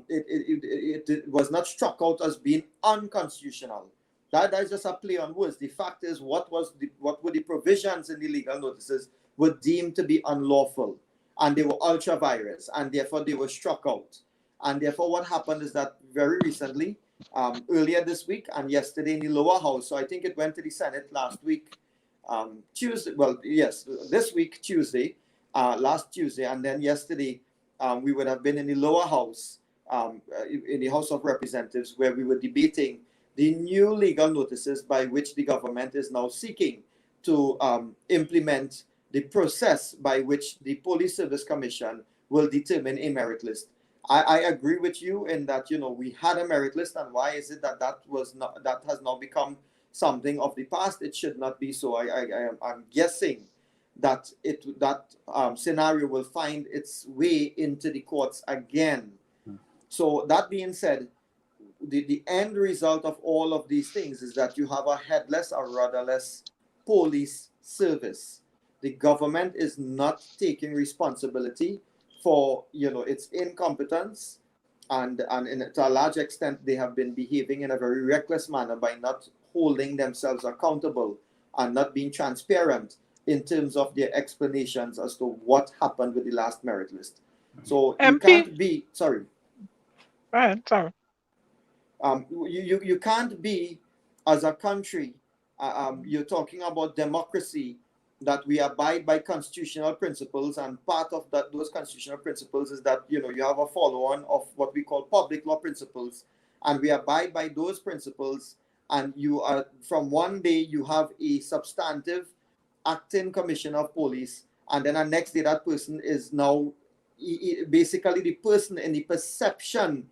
it was not struck out as being unconstitutional. That is just a play on words. The fact is, what were the provisions in the legal notices were deemed to be unlawful, and they were ultra vires, and therefore they were struck out. And therefore, what happened is that very recently, earlier this week and yesterday in the lower house, so I think it went to the Senate last week, Tuesday. Well, yes, this week Tuesday, last Tuesday, and then yesterday, we would have been in the lower house, in the House of Representatives, where we were debating the new legal notices by which the government is now seeking to implement the process by which the Police Service Commission will determine a merit list. I agree with you in that, we had a merit list, and why is it that that has now become something of the past? It should not be so. I'm guessing that that scenario will find its way into the courts again. So that being said, the end result of all of these things is that you have a headless or rudderless police service. The government is not taking responsibility for its incompetence, and to a large extent they have been behaving in a very reckless manner by not holding themselves accountable and not being transparent in terms of their explanations as to what happened with the last merit list. So you can't be sorry. Right, sorry. You can't be, as a country, you're talking about democracy, that we abide by constitutional principles, and part of those constitutional principles is that you have a follow-on of what we call public law principles, and we abide by those principles. And you are, from one day you have a substantive acting commissioner of police, and then the next day that person is now basically the person in the perception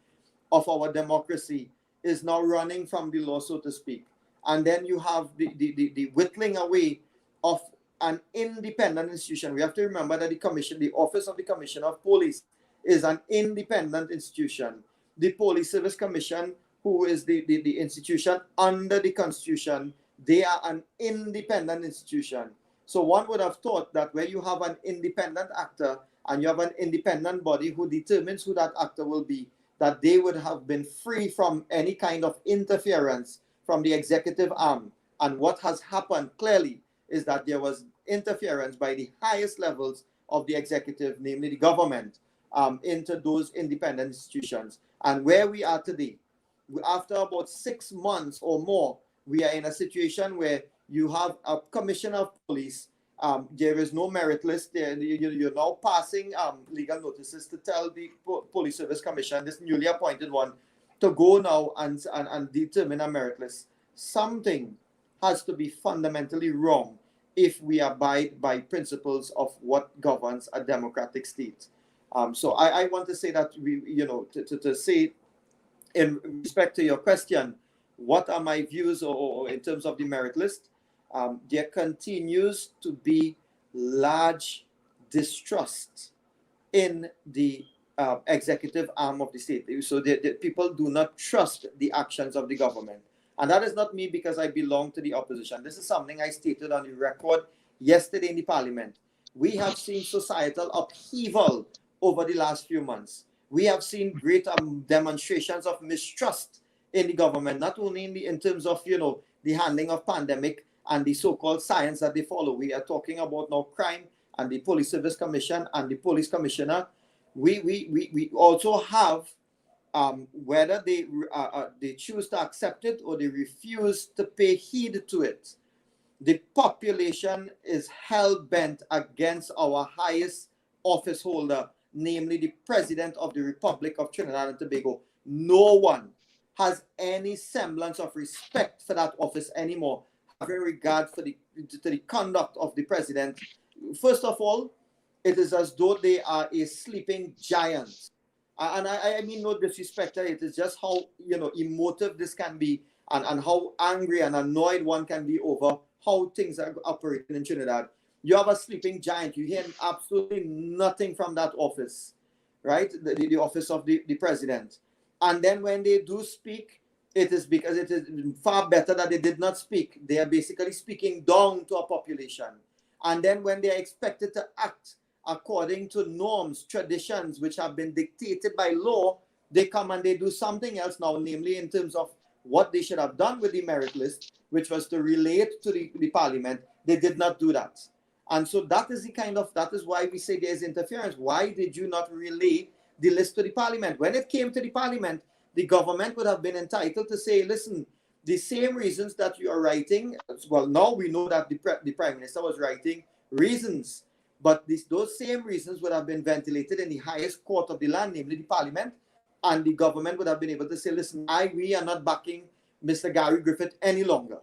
of our democracy is now running from the law, so to speak. And then you have the whittling away of an independent institution. We have to remember that the office of the Commissioner of Police is an independent institution. The Police Service Commission, who is the institution under the Constitution, they are an independent institution. So one would have thought that where you have an independent actor and you have an independent body who determines who that actor will be, that they would have been free from any kind of interference from the executive arm. And what has happened clearly is that there was interference by the highest levels of the executive, namely the government, into those independent institutions. And where we are today, after about 6 months or more, we are in a situation where you have a commissioner of police. There is no merit list. You're now passing legal notices to tell the Police Service Commission, this newly appointed one, to go now and determine a merit list. Something has to be fundamentally wrong if we abide by principles of what governs a democratic state. So I want to say that to say in respect to your question, what are my views or in terms of the merit list? There continues to be large distrust in the executive arm of the state. So the people do not trust the actions of the government. And that is not me because I belong to the opposition. This is something I stated on the record yesterday in the parliament. We have seen societal upheaval over the last few months. We have seen great demonstrations of mistrust in the government, not only in terms of, the handling of pandemic and the so-called science that they follow. We are talking about now crime and the Police Service Commission and the Police Commissioner. We also have whether they choose to accept it or they refuse to pay heed to it. The population is hell-bent against our highest office holder, namely the President of the Republic of Trinidad and Tobago. No one has any semblance of respect for that office anymore, having regard to the conduct of the President. First of all, it is as though they are a sleeping giant. And I mean no disrespect, it is just how emotive this can be and how angry and annoyed one can be over how things are operating in Trinidad. You have a sleeping giant. You hear absolutely nothing from that office, right? The office of the president. And then when they do speak, it is because it is far better that they did not speak. They are basically speaking down to a population. And then when they are expected to act according to norms, traditions, which have been dictated by law, they come and they do something else now, namely in terms of what they should have done with the merit list, which was to relate to the parliament. They did not do that. And so that is why we say there's interference. Why did you not relay the list to the parliament? When it came to the parliament, the government would have been entitled to say, listen, the same reasons that you are writing, well, now we know that the prime minister was writing reasons, but those same reasons would have been ventilated in the highest court of the land, namely the parliament, and the government would have been able to say, listen, we are not backing Mr. Gary Griffith any longer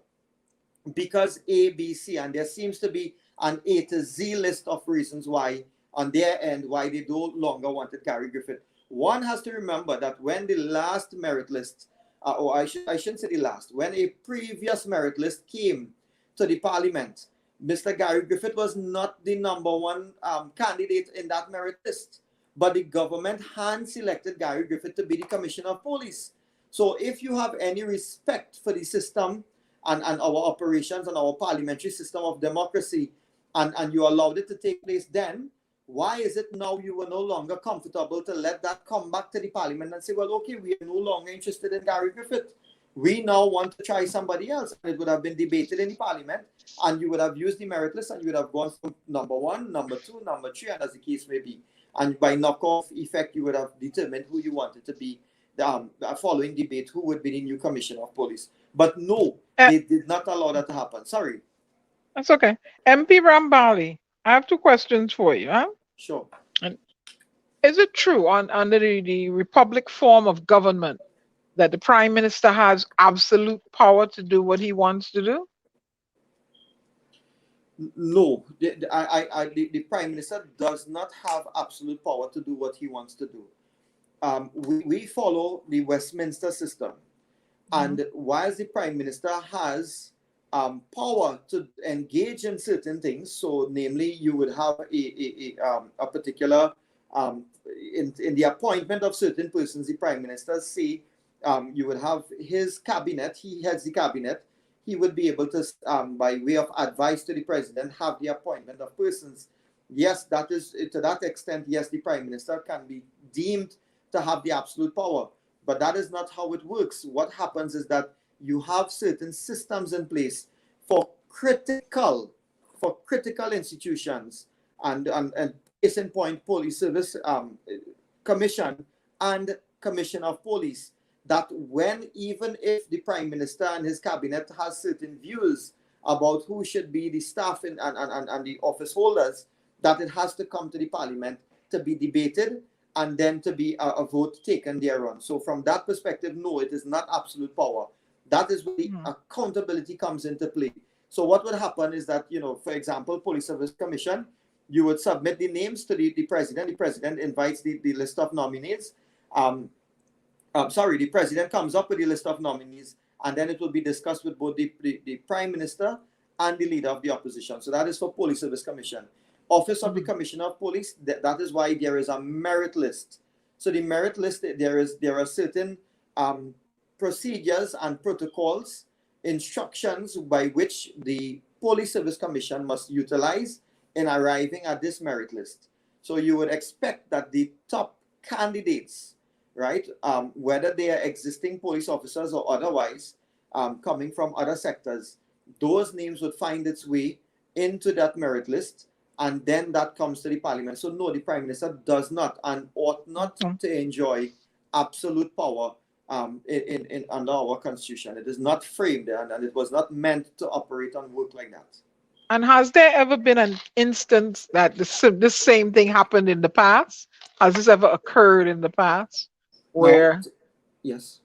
because A, B, C, and there seems to be an A to Z list of reasons why, on their end, why they no longer wanted Gary Griffith. One has to remember that when the last merit list, or I shouldn't say the last, when a previous merit list came to the parliament, Mr. Gary Griffith was not the number one candidate in that merit list, but the government hand-selected Gary Griffith to be the Commissioner of Police. So if you have any respect for the system and our operations and our parliamentary system of democracy, and you allowed it to take place then, why is it now you were no longer comfortable to let that come back to the parliament and say, well, okay, we are no longer interested in Gary Griffith. We now want to try somebody else. And it would have been debated in the parliament, and you would have used the merit list, and you would have gone from number 1, number 2, number 3, and as the case may be. And by knockoff effect, you would have determined who you wanted to be the following debate, who would be the new Commissioner of Police. But no, they did not allow that to happen. Sorry. That's okay. MP Rambally, I have two questions for you. Huh? Sure. And is it true under the republic form of government that the prime minister has absolute power to do what he wants to do? No, the prime minister does not have absolute power to do what he wants to do. We follow the Westminster system, and whilst the prime minister has power to engage in certain things, so namely you would have a particular in the appointment of certain persons, the prime minister say you would have his cabinet, he heads the cabinet, he would be able to, by way of advice to the president, have the appointment of persons. Yes, that is, to that extent, yes, the prime minister can be deemed to have the absolute power. But that is not how it works. What happens is that you have certain systems in place for critical institutions, and case in point, Police Service Commission and Commission of Police, that when, even if the Prime Minister and his cabinet has certain views about who should be the staff and the office holders, that it has to come to the Parliament to be debated and then to be a vote taken thereon. So from that perspective, no, it is not absolute power. That is where the accountability comes into play. So what would happen is that, for example, Police Service Commission, you would submit the names to the president. The president invites the list of nominees. The president comes up with the list of nominees, and then it will be discussed with both the prime minister and the leader of the opposition. So that is for Police Service Commission. Office of the Commissioner of Police, that is why there is a merit list. So the merit list, there are certain procedures and protocols, instructions by which the Police Service Commission must utilize in arriving at this merit list. So you would expect that the top candidates, right, whether they are existing police officers or otherwise, coming from other sectors, those names would find its way into that merit list, and then that comes to the Parliament. So no, the Prime Minister does not and ought not to enjoy absolute power in under our Constitution. It is not framed and it was not meant to operate and work like that. And has there ever been an instance that this same thing happened in the past? Has this ever occurred in the past? Where yes,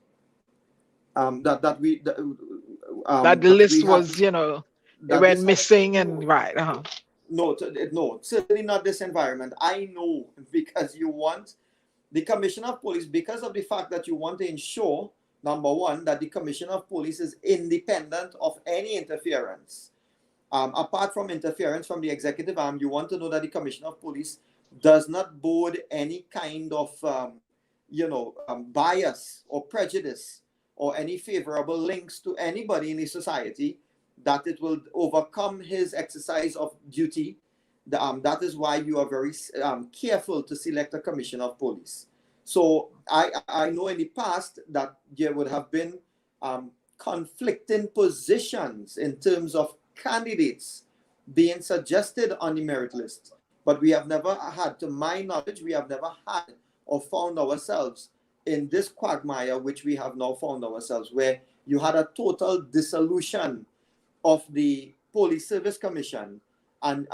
that the list was, it went missing and right. No, certainly not this environment. I know, because you want the Commissioner of Police, because of the fact that you want to ensure, number one, that the Commissioner of Police is independent of any interference. Apart from interference from the executive arm, you want to know that the Commissioner of Police does not board any kind of bias or prejudice or any favorable links to anybody in the society, that it will overcome his exercise of duty. That is why you are very careful to select a Commissioner of Police. So I know in the past that there would have been conflicting positions in terms of candidates being suggested on the merit list. But we have never had, to my knowledge, we have never had or found ourselves in this quagmire which we have now found ourselves, where you had a total dissolution of the Police Service Commission, and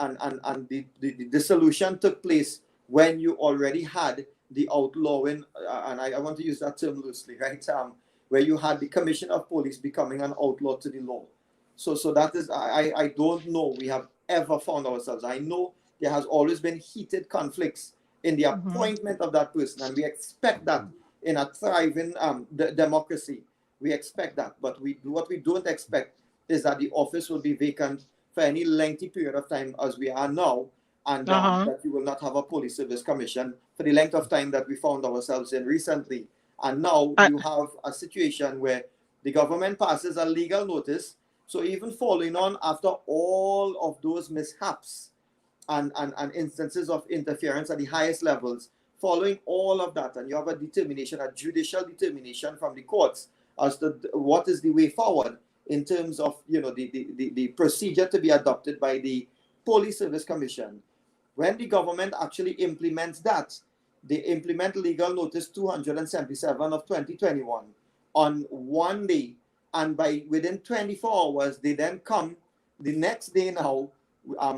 the dissolution took place when you already had the outlawing, and I want to use that term loosely, right? Where you had the Commissioner of Police becoming an outlaw to the law. So that is, I don't know we have ever found ourselves. I know there has always been heated conflicts in the appointment of that person, and we expect that in a thriving democracy. We expect that, but what we don't expect is that the office will be vacant for any lengthy period of time as we are now, and that you will not have a Police Service Commission for the length of time that we found ourselves in recently. And now you have a situation where the government passes a legal notice. So even following on after all of those mishaps and instances of interference at the highest levels, following all of that, and you have a determination, a judicial determination from the courts as to what is the way forward in terms of the procedure to be adopted by the Police Service Commission. When the government actually implements that, they implement Legal Notice 277 of 2021 on one day, and within 24 hours, they then come the next day now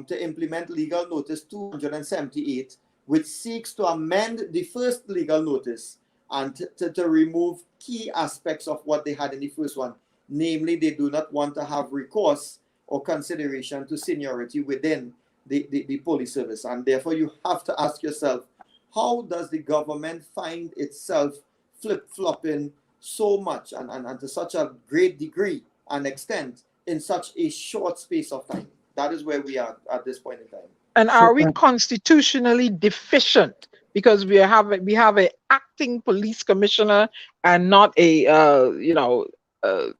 to implement legal notice 278, which seeks to amend the first legal notice and to remove key aspects of what they had in the first one. Namely, they do not want to have recourse or consideration to seniority within the police service. And therefore, you have to ask yourself, how does the government find itself flip-flopping so much and to such a great degree and extent in such a short space of time? That is where we are at this point in time. And are we constitutionally deficient because we have a acting police commissioner and not a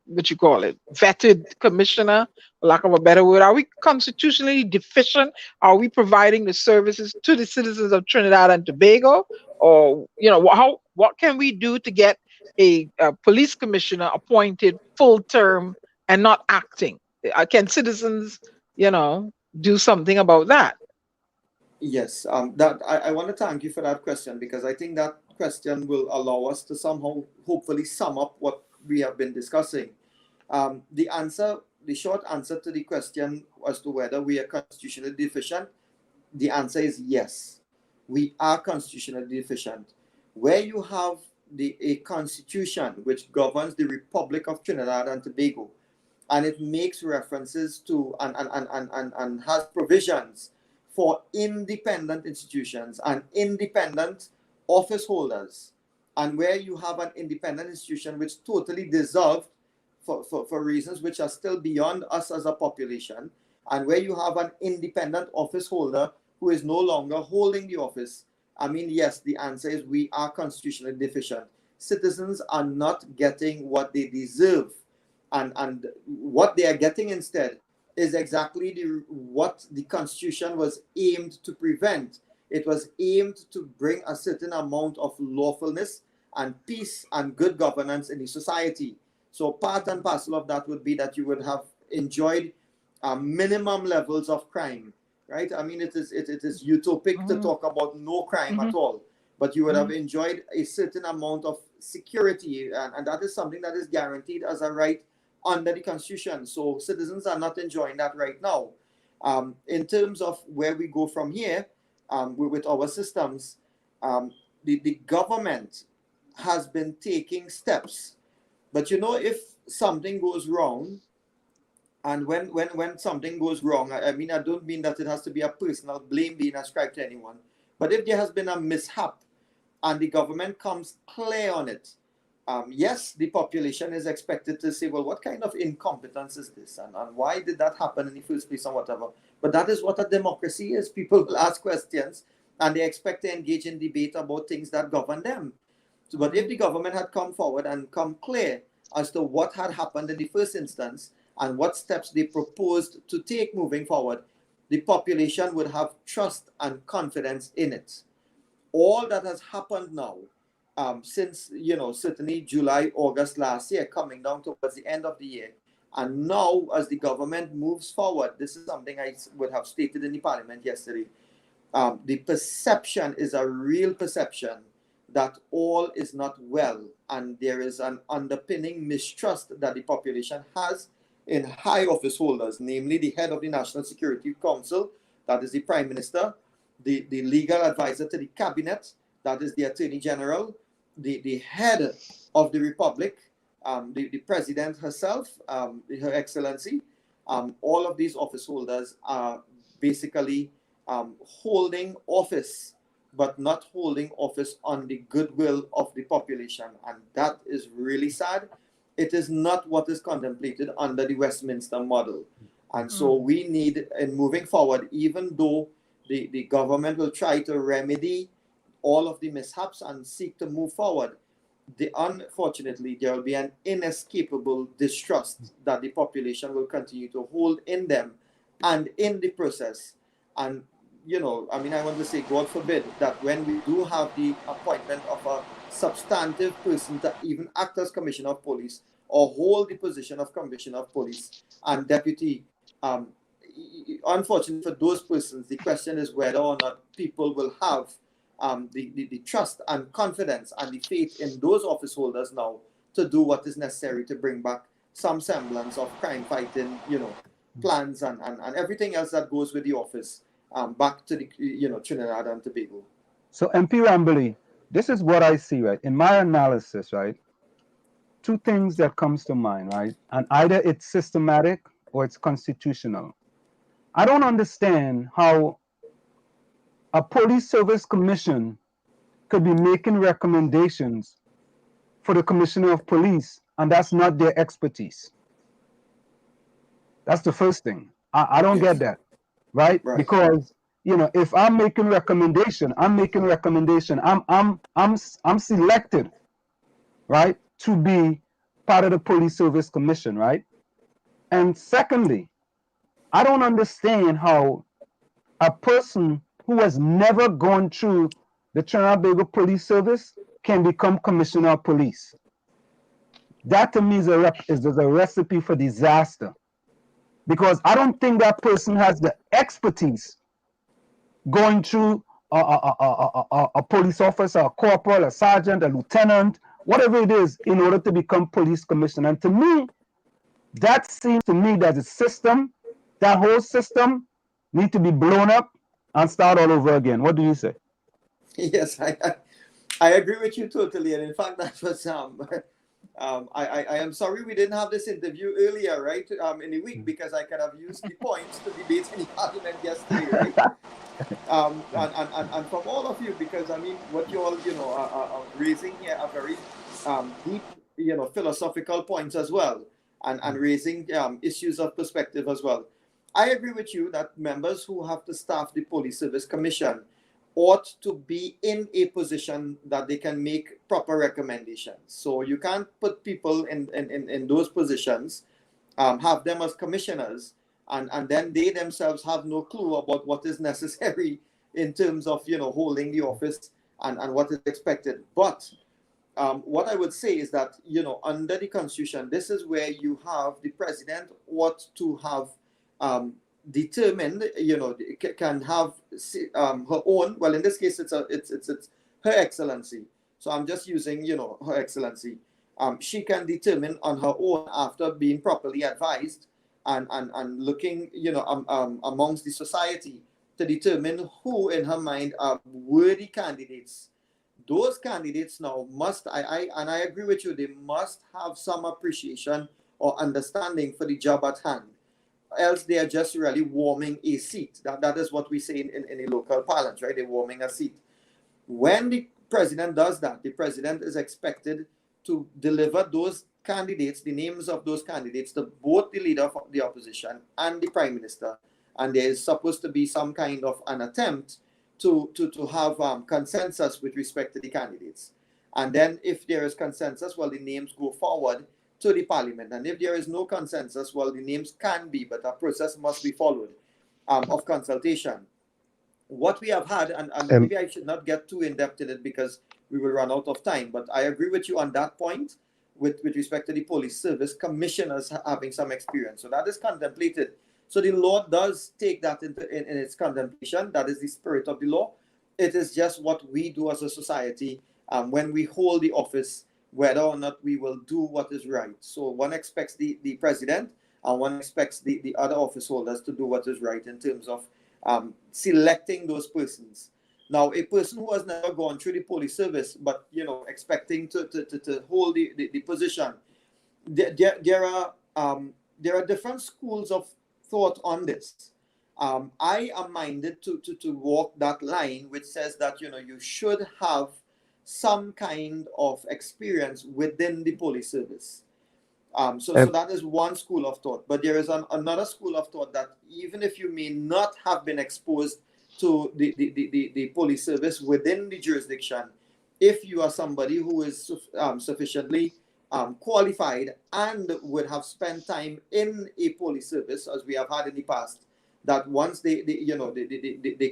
what you call it, vetted commissioner, for lack of a better word? Are we constitutionally deficient? Are we providing the services to the citizens of Trinidad and Tobago? Or what can we do to get a police commissioner appointed full term and not acting? Can citizens, do something about that? Yes, that I want to thank you for that question, because I think that question will allow us to somehow hopefully sum up what we have been discussing. The short answer to the question as to whether we are constitutionally deficient, the answer is yes, we are constitutionally deficient. Where you have a constitution which governs the Republic of Trinidad and Tobago, and it makes references to and has provisions for independent institutions and independent office holders, and where you have an independent institution which totally dissolved for reasons which are still beyond us as a population, and where you have an independent office holder who is no longer holding the office, I mean, yes, the answer is we are constitutionally deficient. Citizens are not getting what they deserve, and what they are getting instead is exactly what the Constitution was aimed to prevent. It was aimed to bring a certain amount of lawfulness and peace and good governance in the society. So part and parcel of that would be that you would have enjoyed minimum levels of crime, right? I mean, it is utopic to talk about no crime at all, but you would have enjoyed a certain amount of security, and that is something that is guaranteed as a right under the Constitution. So citizens are not enjoying that right now. In terms of where we go from here with our systems, the government has been taking steps. But if something goes wrong, and when something goes wrong, I mean, I don't mean that it has to be a personal blame being ascribed to anyone, but if there has been a mishap and the government comes clear on it, yes, the population is expected to say, well, what kind of incompetence is this? And why did that happen in the first place and whatever? But that is what a democracy is. People will ask questions and they expect to engage in debate about things that govern them. So, but if the government had come forward and come clear as to what had happened in the first instance and what steps they proposed to take moving forward, the population would have trust and confidence in it. All that has happened now, since, certainly July, August last year, coming down towards the end of the year. And now, as the government moves forward, this is something I would have stated in the parliament yesterday. The perception is a real perception that all is not well. And there is an underpinning mistrust that the population has in high office holders, namely the head of the National Security Council, that is the Prime Minister, the legal advisor to the cabinet, that is the Attorney General, the head of the Republic, the President herself, Her Excellency. All of these office holders are basically holding office, but not holding office on the goodwill of the population. And that is really sad. It is not what is contemplated under the Westminster model. And so we need, in moving forward, even though the government will try to remedy all of the mishaps and seek to move forward, unfortunately, there will be an inescapable distrust that the population will continue to hold in them and in the process. And, I mean, I want to say, God forbid, that when we do have the appointment of a substantive person to even act as Commissioner of Police or hold the position of Commissioner of Police and Deputy, unfortunately for those persons, the question is whether or not people will have the trust and confidence and the faith in those office holders now to do what is necessary to bring back some semblance of crime fighting, plans and everything else that goes with the office back to the, Trinidad and Tobago. So MP Rambally, this is what I see, right? In my analysis, right? Two things that comes to mind, right? And either it's systematic or it's constitutional. I don't understand how a police service commission could be making recommendations for the commissioner of police, and that's not their expertise. That's the first thing. I don't get that, right? Because if I'm making recommendation, I'm selected, right, to be part of the police service commission, right? And secondly, I don't understand how a person who has never gone through the Trinidad and Tobago Police Service can become commissioner of police. That to me is a recipe for disaster, because I don't think that person has the expertise going through a police officer, a corporal, a sergeant, a lieutenant, whatever it is, in order to become police commissioner. And to me, that seems to me that the system, that whole system, need to be blown up and start all over again. What do you say? Yes, I agree with you totally. And in fact, that was I am sorry we didn't have this interview earlier, right? In the week, because I could have used the points to debate in the parliament yesterday, right? And from all of you, because I mean, what you all are raising here are very deep, philosophical points as well, and raising issues of perspective as well. I agree with you that members who have to staff the Police Service Commission ought to be in a position that they can make proper recommendations. So you can't put people in those positions, have them as commissioners, and then they themselves have no clue about what is necessary in terms of holding the office and what is expected. But what I would say is that under the Constitution, this is where you have the president ought to have determined, can have her own. Well, in this case, it's Her Excellency. So I'm just using, Her Excellency. She can determine on her own, after being properly advised and looking, amongst the society, to determine who in her mind are worthy candidates. Those candidates now must, I agree with you, they must have some appreciation or understanding for the job at hand. Else they are just really warming a seat. That is what we say in a local parlance, right? They're warming a seat. When the president does that, the president is expected to deliver those candidates, the names of those candidates, to both the leader of the opposition and the prime minister. And there is supposed to be some kind of an attempt to have consensus with respect to the candidates. And then if there is consensus, well, the names go forward to the parliament. And if there is no consensus, well, the names can be, but a process must be followed of consultation. What we have had, and maybe I should not get too in-depth in it because we will run out of time, but I agree with you on that point with respect to the police service commissioners having some experience. So that is contemplated. So the law does take that in its contemplation. That is the spirit of the law. It is just what we do as a society when we hold the office, whether or not we will do what is right. So one expects the president and one expects the other office holders to do what is right in terms of selecting those persons. Now, a person who has never gone through the police service, but expecting to hold the position, there are different schools of thought on this. I am minded to walk that line, which says that you should have some kind of experience within the police service. So that is one school of thought. But there is another school of thought that even if you may not have been exposed to the police service within the jurisdiction, if you are somebody who is sufficiently qualified and would have spent time in a police service, as we have had in the past, that once they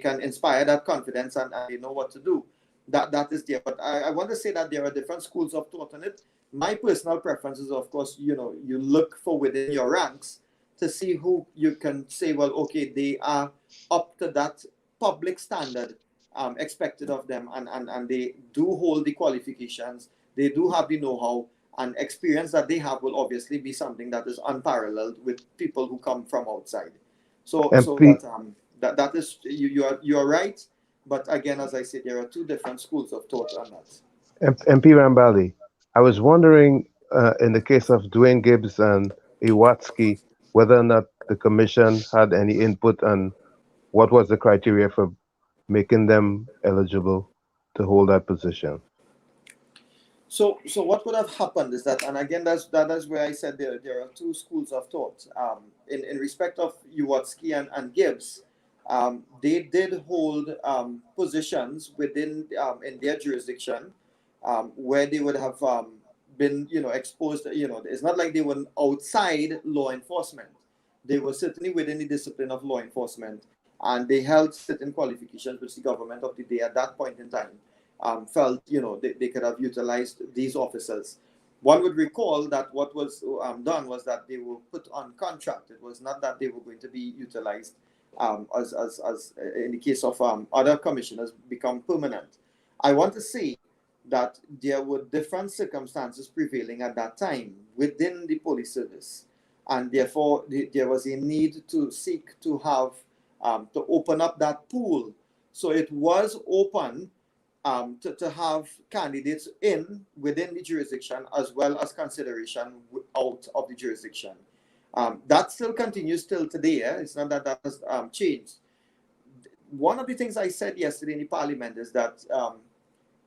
can inspire that confidence and they know what to do, that is there. But I want to say that there are different schools of thought on it. My personal preference is, of course, you look for within your ranks to see who you can say, well, okay, they are up to that public standard expected of them, and they do hold the qualifications, they do have the know-how, and experience that they have will obviously be something that is unparalleled with people who come from outside. So MP, that is you are right, but again, as I said, there are two different schools of thought on that. MP Rambali, I was wondering, in the case of Dwayne Gibbs and Iwatsky, whether or not the commission had any input on what was the criteria for making them eligible to hold that position. So what would have happened is that, and again, that is where I said there are two schools of thought. In respect of Iwatsky and Gibbs, they did hold positions within in their jurisdiction where they would have been exposed. It's not like they were outside law enforcement. They were certainly within the discipline of law enforcement, and they held certain qualifications which the government of the day at that point in time felt they could have utilized these officers. One would recall that what was done was that they were put on contract. It was not that they were going to be utilized as in the case of other commissioners become permanent. I want to say that there were different circumstances prevailing at that time within the police service, and therefore there was a need to seek to have to open up that pool. So it was open to have candidates within the jurisdiction as well as consideration out of the jurisdiction. That still continues till today. It's not that has changed. One of the things I said yesterday in the parliament is that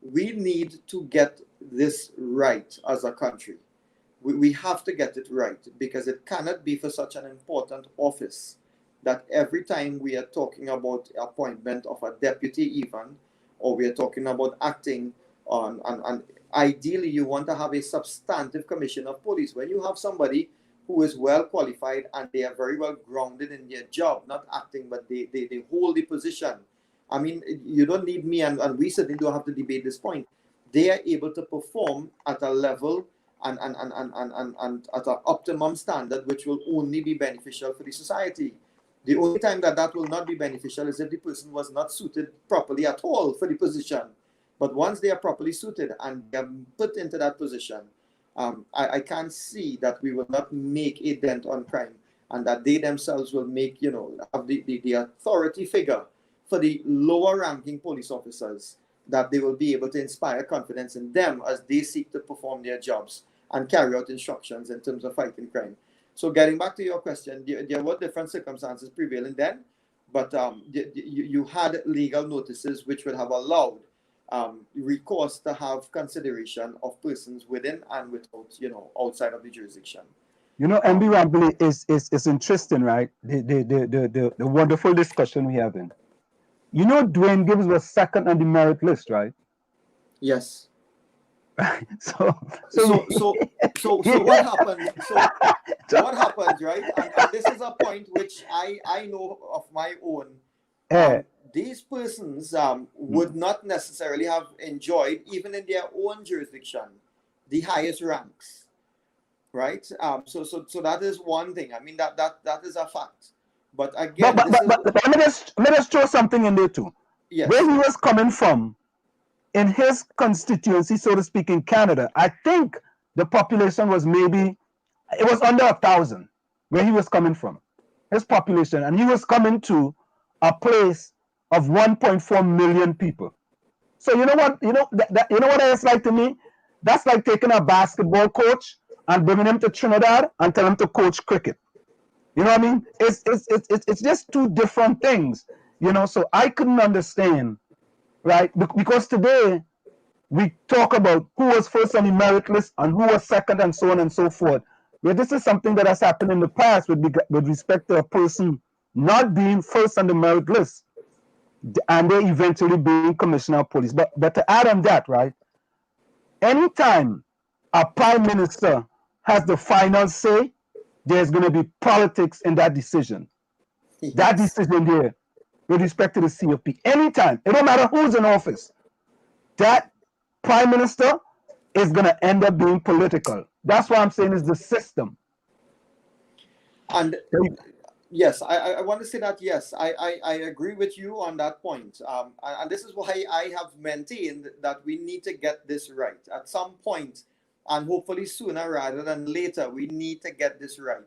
we need to get this right as a country. We have to get it right, because it cannot be for such an important office that every time we are talking about appointment of a deputy even, or we are talking about acting on, and ideally you want to have a substantive commission of police. When you have somebody who is well qualified and they are very well grounded in their job, not acting, but they hold the position. I mean, you don't need me, and we certainly don't have to debate this point. They are able to perform at a level and at an optimum standard, which will only be beneficial for the society. The only time that will not be beneficial is if the person was not suited properly at all for the position. But once they are properly suited and they are put into that position, I can't see that we will not make a dent on crime, and that they themselves will make, have the authority figure for the lower ranking police officers, that they will be able to inspire confidence in them as they seek to perform their jobs and carry out instructions in terms of fighting crime. So getting back to your question, there were different circumstances prevailing then, but you had legal notices which would have allowed recourse to have consideration of persons within and without, outside of the jurisdiction. MB Rambly is interesting, right? The wonderful discussion we having. Dwayne Gibbs was second on the merit list, right? Yes. So what happened? So what happened, right? And this is a point which I know of my own. These persons would not necessarily have enjoyed, even in their own jurisdiction, the highest ranks, right? So that is one thing. I mean, that is a fact. But again, but let us throw something in there too. Yes. Where he was coming from, in his constituency, so to speak, in Canada, I think the population was it was under 1,000 where he was coming from, his population, and he was coming to a place of 1.4 million people. So you know what it's like to me? That's like taking a basketball coach and bringing him to Trinidad and telling him to coach cricket. You know what I mean? It's just two different things. So I couldn't understand. Right, because today we talk about who was first on the merit list and who was second, and so on and so forth. Where this is something that has happened in the past with respect to a person not being first on the merit list, and they eventually being commissioner of police. But to add on that, right? Anytime a prime minister has the final say, there's going to be politics in that decision. Yes. That decision there, with respect to the COP, anytime, it don't matter who's in office, that prime minister is going to end up being political. That's why I'm saying is the system. And yes, I want to say that, yes, I agree with you on that point. And this is why I have maintained that we need to get this right. At some point, and hopefully sooner rather than later. We need to get this right.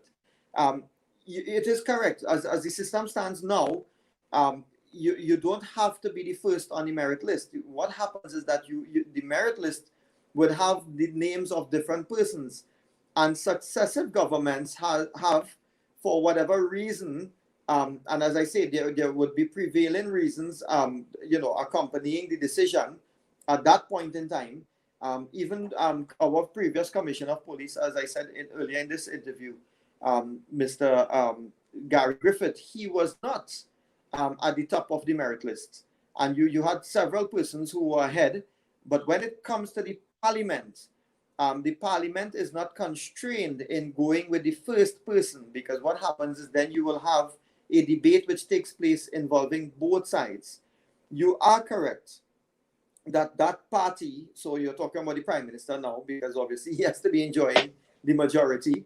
It is correct. As the system stands now, you don't have to be the first on the merit list. What happens is that the merit list would have the names of different persons, and successive governments have for whatever reason, and as I say, there would be prevailing reasons, accompanying the decision at that point in time. Even our previous commissioner of police, as I said earlier in this interview, Mr. Gary Griffith, he was not at the top of the merit list. And you had several persons who were ahead. But when it comes to the parliament is not constrained in going with the first person, because what happens is then you will have a debate which takes place involving both sides. You are correct that party, so you're talking about the prime minister now, because obviously he has to be enjoying the majority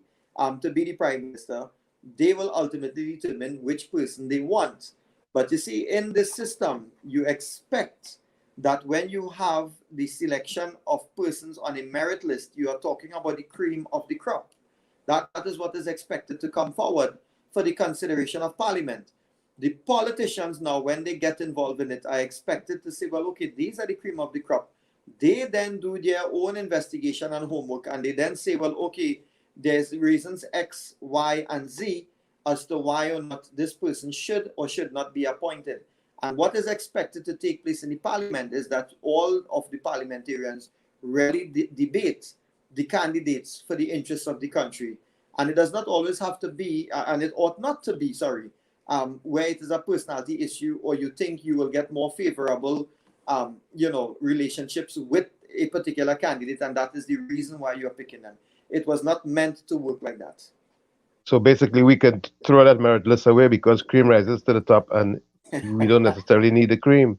to be the prime minister. They will ultimately determine which person they want. But you see, in this system, you expect that when you have the selection of persons on a merit list, you are talking about the cream of the crop. That is what is expected to come forward for the consideration of parliament. The politicians now, when they get involved in it, are expected to say, well, okay, these are the cream of the crop. They then do their own investigation and homework, and they then say, well, okay, there's reasons X, Y, and Z as to why or not this person should or should not be appointed. And what is expected to take place in the parliament is that all of the parliamentarians really debate the candidates for the interests of the country. And it does not always have to be, and it ought not to be, where it is a personality issue, or you think you will get more favorable, relationships with a particular candidate, and that is the reason why you're picking them. It was not meant to work like that. So basically, we could throw that merit list away because cream rises to the top, and we don't necessarily need the cream.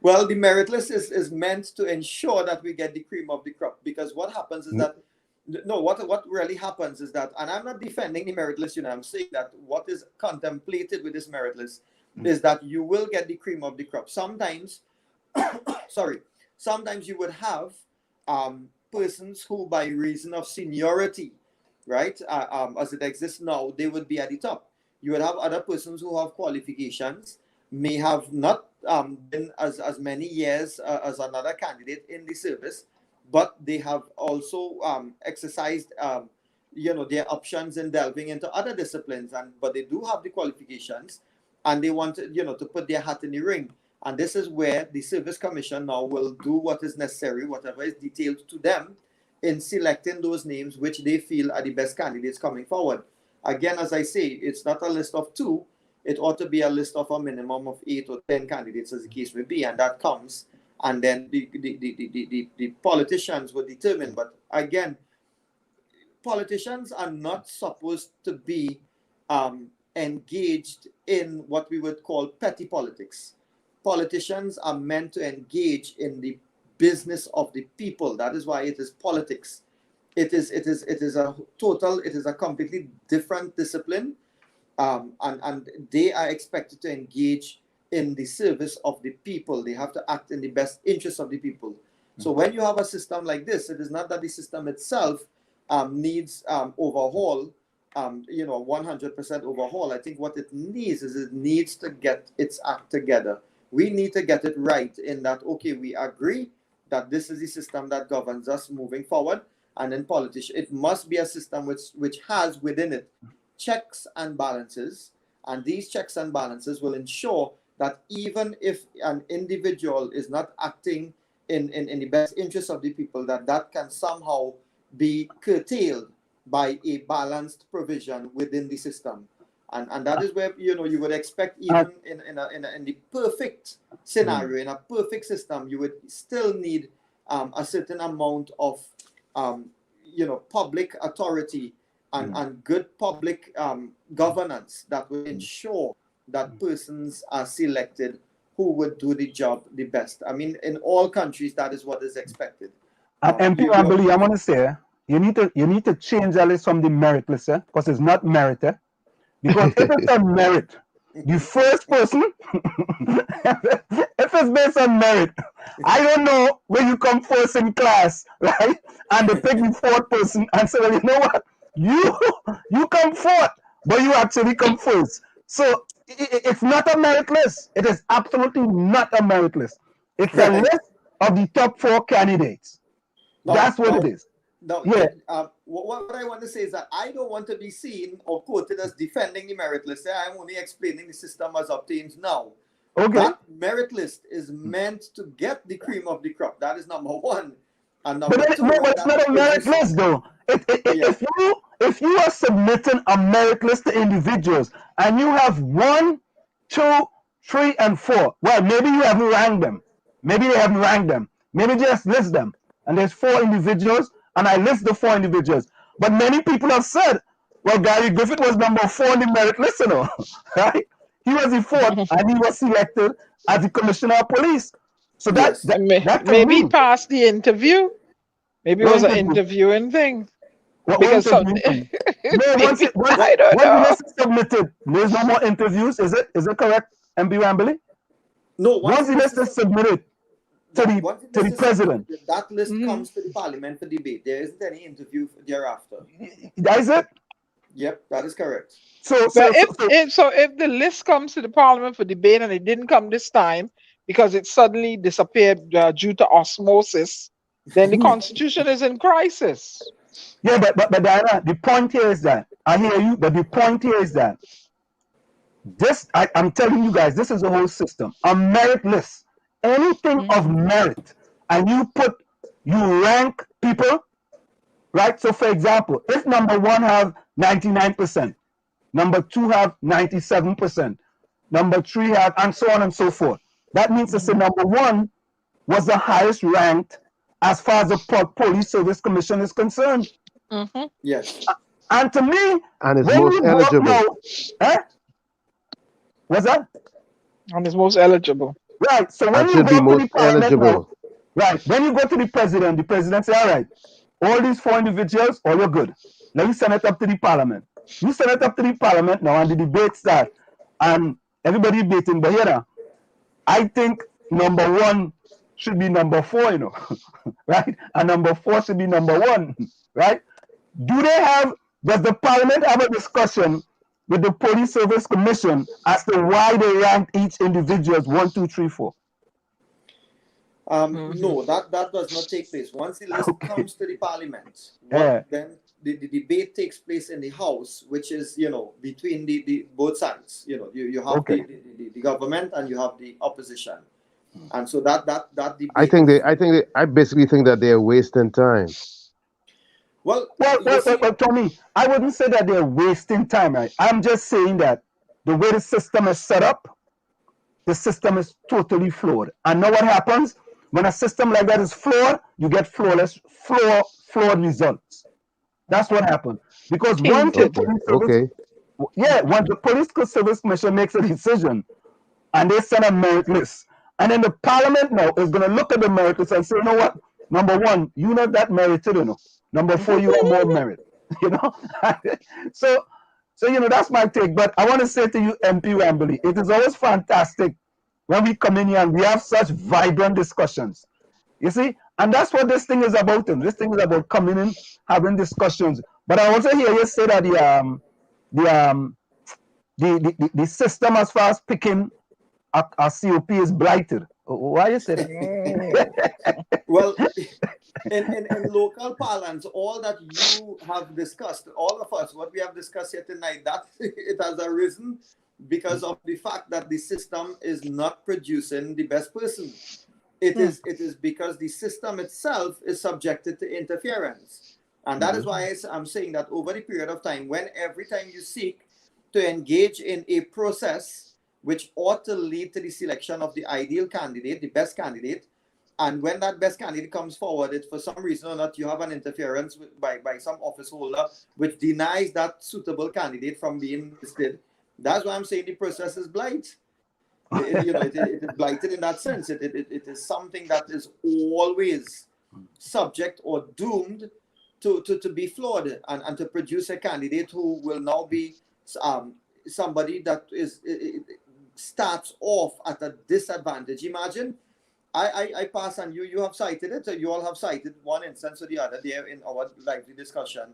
Well, the merit list is meant to ensure that we get the cream of the crop, because what happens is that, what really happens is that, and I'm not defending the merit list, I'm saying that what is contemplated with this merit list is that you will get the cream of the crop. Sometimes, sometimes you would have persons who, by reason of seniority, right, as it exists now, they would be at the top. You would have other persons who have qualifications, may have not been as many years as another candidate in the service, but they have also exercised their options in delving into other disciplines, but they do have the qualifications, and they want to put their hat in the ring. And this is where the Service Commission now will do what is necessary, whatever is detailed to them, in selecting those names which they feel are the best candidates coming forward. Again, as I say, it's not a list of 2. It ought to be a list of a minimum of 8 or 10 candidates, as the case may be, and that comes, and then the politicians will determine. But again, politicians are not supposed to be engaged in what we would call petty politics. Politicians are meant to engage in the business of the people. That is why it is politics. It is a completely different discipline, and they are expected to engage in the service of the people. They have to act in the best interest of the people. So when you have a system like this, it is not that the system itself needs overhaul, 100% overhaul. I think what it needs is it needs to get its act together. We need to get it right in that, okay, we agree that this is the system that governs us moving forward, and in politics, it must be a system which has within it checks and balances, and these checks and balances will ensure that even if an individual is not acting in the best interest of the people, that can somehow be curtailed by a balanced provision within the system. And that is where you would expect, even in the perfect scenario, in a perfect system, you would still need a certain amount of public authority and good public governance that would ensure that persons are selected who would do the job the best. I mean, in all countries, that is what is expected. And MP Rambally, I want to say, you need to change that list from the merit list, because it's not merit. Because if it's on merit, the first person, if it's based on merit, I don't know where you come first in class, right? And they pick the fourth person and say, well, you know what? You come fourth, but you actually come first. So it's not a merit list. It is absolutely not a merit list. It's a Right. list of the top 4 candidates. That's what it is. Now, Yeah. what I want to say is that I don't want to be seen or quoted as defending the merit list. I'm only explaining the system as obtained now. Okay. That merit list is meant to get the cream of the crop. That is number one. And number But two, it's not a merit list, though. If you are submitting a merit list to individuals and you have 1, 2, 3, and 4, well, maybe you haven't ranked them. Maybe they haven't ranked them. Maybe just list them. And there's 4 individuals, and I list the 4 individuals. But many people have said, well, Gary Griffith was number 4 on the merit list, you know, right? He was the 4th, and he was selected as the commissioner of police. So Yes. Maybe he passed the interview. Maybe it was an interviewing thing. Because once the list is submitted, there's no more interviews. Is it correct, MB Rambally? No. Once the list is submitted to the president, that list comes to the parliament for debate. There isn't any interview thereafter. That is it. Yep, that is correct. So if the list comes to the parliament for debate and it didn't come this time because it suddenly disappeared due to osmosis, then the constitution is in crisis. Yeah, but Diana, the point here is that I hear you, but the point here is that I'm telling you guys, this is a whole system, a merit list, anything of merit, and you rank people, right? So, for example, if number 1 have 99%, number 2 have 97%, number 3 have, and so on and so forth. That means to say number 1 was the highest ranked as far as the Police Service Commission is concerned. Yes. And to me, and it's most eligible. What's that? And it's most eligible. Right. So when you go to the parliament, right, when you go to the president say, all right, all these 4 individuals, all you're good. Let me send it up to the parliament. You send it up to the parliament now, and the debate starts, and everybody debating. But here, I think number 1 should be number 4, you know, right? And number 4 should be number 1, right? Does the parliament have a discussion with the Police Service Commission as to why they ranked each individual as 1, 2, 3, 4? No, that does not take place. Once the list comes to the parliament, then the debate takes place in the house, which is, you know, between the both sides. You know, you have the government and you have the opposition. And so that debate, I basically think that they're wasting time. Well, Tommy, I wouldn't say that they're wasting time, right? I'm just saying that the way the system is set up, the system is totally flawed. And know what happens? When a system like that is flawed, you get flawed results. That's what happened. Because once the Police Service Commission makes a decision and they send a merit list, and then the parliament now is going to look at the merit list and say, you know what? Number 1, you're not that merited, you know. Number 4, you have more merit, you know. So you know, that's my take. But I want to say to you, MP Rambally, it is always fantastic when we come in here and we have such vibrant discussions. You see, and that's what this thing is about. This thing is about coming in, having discussions. But I also hear you say that the system as far as picking a COP is blighted. Why you say that? Well, in local parlance, all that you have discussed, all of us, what we have discussed here tonight, that it has arisen because of the fact that the system is not producing the best person. It is because the system itself is subjected to interference. And that is why I'm saying that over the period of time, when every time you seek to engage in a process which ought to lead to the selection of the ideal candidate, the best candidate, and when that best candidate comes forward, if for some reason or not you have an interference by some office holder which denies that suitable candidate from being listed, that's why I'm saying the process is blight. It is blighted in that sense. It is something that is always subject or doomed to be flawed and to produce a candidate who will now be somebody that starts off at a disadvantage. Imagine I pass, and you have cited it. You all have cited one instance or the other there in our lively discussion.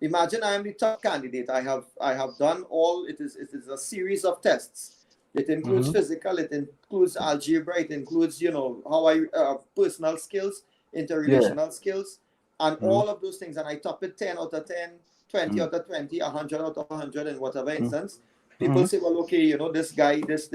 Imagine I am the top candidate. I have done all. It is a series of tests. It includes physical. It includes algebra. It includes how I personal skills, interrelational skills, and all of those things. And I top it 10 out of 10, 20 out of 20, 100 out of 100 in whatever instance. People say, well, okay, this guy, this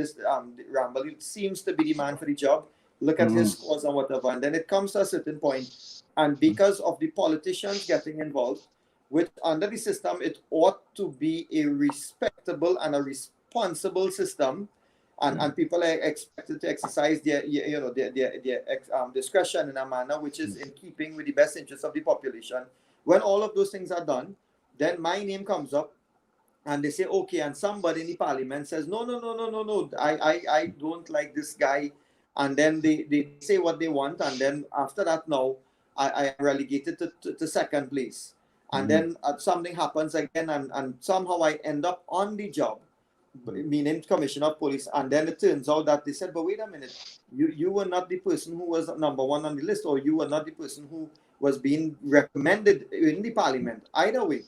Rambally seems to be the man for the job. Look at his scores and whatever. And then it comes to a certain point, and because of the politicians getting involved, which under the system, it ought to be a respectable and a responsible system, and people are expected to exercise their discretion in a manner which is in keeping with the best interests of the population. When all of those things are done, then my name comes up, and they say, okay, and somebody in the parliament says, no, I don't like this guy. And then they say what they want. And then after that, now I am relegated to second place. And then something happens again, and somehow I end up on the job, meaning commissioner of police. And then it turns out that they said, but wait a minute, you were not the person who was number one on the list, or you were not the person who was being recommended in the parliament. Either way.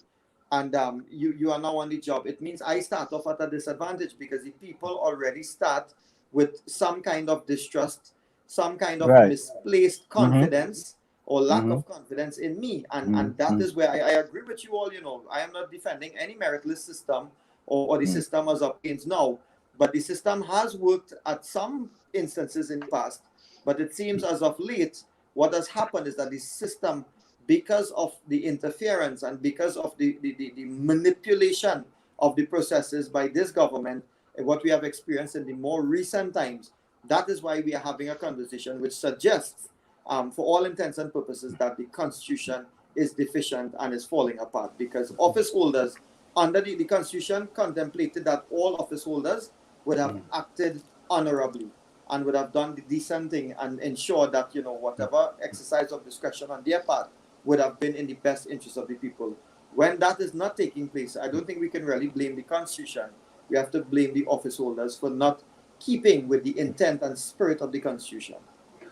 And you are now on the job. It means I start off at a disadvantage, because the people already start with some kind of distrust, some kind of misplaced confidence or lack of confidence in me. And that is where I agree with you all. I am not defending any meritless system or the system as obtains now, but the system has worked at some instances in the past. But it seems as of late, what has happened is that the system, because of the interference and because of the manipulation of the processes by this government, and what we have experienced in the more recent times, that is why we are having a conversation which suggests, for all intents and purposes, that the Constitution is deficient and is falling apart, because office holders, under the Constitution, contemplated that all office holders would have acted honorably and would have done the decent thing and ensured that, whatever exercise of discretion on their part would have been in the best interest of the people. When that is not taking place, I don't think we can really blame the Constitution. We have to blame the office holders for not keeping with the intent and spirit of the Constitution.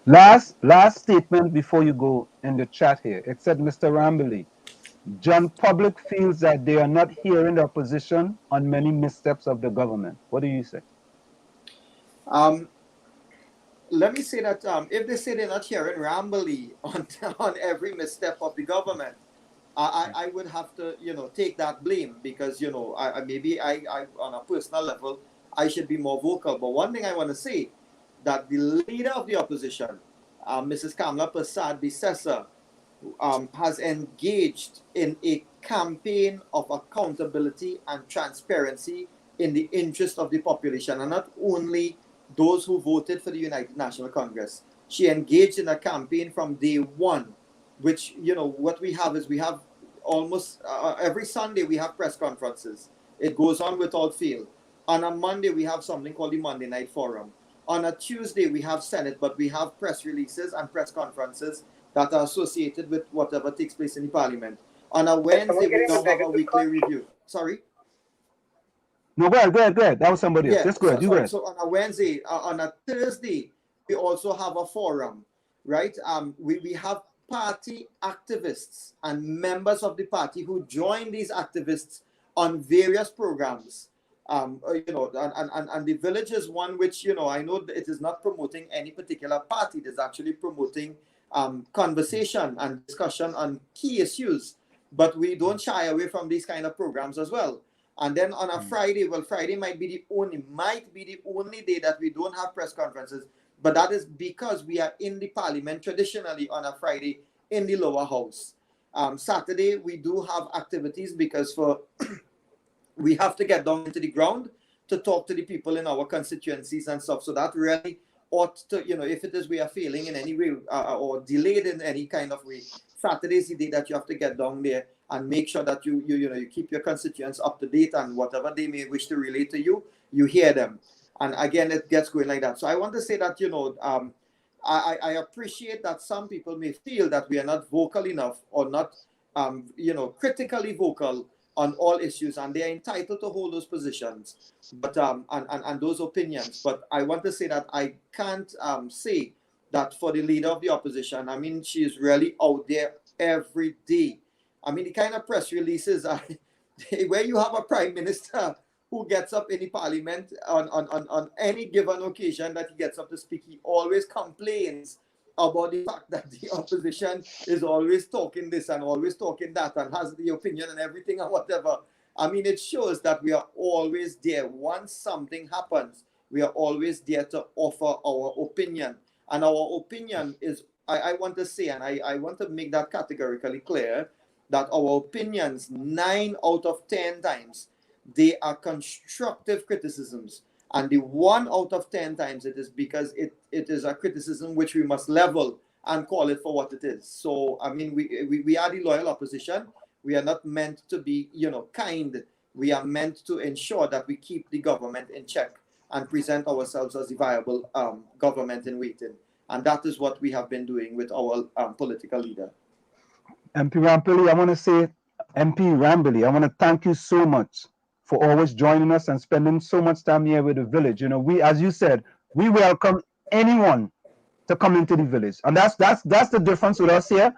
Last statement before you go in the chat here. It said, Mr. Rambally, John Public feels that they are not hearing their position on many missteps of the government. What do you say? Let me say that if they say they're not hearing Rambally on every misstep of the government, I would have to, take that blame, because, maybe I on a personal level, I should be more vocal. But one thing I want to say, that the leader of the opposition, Mrs. Kamala Persad-Bissessar, has engaged in a campaign of accountability and transparency in the interest of the population, and not only those who voted for the United National Congress. She engaged in a campaign from day one, which, what we have is we have almost every Sunday we have press conferences. It goes on without fail. On a Monday, we have something called the Monday Night Forum. On a Tuesday, we have Senate, but we have press releases and press conferences that are associated with whatever takes place in the Parliament. On a Wednesday, we now have a weekly review. Sorry? No, go ahead. That was somebody else. Just go ahead. Go ahead. So on a Wednesday, on a Thursday, we also have a forum, right? We have party activists and members of the party who join these activists on various programs. And the Village is one which, I know that it is not promoting any particular party. It is actually promoting conversation and discussion on key issues. But we don't shy away from these kind of programs as well. And then on a Friday, Friday might be the only day that we don't have press conferences. But that is because we are in the Parliament traditionally on a Friday in the lower house. Saturday, we do have activities because we have to get down into the ground to talk to the people in our constituencies and stuff. So that really ought to, if it is we are failing in any way or delayed in any kind of way, Saturday is the day that you have to get down there and make sure that you keep your constituents up to date, and whatever they may wish to relate to you, you hear them. And again, it gets going like that. So I want to say that, I appreciate that some people may feel that we are not vocal enough or not, critically vocal on all issues, and they are entitled to hold those positions, but and those opinions. But I want to say that I can't say that for the leader of the opposition, I mean, she is really out there every day. I mean, the kind of press releases where you have a prime minister who gets up in the parliament on any given occasion that he gets up to speak, he always complains about the fact that the opposition is always talking this and always talking that and has the opinion and everything and whatever. I mean, it shows that we are always there. Once something happens, we are always there to offer our opinion. And our opinion is, I want to say, and I want to make that categorically clear, that our opinions, 9 out of 10 times, they are constructive criticisms. And the 1 out of 10 times it is because it is a criticism which we must level and call it for what it is. So, I mean, we are the loyal opposition. We are not meant to be, kind. We are meant to ensure that we keep the government in check and present ourselves as a viable government in waiting. And that is what we have been doing with our political leader. MP Rambally, I want to say, MP Rambally, I want to thank you so much for always joining us and spending so much time here with the village. We, as you said, we welcome anyone to come into the village, and that's the difference with us here.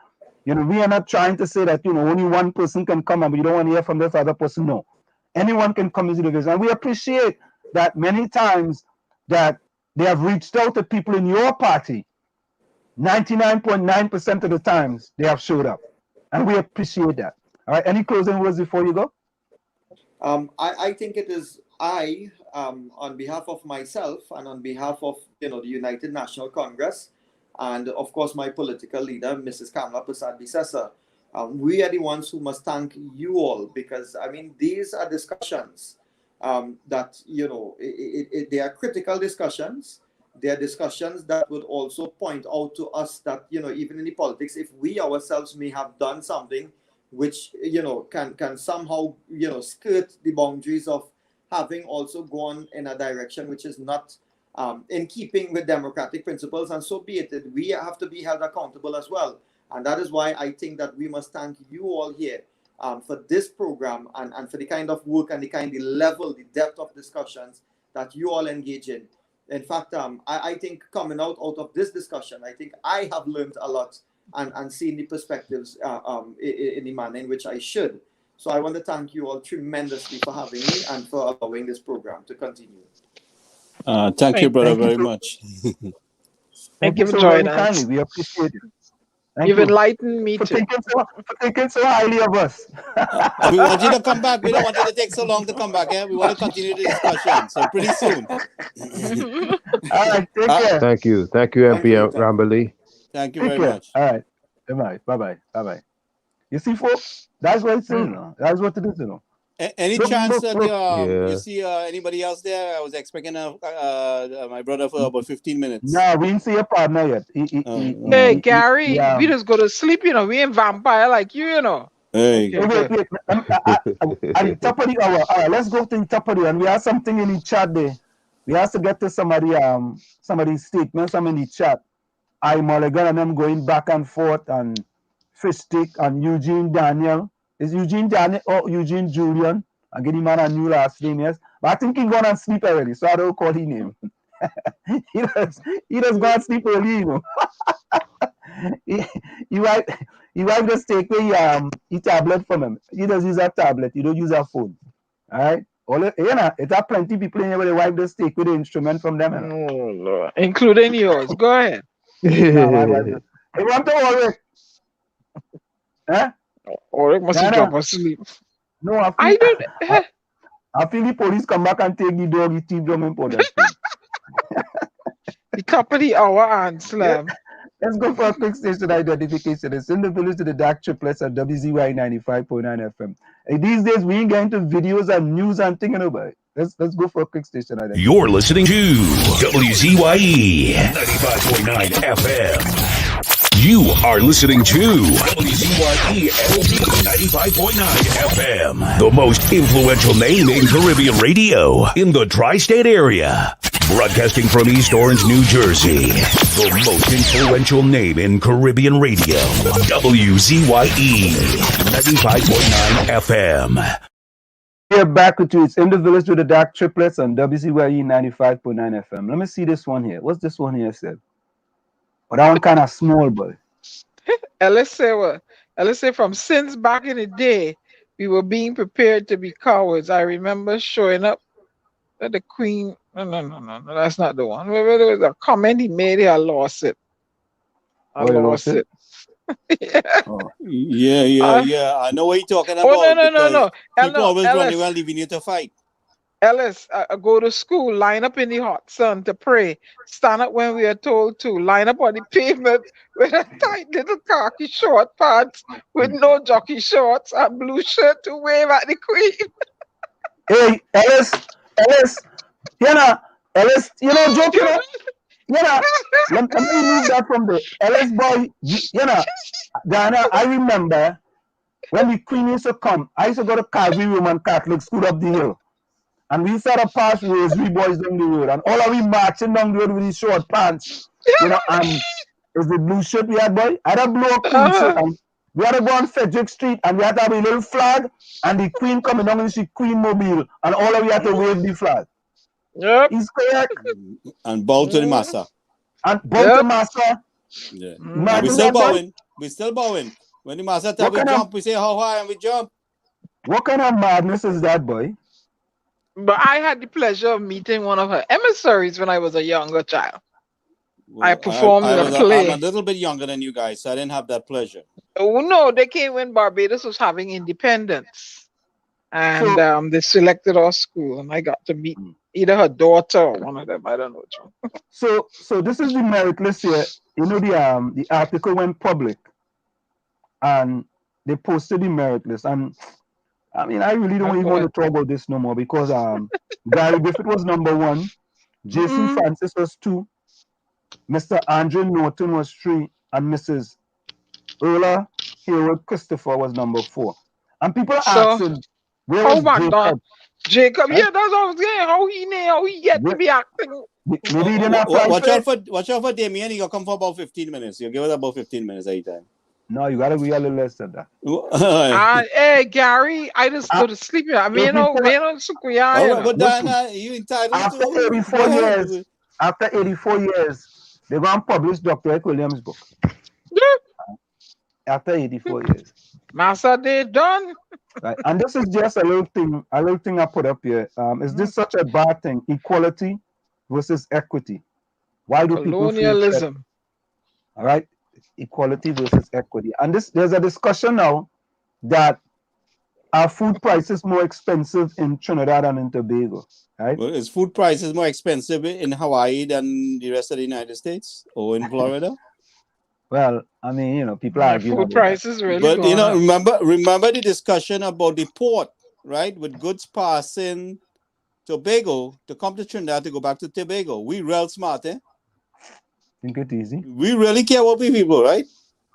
We are not trying to say that only one person can come and we don't want to hear from this other person. No, anyone can come into the village, and we appreciate that many times that they have reached out to people in your party. 99.9% of the times they have showed up, and we appreciate that. All right, any closing words before you go? I think it is on behalf of myself and on behalf of the United National Congress, and of course my political leader, Mrs. Kamala Persad-Bissessar, we are the ones who must thank you all, because I mean these are discussions that they are critical discussions. They are discussions that would also point out to us that even in the politics, if we ourselves may have done something which can somehow skirt the boundaries of having also gone in a direction which is not in keeping with democratic principles, and so be it. We have to be held accountable as well, and that is why I think that we must thank you all here for this program and for the kind of work and the level, the depth of discussions that you all engage in. In fact, I think coming out of this discussion, I think I have learned a lot and seen the perspectives in the manner in which I should. So I want to thank you all tremendously for having me and for allowing this program to continue. Thank you, brother, very much. Thank you for joining us. We appreciate it. You've enlightened me for too. Thinking so highly of us. We want you to come back. We don't want you to take so long to come back. We want to continue the discussion. So pretty soon. All right, take care. Thank you, MP Rambally. Thank you very much. All right, bye-bye. You see, folks, that's what it's That's what it is, Any chance that you see anybody else there? I was expecting my brother for about 15 minutes. No, we didn't see your partner yet. Hey, Gary, we just go to sleep, we ain't vampire like you, Hey. Wait. At the top of the hour, all right, let's go to the top of the hour. And we have something in the chat there. We have to get to somebody's statements. I'm in the chat. I Mulligan and them going back and forth, and Fish Stick and Eugene Daniel. Is Eugene Daniel or Eugene Julian? I'm getting man a new last name, yes. But I think he's gone and sleep already, so I don't call his name. he does go and sleep early, he wipe the steak where he tablet from him. He does use a tablet, he don't use a phone. All right. It's a plenty people in here where they wipe the steak with the instrument from them. Oh Lord. Including yours. Go ahead. They want to Ulrich. Huh? Ulrich must drop asleep. No, I feel the police come back and take the dog, the team drum important. The top of the hour and slam. Let's go for a quick station identification. It's in the village to the DAG Triplets at WZYE 95.9 FM. And these days, we ain't getting to videos and news and thinking about it. Let's go for a quick station identification. You're listening to WZYE 95.9 FM. You are listening to WZYE LP 95.9 FM, the most influential name in Caribbean radio in the tri-state area. Broadcasting from East Orange, New Jersey, the most influential name in Caribbean radio, WZYE 95.9 FM. We're back with you. It's in the village with the DAG Triplets on WZYE 95.9 FM. Let me see this one here. What's this one here said? But that one kind of small, boy. LSA from since back in the day, we were being prepared to be cowards. I remember showing up at the Queen. No, that's not the one. There was a comment he made here. I lost it. I Oh, you lost it. Yeah, I know what you're talking about. Oh, no. People always Ellis, running around leaving you to fight. Ellis, I go to school, line up in the hot sun to pray, stand up when we are told to, line up on the pavement with a tight little khaki short pants with no jockey shorts and blue shirt to wave at the Queen. Hey, Ellis, Ellis, joke, let me remove that from the Ellis boy, Diana, I remember when the Queen used to come, I used to go to Calvary Roman Catholic school up the hill. And we used to pass rosary boys down the road. And all of we marching down the road with these short pants. And is the blue shirt we had, boy? I had a blue Queen shirt. And we had to go on Frederick Street and we had to have a little flag. And the Queen coming down and she Queen Mobile. And all of we had to wave the flag. Yep. He's correct. And bow to the massa. And bow to massa. Yeah. And we still bowing. We still bowing. When the massa tell we jump, we say how high and we jump. What kind of madness is that, boy? But I had the pleasure of meeting one of her emissaries when I was a younger child. Well, I performed in a play. I'm a little bit younger than you guys, so I didn't have that pleasure. Oh, no, they came when Barbados was having independence. And they selected our school, and I got to meet either her daughter or one of them. I don't know which one. So this is the merit list here. The article went public, and they posted the merit list. And I mean, I really don't even want to talk about this no more because Gary Griffith was number 1, Jason Francis was 2, Mr. Andrew Norton was 3, and Mrs. Erla Hayward Christopher was number 4. And people are asking, where was Jacob? Jacob, yeah, that's what I was saying. How he get to be acting? Maybe he didn't apply. Watch out for Damien. He'll come for about 15 minutes. You'll give it about 15 minutes every time. No, you gotta be a little less than that. Hey, Gary, I just go to sleep. I mean, but Diana, you entitled to. After 84 years, they're gonna publish Dr. Eck Williams' book. Yeah. After 84 years. Master, they done. Right. And this is just a little thing I put up here. Is this such a bad thing? Equality versus equity. Why do people feel threatened? All right. Equality versus equity. And there's a discussion now that are food prices more expensive in Trinidad and in Tobago, right? Well, is food prices more expensive in Hawaii than the rest of the United States or in Florida? Well, I mean, people argue. Food prices really. But remember the discussion about the port, right? With goods passing Tobago to come to Trinidad to go back to Tobago. We real smart, eh? Think it easy. We really care about people, right?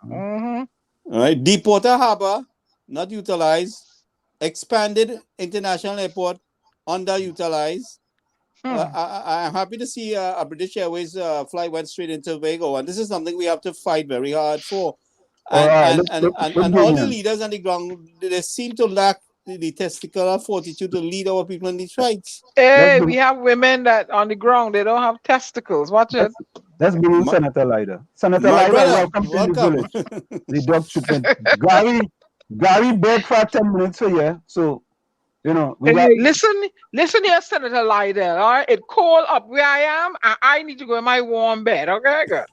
Mm-hmm. All right. Deepwater Harbor, not utilized. Expanded international airport, underutilized. I'm happy to see a British Airways flight went straight into Tobago, and this is something we have to fight very hard for. And all the leaders on the ground, they seem to lack the testicular fortitude to lead our people in these fights. Hey, we have women that on the ground, they don't have testicles. Watch it. Let's bring in Senator Leiter. Senator Leiter, welcome to the village. The dog treatment. Gary begged for 10 minutes for you, so listen here, Senator Leiter. All right, it cold up where I am, and I need to go in my warm bed. Okay, good.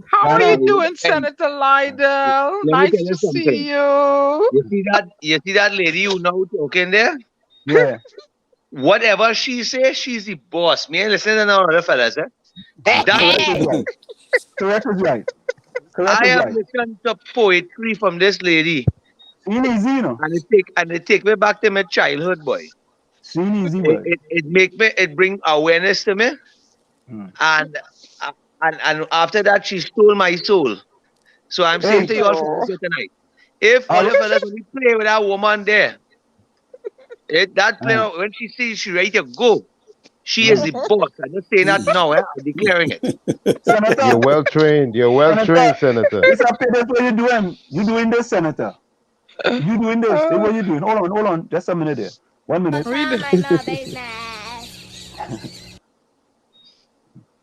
How are you doing, Senator Leiter? Nice to see you. You see that lady who now talking there? Yeah. Whatever she says, she's the boss. Me listen to no other fellas, eh? Correct is right. I have listened to poetry from this lady. Easy, And it take me back to my childhood, boy. Easy, boy. It bring awareness to me. And after that, she stole my soul. So I'm saying to you all tonight, if all of us only play with that woman there, that player, when she sees she ready to go, she is the boss. I'm not saying that now, I'm declaring it. Senator, you're well trained, Senator. It's up to what you're doing. You're doing this, Senator. You're doing this. Say what you're doing. Hold on. Just a minute there. 1 minute.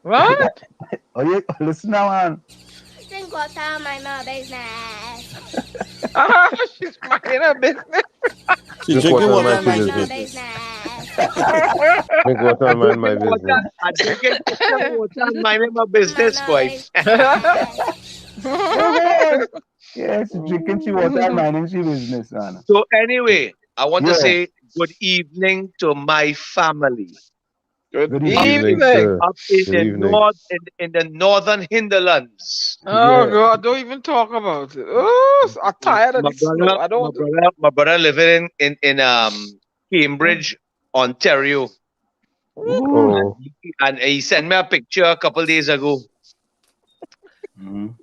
What? Oh, yeah, listen now, man. Drink water, mind my business. She's minding her business. She's Drink drinking water and water mind and your mind her business. Drink water I and mind my drinking water. business. I drinking water and minding my business, boy. Yeah, she's drinking she water and minding she business, man. So anyway, I want to Yeah. say good evening to my family. Good Good evening, evening. sir. Up in Good the evening. north, in the northern hinterlands. Oh Yeah. God, don't even talk about it. Oh, I'm tired of My the snow. I don't. my brother living in Cambridge, Ontario, Ooh. Oh, and he sent me a picture a couple days ago. Mhm.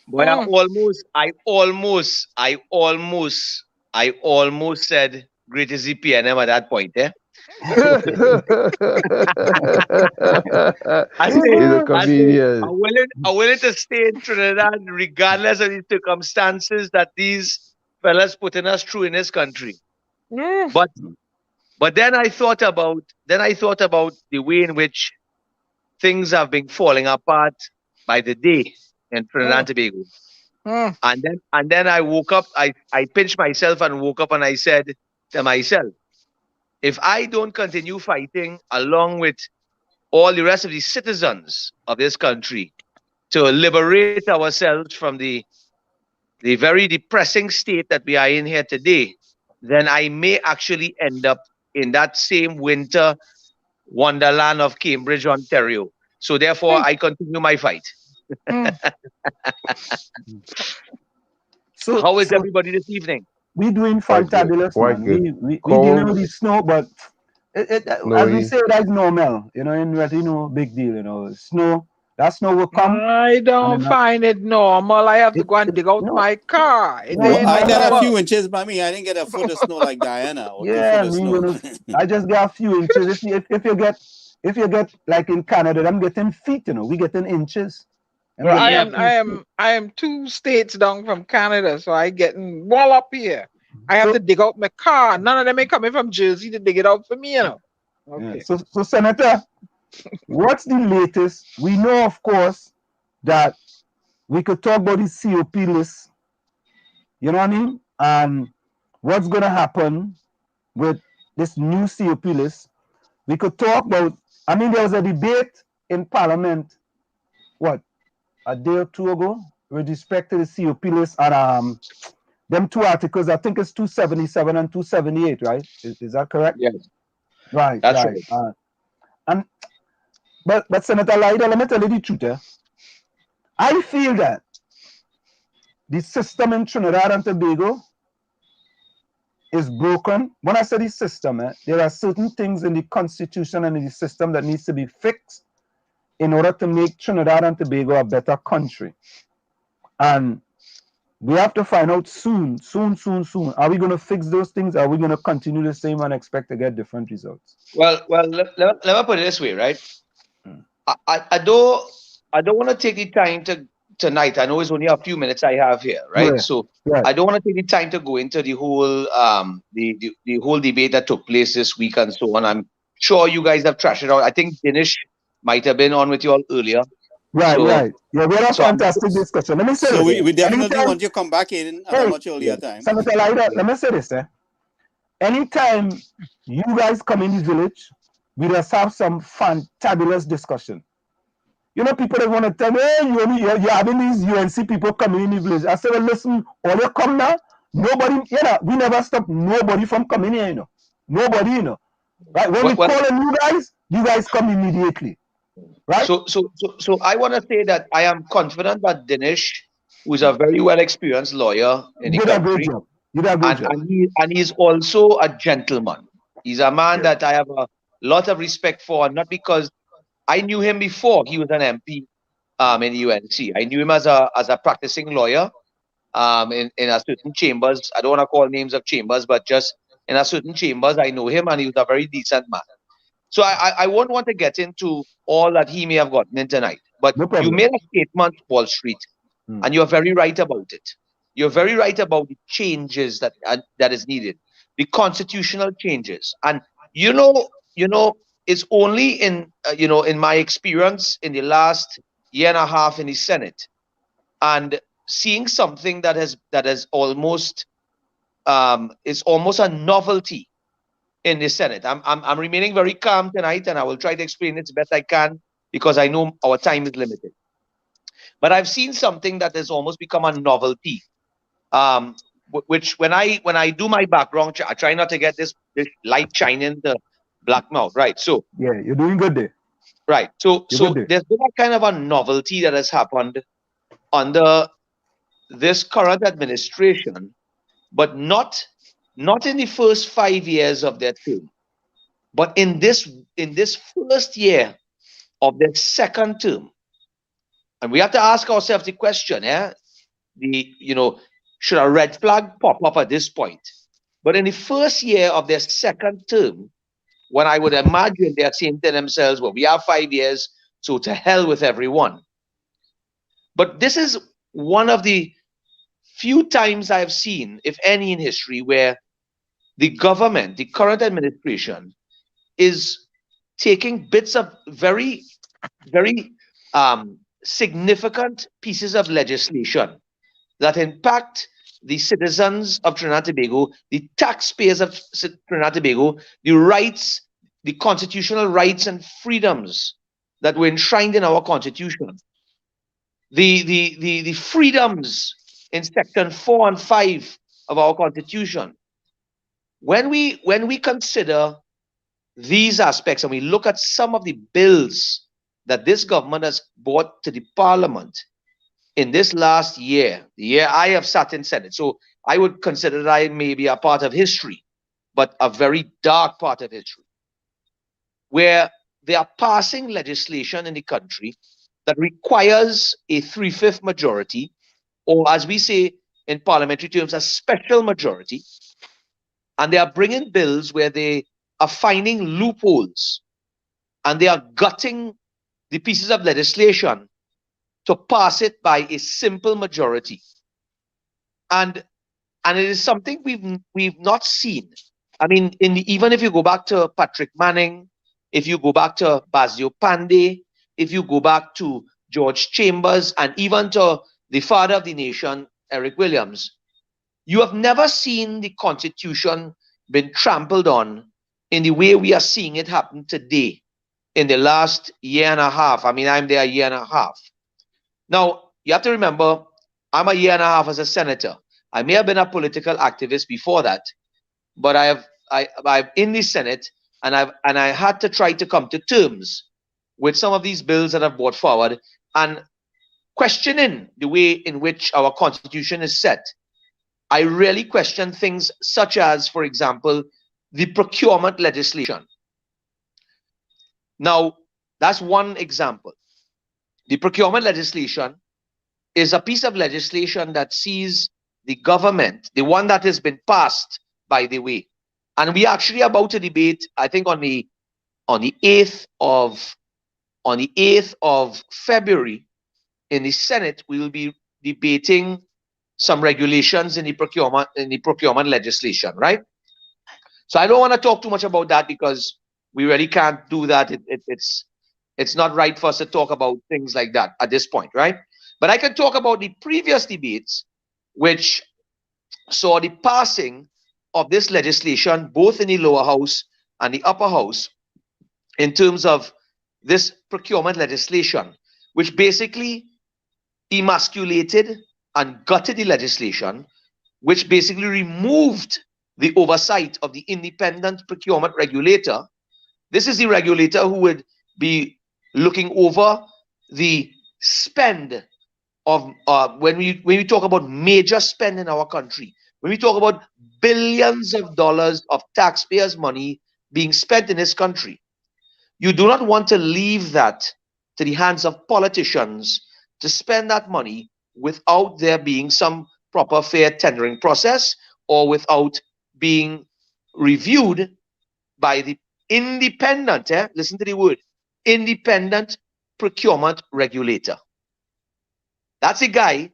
Boy, I almost said great is the PNM at that point, eh? I he's a say, comedian. I'm willing to stay in Trinidad regardless of the circumstances that these fellas putting us through in this country. Mm. But then I thought about the way in which things have been falling apart by the day in Trinidad and Tobago. Mm. And then I woke up, I pinched myself and woke up and I said to myself, if I don't continue fighting along with all the rest of the citizens of this country to liberate ourselves from the very depressing state that we are in here today, then I may actually end up in that same winter wonderland of Cambridge, Ontario. So therefore, I continue my fight. So, How is everybody this evening? we doing Quite good. fantabulous, Quite man. good. We dealing with Cold, the snow, but as we snowy. say, that's normal. You know, in that, big deal. Snow. That snow will come, I and don't then find it normal. I have to go and dig out no, my car. It no, Well, ain't I got a normal. few inches by me. I didn't get a foot of snow like Diana, or 2 foot yeah, of me, snow. I just got a few inches. If you get like in Canada, I'm getting feet. We getting inches. I'm Well, getting a few feet. I am 2 states down from Canada, so I getting well up here. I have to dig out my car. None of them ain't coming from Jersey to dig it out for me, Yeah. Okay. So Senator, what's the latest? We know, of course, that we could talk about the COP list. You know what I mean? And what's going to happen with this new COP list? We could talk about. I mean, there was a debate in Parliament. What, a day or two ago, with respect to the COP list and them 2 articles. I think it's 277 and 278, right? Is that correct? Yes. Right, That's right. right. But Senator Lyda, let me tell you the truth. I feel that the system in Trinidad and Tobago is broken. When I say the system, there are certain things in the constitution and in the system that needs to be fixed in order to make Trinidad and Tobago a better country. And we have to find out soon. Are we going to fix those things? Are we going to continue the same and expect to get different results? Well, let me put it this way, right? I don't want to take the time tonight. I know it's only a few minutes I have here, right? Yeah, So right. I don't want to take the time to go into the whole the whole debate that took place this week and so on. I'm sure you guys have trashed it out. I think Dinesh might have been on with you all earlier. Right, So, right. Yeah, we had a fantastic discussion. Let me say So this. we definitely want you to come back in at a much earlier time. Senator Lyda, let me say this. Anytime you guys come in the village, we just have some fantabulous discussion. People that want to tell me, hey, you're having these UNC people coming in the village. I say, well, listen, all you come now, nobody, we never stop nobody from coming here, Nobody, Right? When we call on you guys come immediately. Right? So I want to say that I am confident that Dinesh, who is a very well experienced lawyer in the country, and he's also a gentleman. He's a man that I have a lot of respect for, not because I knew him before he was an MP in the UNC. I knew him as a practicing lawyer in a certain chambers. I don't want to call names of chambers, but just in a certain chambers, I know him, and he was a very decent man. So I won't want to get into all that he may have gotten in tonight. But you made a statement, Wall Street, and you're very right about it. You're very right about the changes that is needed, the constitutional changes. And it's only in in my experience in the last year and a half in the Senate, and seeing something that has almost is almost a novelty in the Senate. I'm remaining very calm tonight, and I will try to explain it as best I can because I know our time is limited. But I've seen something that has almost become a novelty. Which when I do my background check, I try not to get this light shining the black mouth, right? So yeah, you're doing good there. right. So there's been a kind of a novelty that has happened under this current administration, but not in the first 5 years of their term, but in this first year of their second term. And we have to ask ourselves the question, should a red flag pop up at this point? But in the first year of their second term, when I would imagine they are saying to themselves, well, we have 5 years, so to hell with everyone. But this is one of the few times I've seen, if any in history, where the government, the current administration, is taking bits of very, very significant pieces of legislation that impact the citizens of Trinidad and Tobago, the taxpayers of Trinidad and Tobago, the rights, the constitutional rights and freedoms that were enshrined in our constitution, the freedoms in section 4 and 5 of our constitution. When we consider these aspects and we look at some of the bills that this government has brought to the parliament in this last year, the year I have sat in Senate, so I would consider that I may be a part of history, but a very dark part of history, where they are passing legislation in the country that requires a 3/5 majority, or as we say in parliamentary terms, a special majority, and they are bringing bills where they are finding loopholes, and they are gutting the pieces of legislation to pass it by a simple majority. And it is something we've not seen. I mean, even if you go back to Patrick Manning, if you go back to Basio Pandey, if you go back to George Chambers, and even to the father of the nation, Eric Williams, you have never seen the Constitution been trampled on in the way we are seeing it happen today in the last year and a half. I mean, I'm there a year and a half. Now, you have to remember, I'm a year and a half as a senator. I may have been a political activist before that, but I'm in the Senate, and I had to try to come to terms with some of these bills that I've brought forward and questioning the way in which our Constitution is set. I really question things such as, for example, the procurement legislation. Now, that's one example. The procurement legislation is a piece of legislation that sees the government, the one that has been passed, by the way. And we actually about to debate, I think on the 8th of February in the Senate, we will be debating some regulations in the procurement legislation, right? So I don't want to talk too much about that because we really can't do that. It's not right for us to talk about things like that at this point, right? But I can talk about the previous debates, which saw the passing of this legislation both in the lower house and the upper house in terms of this procurement legislation, which basically emasculated and gutted the legislation, which basically removed the oversight of the independent procurement regulator. This is the regulator who would be looking over the spend of when we talk about major spend in our country, when we talk about billions of dollars of taxpayers' money being spent in this country. You do not want to leave that to the hands of politicians to spend that money without there being some proper fair tendering process or without being reviewed by the independent, listen to the word, independent procurement regulator. That's a guy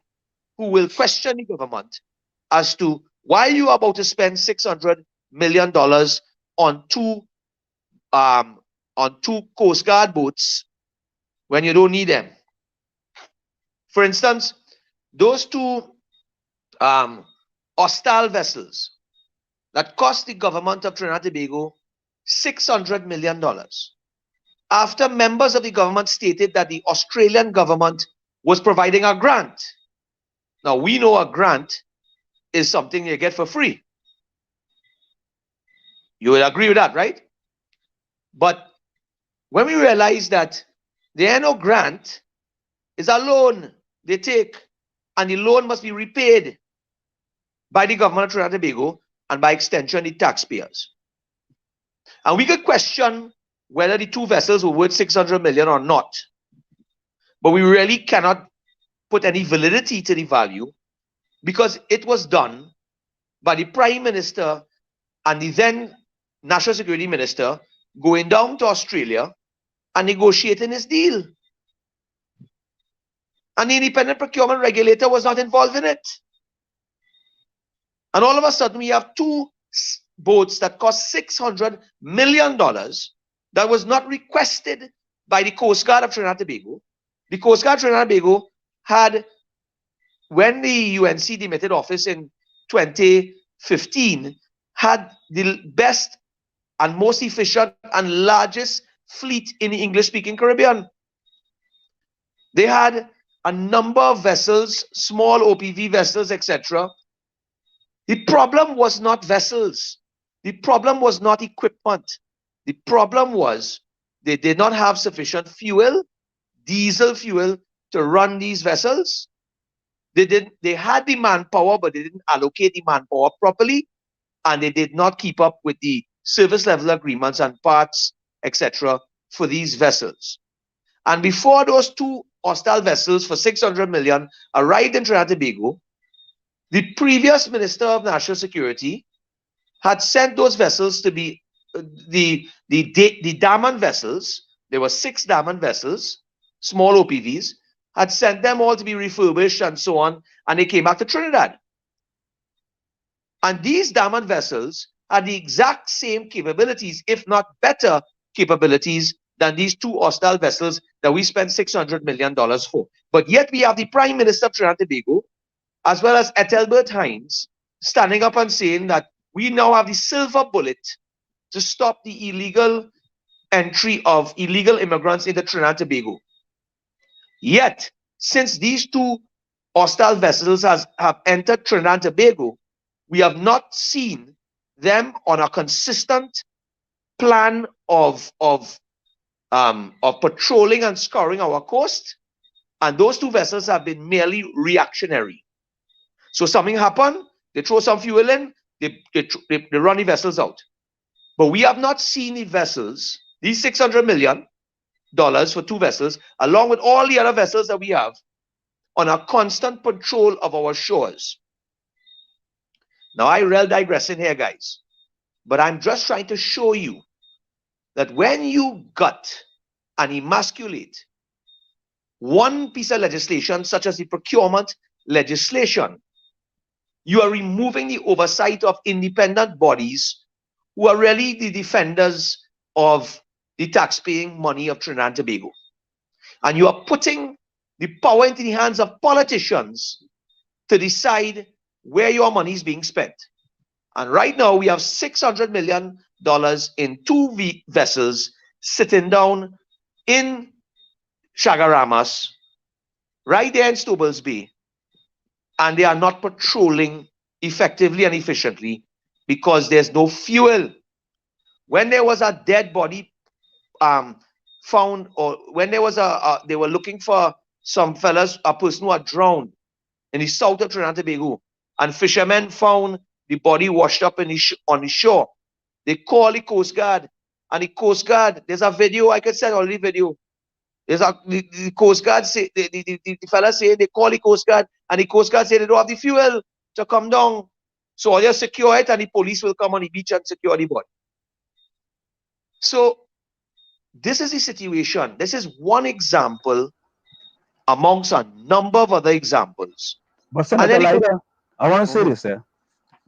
who will question the government as to why you are about to spend $600 million on two on 2 Coast Guard boats when you don't need them. For instance, those 2 hostile vessels that cost the government of Trinidad and Tobago $600 million. After members of the government stated that the Australian government was providing a grant. Now, we know a grant is something you get for free. You will agree with that, right? But when we realize that the NO grant is a loan they take, and the loan must be repaid by the government of Trinidad and Tobago, and by extension, the taxpayers. And we could question whether the 2 vessels were worth 600 million or not. But we really cannot put any validity to the value, because it was done by the Prime Minister and the then National Security Minister going down to Australia and negotiating this deal. And the independent procurement regulator was not involved in it. And all of a sudden, we have 2 boats that cost $600 million that was not requested by the Coast Guard of Trinidad and Tobago. The Coast Guard of Trinidad and Tobago had, when the UNC demitted office in 2015, had the best and most efficient and largest fleet in the English-speaking Caribbean. They had a number of vessels, small OPV vessels, etc. The problem was not vessels. The problem was not equipment. The problem was they did not have sufficient fuel, diesel fuel, to run these vessels. They had the manpower, but they didn't allocate the manpower properly, and they did not keep up with the service level agreements and parts, etc., for these vessels. And before those 2 hostile vessels for 600 million arrived in Trinidad and Tobago, the previous Minister of National Security had sent those vessels to be the Daman vessels. There were 6 Daman vessels, small OPVs, had sent them all to be refurbished and so on, and they came back to Trinidad. And these Daman vessels had the exact same capabilities, if not better capabilities, than these 2 hostile vessels that we spent $600 million for. But yet we have the Prime Minister of Trinidad and Tobago, as well as Ethelbert Hines, standing up and saying that we now have the silver bullet to stop the illegal entry of illegal immigrants into Trinidad and Tobago. Yet, since these 2 hostile vessels have entered Trinidad and Tobago, we have not seen them on a consistent plan of patrolling and scouring our coast, and those 2 vessels have been merely reactionary. So something happened, they throw some fuel in, they run the vessels out. But we have not seen the vessels, these $600 million for 2 vessels, along with all the other vessels that we have, on a constant patrol of our shores. Now, I real digressing here, guys, but I'm just trying to show you that when you gut and emasculate one piece of legislation, such as the procurement legislation, you are removing the oversight of independent bodies who are really the defenders of the taxpaying money of Trinidad and Tobago. And you are putting the power into the hands of politicians to decide where your money is being spent. And right now, we have $600 million in 2 vessels sitting down in Chagaramas, right there in Stobles Bay, and they are not patrolling effectively and efficiently because there's no fuel. When there was a dead body found, or when there was they were looking for some fellas, a person who had drowned in the south of Trinidad and Tobago, and fishermen found the body washed up on the shore. They called the Coast Guard, and the Coast Guard, there's a video, I could send all the video. There's the Coast Guard say, the fella say they call the Coast Guard, and the Coast Guard say they don't have the fuel to come down. So I'll just secure it, and the police will come on the beach and secure the body. So this is the situation. This is one example amongst a number of other examples. But Senator Leiter, I want to say this here.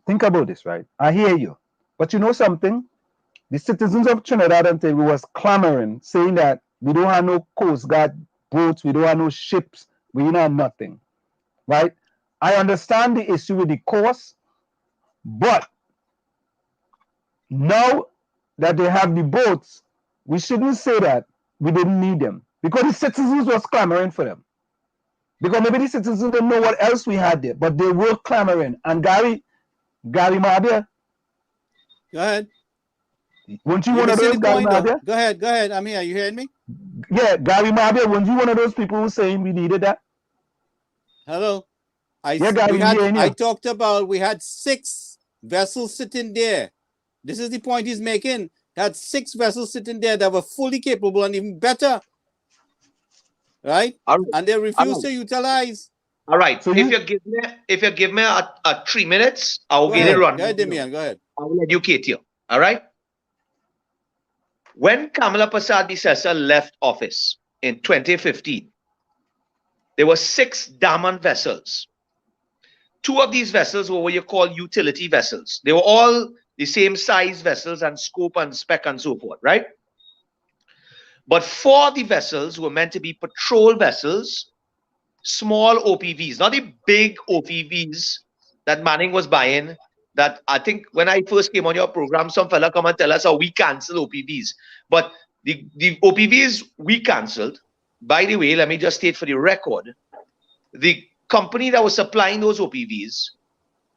Think about this, right? I hear you. But you know something? the citizens of Trinidad and Tobago was clamoring, saying that we don't have no Coast Guard boats, we don't have no ships, we don't have nothing, right? I understand the issue with the cost, but now that they have the boats, we shouldn't say that we didn't need them, because the citizens was clamoring for them. Because maybe the citizens don't know what else we had there, but they were clamoring. And Gary Mabia, Go ahead. weren't you You're one of missing those, the Gary point, though. Mabia? Go ahead. I'm here. You hearing me? Yeah, Gary Mabia, weren't you one of those people who saying we needed that? Hello. Yeah, Gary, I talked about we had 6 vessels sitting there. This is the point he's making. Had 6 vessels sitting there that were fully capable and even better. Right? And they refused to utilize. All right. So if you give me a 3 minutes, I'll get it run. Go ahead, Damian. Go ahead. I will educate you. All right. When Kamala Prasad Bisesa left office in 2015, there were 6 Daman vessels. 2 of these vessels were what you call utility vessels. They were all the same size vessels and scope and spec and so forth, right? But 4 of the vessels were meant to be patrol vessels, small OPVs, not the big OPVs that Manning was buying. That I think when I first came on your program, some fella come and tell us how we cancel OPVs. But the OPVs we canceled, by the way, let me just state for the record, the company that was supplying those OPVs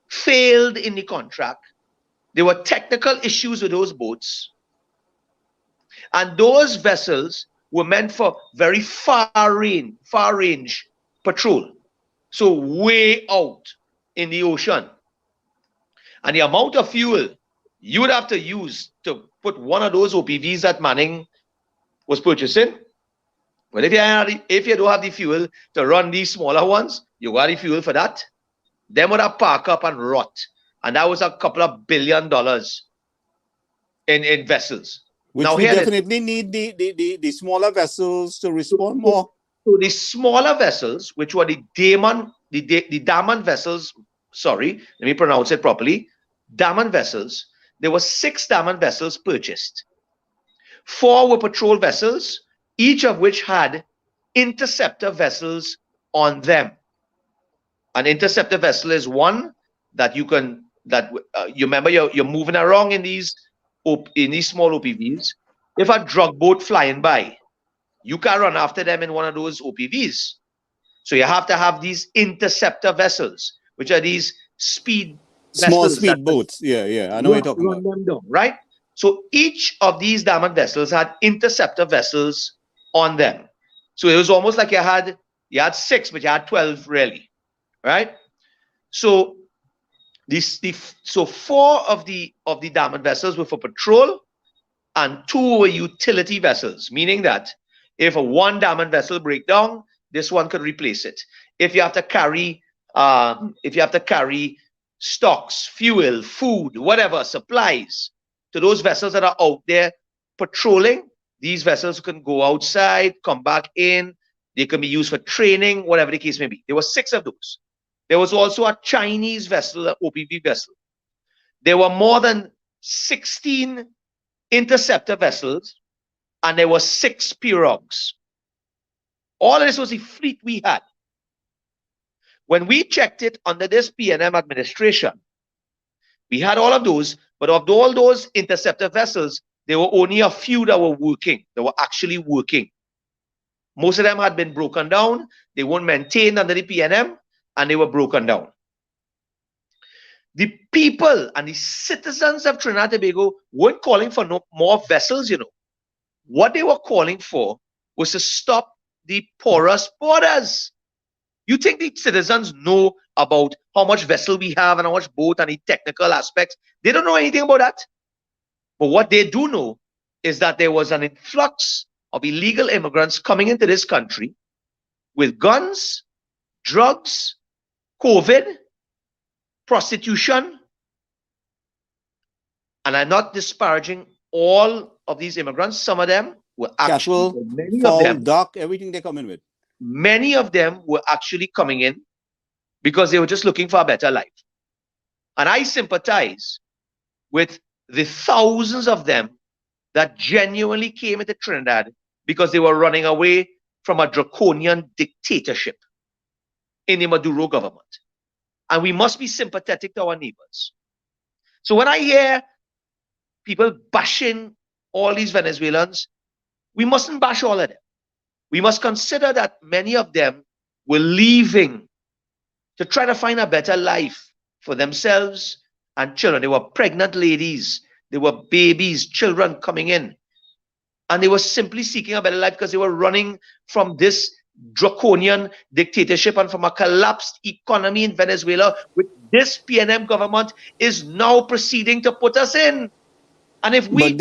failed in the contract. There were technical issues with those boats. And those vessels were meant for very far range patrol. So way out in the ocean. And the amount of fuel you would have to use to put one of those OPVs that Manning was purchasing. But if you don't have the fuel to run these smaller ones, you got the fuel for that. Them would have park up and rot. And that was a couple of $1 billion in vessels. Which now we definitely need the smaller vessels to respond more. So the smaller vessels, which were the Daman vessels, sorry, let me pronounce it properly, Daman vessels, there were 6 Daman vessels purchased. 4 were patrol vessels, each of which had interceptor vessels on them. An interceptor vessel is one that you can, you remember you're moving around in these small OPVs. If a drug boat flying by, you can't run after them in one of those OPVs. So you have to have these interceptor vessels, which are these small speed boats. Yeah. I know what you're talking about. Them down, right? So each of these Daman vessels had interceptor vessels on them. So it was almost like you had 6, but you had 12 really, right? So 4 of the Daman vessels were for patrol, and 2 were utility vessels, meaning that if one Daman vessel break down, this one could replace it. If you have to carry stocks, fuel, food, whatever, supplies to those vessels that are out there patrolling, these vessels can go outside, come back in, they can be used for training, whatever the case may be. There were 6 of those. There was also a Chinese vessel, an OPV vessel. There were more than 16 interceptor vessels, and there were 6 pirogues. All of this was the fleet we had. When we checked it under this PNM administration, we had all of those, but of all those interceptor vessels, there were only a few that were working, that were actually working. Most of them had been broken down, they weren't maintained under the PNM, and they were broken down. The people and the citizens of Trinidad and Tobago weren't calling for no more vessels, What they were calling for was to stop the porous borders. You think the citizens know about how much vessel we have and how much boat and the technical aspects? They don't know anything about that. But what they do know is that there was an influx of illegal immigrants coming into this country with guns, drugs, COVID, prostitution, and I'm not disparaging all of these immigrants. Some of them were actually, many of them, dock, everything they come in with. Many of them were actually coming in because they were just looking for a better life. And I sympathize with the thousands of them that genuinely came into Trinidad because they were running away from a draconian dictatorship in the Maduro government. And we must be sympathetic to our neighbors. So when I hear people bashing all these Venezuelans, we mustn't bash all of them. We must consider that many of them were leaving to try to find a better life for themselves and children. They were pregnant ladies. They were babies, children coming in. And they were simply seeking a better life because they were running from this draconian dictatorship and from a collapsed economy in Venezuela, which this PNM government is now proceeding to put us in. And if we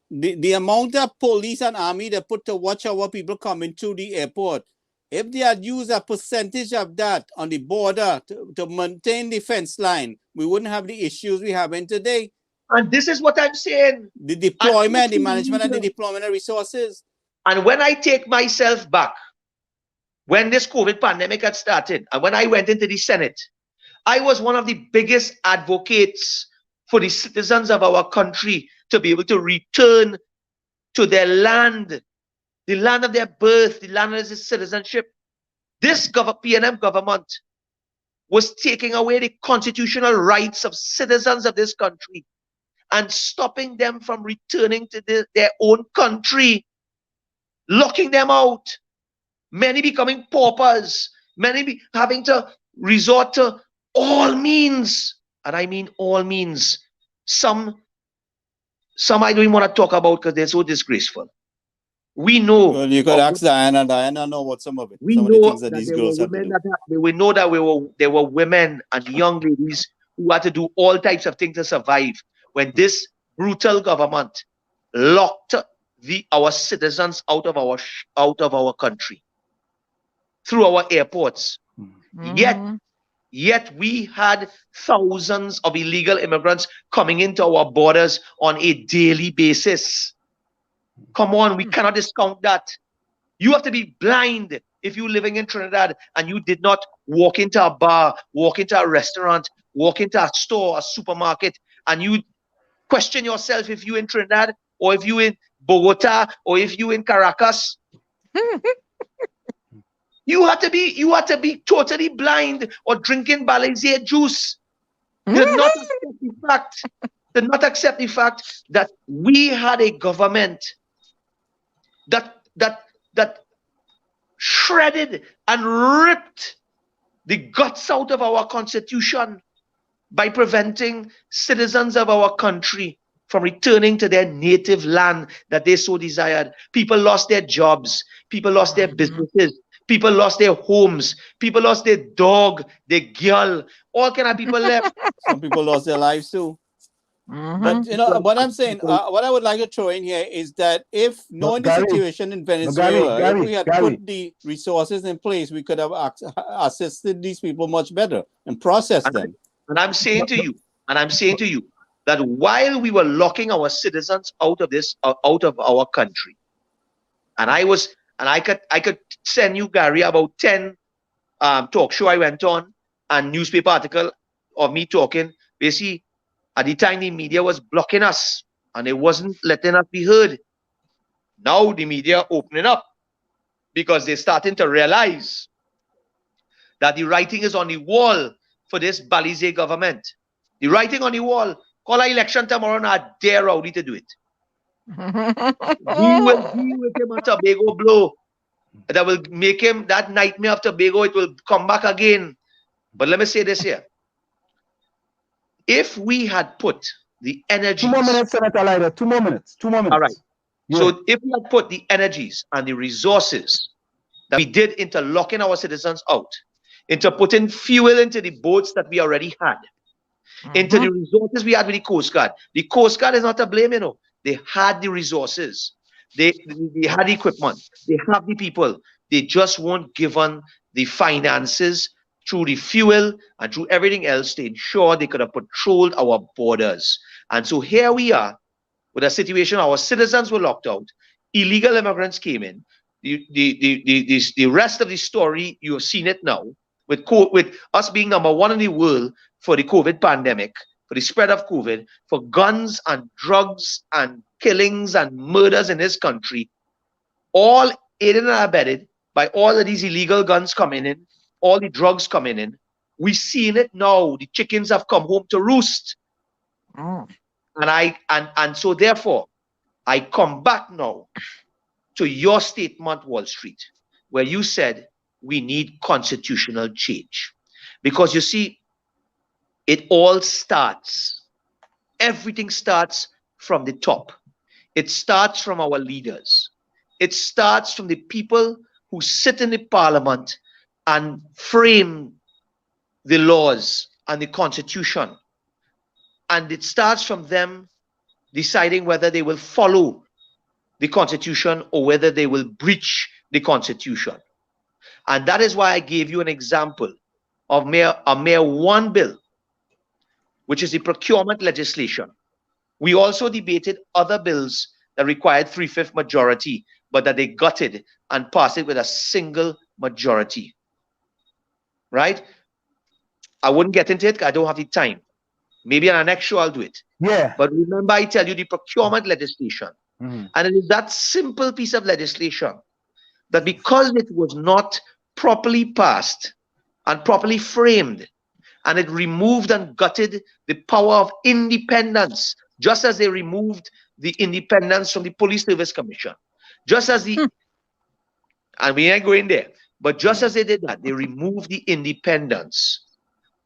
the amount of police and army they put to watch our people coming through the airport, if they had used a percentage of that on the border to maintain the fence line, we wouldn't have the issues we have in today. And this is what I'm saying. The deployment, the management and the deployment of resources. And when I take myself back, when this COVID pandemic had started, and when I went into the Senate, I was one of the biggest advocates for the citizens of our country to be able to return to their land, the land of their birth, the land of their citizenship. This PNM government was taking away the constitutional rights of citizens of this country and stopping them from returning to their own country, locking them out, many becoming paupers, many having to resort to all means, and I mean all means. Some I don't even want to talk about because they're so disgraceful. We know. Well, you could ask Diana. Diana know what some of it. We some know of the things that that these there girls were have to women do. we know that there were women and young ladies who had to do all types of things to survive when this brutal government locked our citizens out of our country through our airports. Yet we had thousands of illegal immigrants coming into our borders on a daily basis. Come on, we cannot discount that. You have to be blind if you're living in Trinidad and you did not walk into a bar, walk into a restaurant, walk into a store, a supermarket, and you question yourself if you're in Trinidad or if you're in Bogota or if you're in Caracas. You had to be totally blind or drinking Balazier juice. Did not accept the fact that we had a government that shredded and ripped the guts out of our constitution by preventing citizens of our country from returning to their native land that they so desired. People lost their jobs. People lost their businesses. People lost their homes. People lost their dog, their girl. All kind of people left. Some people lost their lives too. But you know what I'm saying, what I would like to throw in here is that if knowing the situation in Venezuela, if we had put the resources in place, we could have assisted these people much better and processed them. And I'm saying to you that while we were locking our citizens out of our country, and I could send you, Gary, about 10 talk show I went on and newspaper article of me talking. Basically, at the time the media was blocking us and it wasn't letting us be heard. Now the media opening up because they're starting to realize that the writing is on the wall for this Balize government. The writing on the wall. Call an election tomorrow and I dare Rowdy to do it. We will deal with him a Tobago blow that will make him, that nightmare of Tobago, it will come back again. But let me say this here. If we had put the energies... 2 more minutes, Senator Leiter. 2 more minutes. 2 more minutes. All right. Yeah. So if we had put the energies and the resources that we did into locking our citizens out, into putting fuel into the boats that we already had, into the resources we had with the Coast Guard. The Coast Guard is not to blame, you know. They had the resources. They had the equipment. They have the people. They just weren't given the finances through the fuel and through everything else to ensure they could have patrolled our borders. And so here we are with a situation, our citizens were locked out. Illegal immigrants came in. The rest of the story, you have seen it now, with us being #1 in the world for the COVID pandemic, for the spread of COVID, for guns and drugs and killings and murders in this country, all aided and abetted by all of these illegal guns coming in, all the drugs coming in. We've seen it now. The chickens have come home to roost. And so therefore, I come back now to your statement, Wall Street, where you said we need constitutional change. Because you see, it all starts, everything starts from the top. It starts from our leaders. It starts from the people who sit in the parliament and frame the laws and the constitution. And it starts from them deciding whether they will follow the constitution or whether they will breach the constitution. And that is why I gave you an example of a mere one bill, which is the procurement legislation. We also debated other bills that required 3/5 majority, but that they gutted and passed it with a single majority. Right? I wouldn't get into it, I don't have the time. Maybe on our next show I'll do it. Yeah. But remember, I tell you the procurement legislation. Mm-hmm. And it is that simple piece of legislation that because it was not properly passed and properly framed, and it removed and gutted the power of independence, just as they removed the independence from the Police Service Commission. Just as the, and we ain't going there, but just as they did that, they removed the independence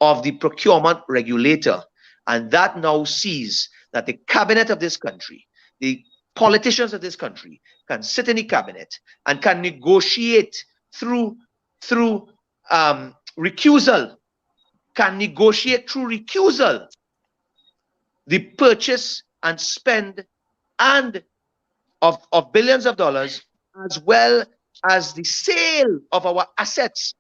of the procurement regulator. And that now sees that the cabinet of this country, the politicians of this country can sit in the cabinet and can negotiate through recusal, the purchase and spend of billions of dollars, as well as the sale of our assets.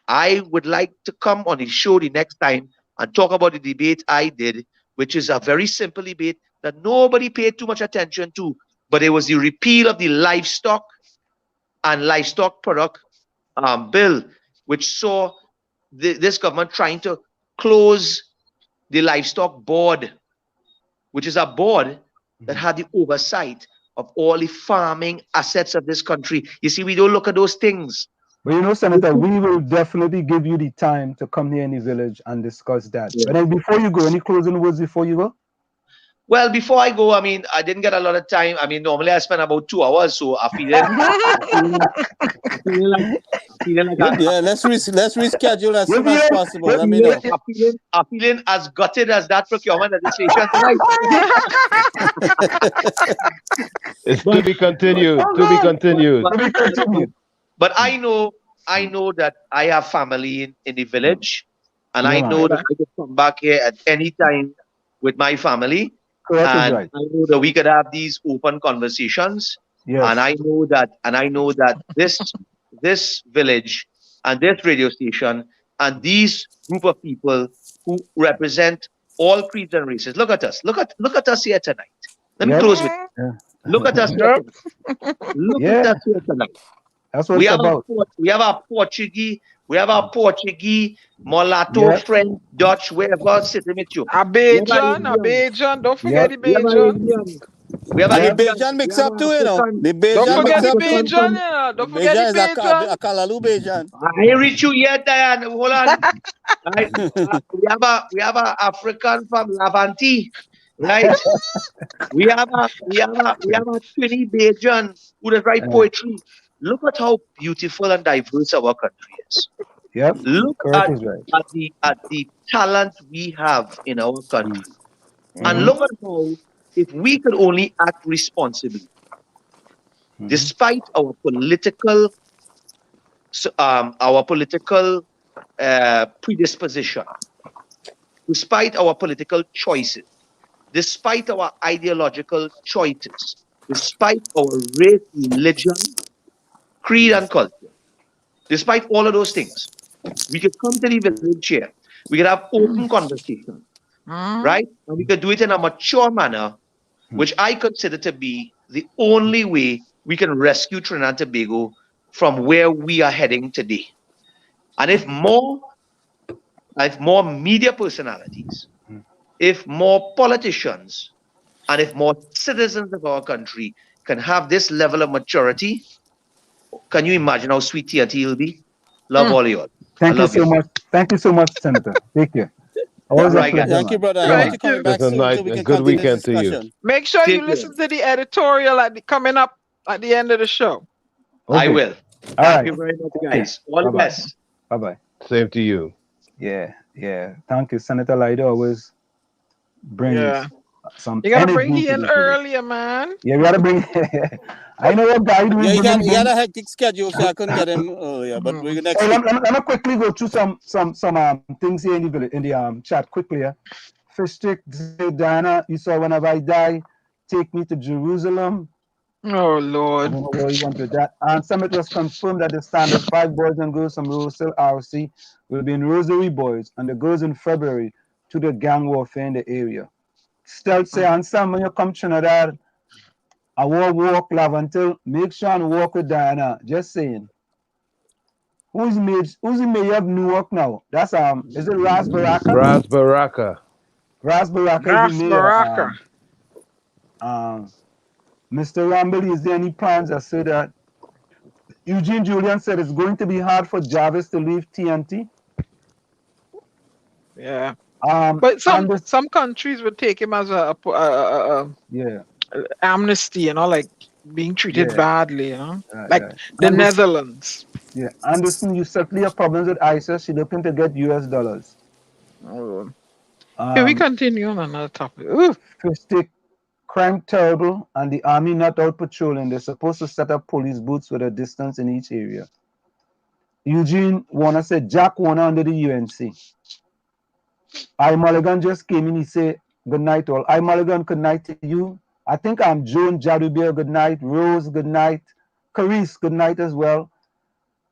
I would like to come on the show the next time and talk about the debate I did, which is a very simple debate that nobody paid too much attention to, but it was the repeal of the livestock and livestock product bill, which saw this government trying to close the livestock board, which is a board that had the oversight of all the farming assets of this country. You see, we don't look at those things. But you know, Senator, we will definitely give you the time to come here in the village and discuss that. Yeah. But then before you go, any closing words before you go? Well, before I go, I mean, I didn't get a lot of time. I mean, normally I spend about 2 hours, so I feel like Yeah, let's reschedule as soon as possible. Let me know. I'm feeling as gutted as that procurement legislation tonight. It's to be continued. To be continued. But I know that I have family in the village, and I know that I could come back here at any time with my family. Correct, and right. I know that we could have these open conversations. Yes. And I know that this village and this radio station and these group of people who represent all creeds and races. Look at us. Look at us here tonight. Let me close with look at us here tonight. Look at us here tonight. That's what it's about. We have our Portuguese, mulatto, French, Dutch, wherever sitting with you. Abejan, don't forget the Bajan. We have the Bajan mix up too, you know. The Bajan don't forget the Bajan, you know. Don't forget the Bajan. A Kalalu Bajan. I ain't reach you yet, Diane. Hold on. Right. We have a African from Lavanti, right? we have a Trini Bajan who does write poetry. Look at how beautiful and diverse our country is. Yep. Look at the talent we have in our country. And look at how, if we could only act responsibly, despite our political predisposition, despite our political choices, despite our ideological choices, despite our race, religion, creed and culture, despite all of those things, we could come to the village here. We could have open conversation, right? And we could do it in a mature manner, which I consider to be the only way we can rescue Trinidad and Tobago from where we are heading today. And if more media personalities, if more politicians And if more citizens of our country can have this level of maturity, can you imagine how sweet TNT will be? Love all of you all. Thank you so much. Thank you so much, Senator. Take care. Always a pleasure. Thank you, brother. I Right, want you coming back That's a soon so nice, we a can good continue this weekend to you. discussion. Make sure you Take listen to the editorial coming up at the end of the show. I will. All Thank right. you very much, guys. All the Bye-bye. best. Bye-bye. Same to you. Yeah. Thank you. Senator Lyda always brings some You gotta energy bring to he in this. earlier, man. Yeah, we gotta bring. I know what guy doing. Yeah, he had a hectic schedule, so I couldn't get him earlier. But we're next Hey, week. let me quickly go through some things here in the chat quickly. Fish stick, Diana, you saw whenever I die, take me to Jerusalem. Oh Lord. I don't know where you went with that. And Summit was confirmed that the standard 5 boys and girls from Roseville RC will be in Rosary Boys and the girls in February to the gang warfare in the area. Still say, and Sam, when you come to Trinidad, I will walk Lavantil. Make sure and walk with Diana. Just saying. Who's the mayor of Newark now? That's is it Ras Baraka? Ras Baraka. Ras Baraka Ras is the mayor. Baraka. Mr. Rambally, is there any plans? I said that Eugene Julian said it's going to be hard for Jarvis to leave TNT. Yeah. But some countries would take him as a amnesty, like being treated badly, like the Netherlands. Yeah, Anderson, you certainly have problems with ISIS. She's looking to get US dollars. Can we continue on another topic? Fistic, crime terrible, and the army not out patrolling. They're supposed to set up police booths with a distance in each area. Eugene Warner said, Jack Warner under the UNC. I Mulligan just came in. He said, good night all. I Mulligan, good night to you. I think I'm Joan Jadubia, good night. Rose, good night. Carice, good night as well.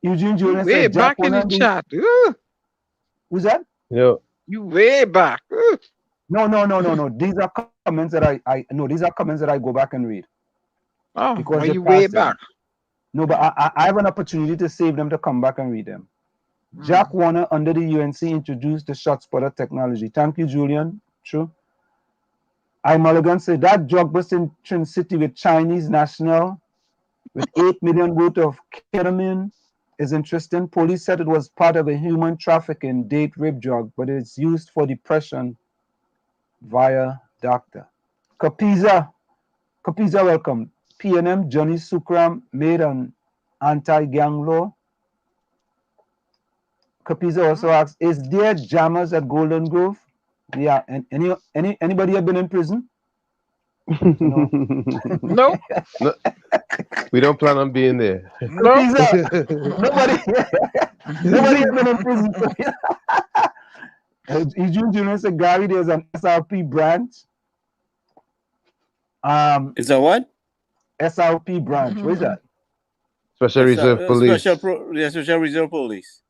Eugene Julian way said, Jack back in Warner the chat. Who's that? No. You way back. No. These are comments that these are comments that I go back and read. Oh, because are you way back? No, but I have an opportunity to save them to come back and read them. Jack Warner under the UNC introduced the shot spotter technology. Thank you, Julian. True. I Mulligan said that drug bust in Trin City with Chinese national with 8 million worth of ketamine is interesting. Police said it was part of a human trafficking date rape drug, but it's used for depression via doctor. Kapiza, welcome. PNM Johnny Sukram made an anti-gang law. Kapiza also asks, is there jammers at Golden Grove? Yeah, and anybody have been in prison? No. We don't plan on being there. Nobody has been in prison. Eugene Junior said, Gary, there's an SRP branch. Is that what? SRP branch. What is that? Special Reserve Police. Special Reserve Police.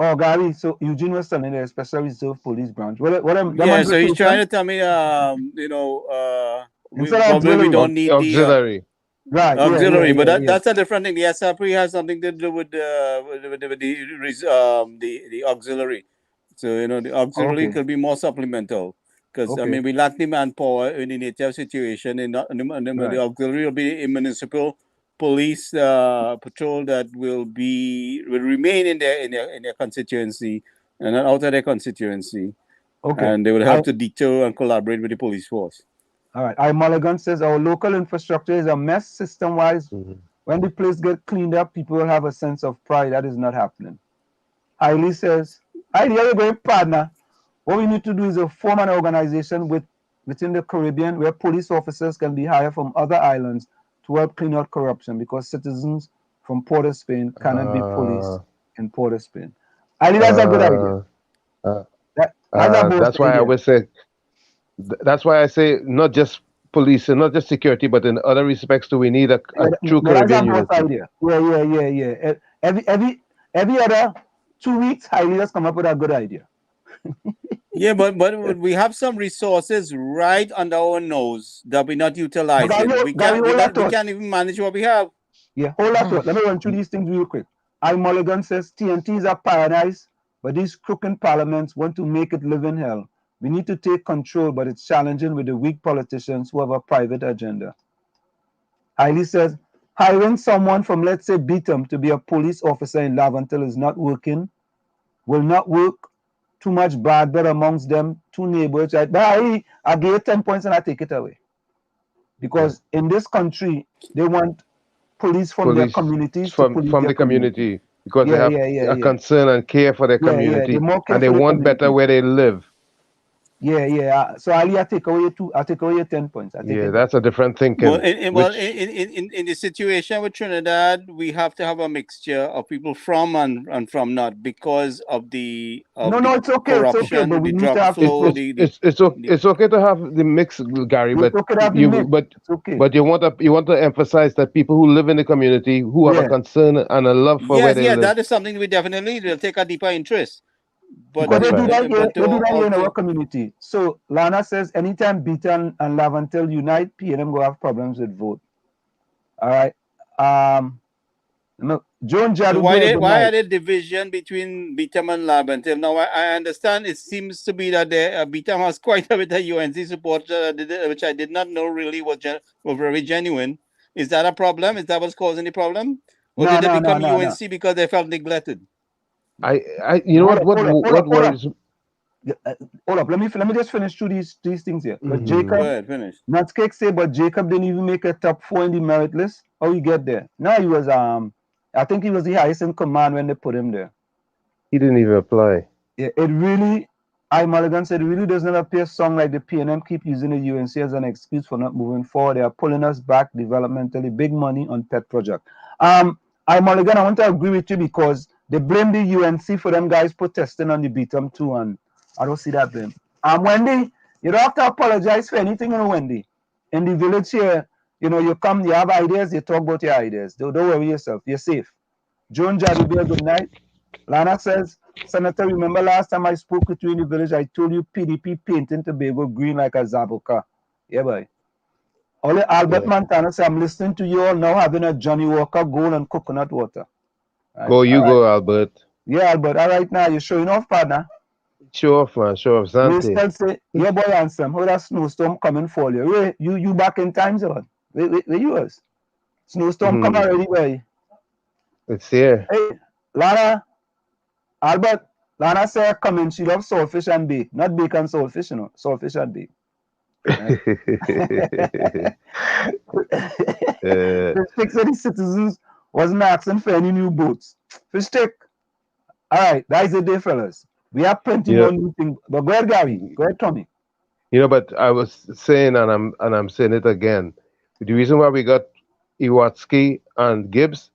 Oh, Gary, so Eugene was telling the Special Reserve Police branch. So he's trying to tell me, we don't need auxiliary. Right, auxiliary, but that's a different thing. The SRP has something to do with the auxiliary. So the auxiliary could be more supplemental because we lack the manpower in the native situation, and the auxiliary will be a municipal police patrol that will remain in their constituency and not out of their constituency. And they will have to deter and collaborate with the police force. All right. I Mulligan says our local infrastructure is a mess system-wise. When the place gets cleaned up, people will have a sense of pride. That is not happening. Hailey says, you're going partner. What we need to do is form an organization within the Caribbean where police officers can be hired from other islands to help clean out corruption because citizens from Port of Spain cannot be police in Port of Spain. I think that's a good idea. That's why I always say. That's why I say not just police and not just security, but in other respects too. We need a true Caribbean unity. Yeah. Every other 2 weeks, Hailey has come up with a good idea. Yeah, but we have some resources right under our nose that we're not utilizing. We can't even manage what we have. Yeah, hold on to it. Let me run through these things real quick. I Mulligan says TNT is a paradise, but these crooked parliaments want to make it live in hell. We need to take control, but it's challenging with the weak politicians who have a private agenda. Hailey says, hiring someone from, let's say, Beetham to be a police officer in Laventille is not working, will not work. Too much bad blood amongst them, two neighbors. But I gave you 10 points and I take it away. Because in this country, they want police from their communities from the community because they have a concern and care for their community, and they want better where they live. So Ali, I take away your 10 points. That's a different thinking. Well, in the situation with Trinidad, we have to have a mixture of people from and from not because of the it's okay. corruption, it's okay, but we the need to drug have flow. It's okay to have the mix, Gary, but you want to emphasize that people who live in the community who have a concern and a love for where they live. That is something we definitely will take a deeper interest. But because they do that here in our community. So Lana says anytime Beetham and Laventille unite, PNM go have problems with vote. All right. Joan Jadu. So why are there division between Beetham and Laventille? Now I understand it seems to be that Beetham has quite a bit of UNC support, which I did not know really was very genuine. Is that a problem? Is that what's causing the problem? Or did they become UNC because they felt neglected? You know what worries? Hold up, let me just finish through these things here. But Go Jacob, ahead, finish. Natskek say, but Jacob didn't even make a top 4 in the merit list. How he get there? No, he was I think he was the highest in command when they put him there. He didn't even apply. Yeah, it really. Mulligan said it really does not appear song like the PNM keep using the UNC as an excuse for not moving forward. They are pulling us back developmentally, big money on pet project. Mulligan, I want to agree with you because they blame the UNC for them guys protesting on the Beetham too, and I don't see that blame. Wendy, you don't have to apologize for anything, Wendy. In the village here, you come, you have ideas, you talk about your ideas. Don't worry yourself, you're safe. Joan Jadubia, good night. Lana says, Senator, remember last time I spoke with you in the village, I told you PDP painting Tobago green like a Zabuka. Yeah, boy. Only Albert Montana says, I'm listening to you all now having a Johnny Walker gold and coconut water. Right. Go, Albert. Yeah, Albert. All right, now you're showing off, partner. Show off, man. Show off, Zante. You still say, yeah, boy, handsome. How that snowstorm coming for you? Where you back in time zone? Where you was? Snowstorm come already, boy. It's here. Hey, Lana, Albert, Lana said coming. She loves saltfish and bake. Not bake and saltfish, saltfish and bake. Right? The 6 of the citizens wasn't asking for any new boats. Fish stick. All right, that is the day, fellas. We have plenty more new things. But go ahead, Gary. Go ahead, Tommy. But I was saying, and I'm saying it again. The reason why we got Iwatsky and Gibbs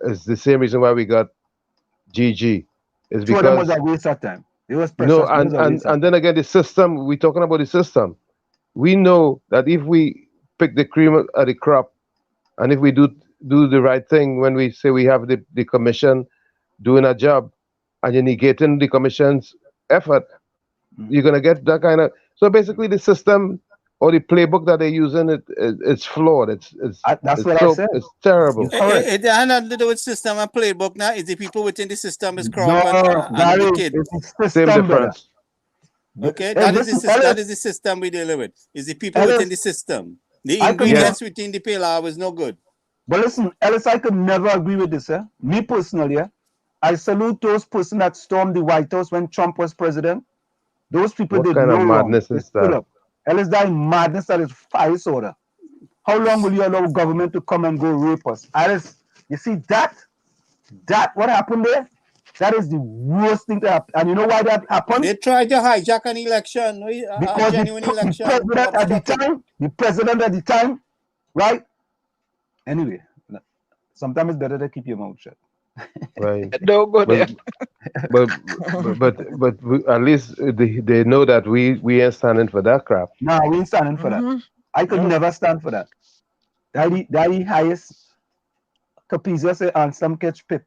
is the same reason why we got GG. Is because them was a waste of time. It was and then again, the system. We're talking about the system. We know that if we pick the cream of the crop, and if we do the right thing when we say we have the commission doing a job, and you're negating the commission's effort, you're gonna get that kind of. So basically, the system or the playbook that they're using it's flawed. That's what I said. It's terrible. It has nothing to do with system and playbook now. Is the people within the system is corrupt and wicked. Same difference. Okay, that is the system we deal with. Is the people within the system. The ingredients within the pillar was no good. But listen, Ellis, I could never agree with this. Me personally, I salute those persons that stormed the White House when Trump was president. Those people did no wrong. What kind of madness is that? Ellis, that madness that is fire soda. How long will you allow government to come and go rape us? Ellis, you see that what happened there? That is the worst thing to happen. And you know why that happened? They tried to hijack an election, because a genuine election. The president at the time, right? Anyway, sometimes it's better to keep your mouth shut. Right. Don't go there. But at least they know that we ain't standing for that crap. No, we ain't standing for that. I could never stand for that. That the highest Capiza say and some catch pip.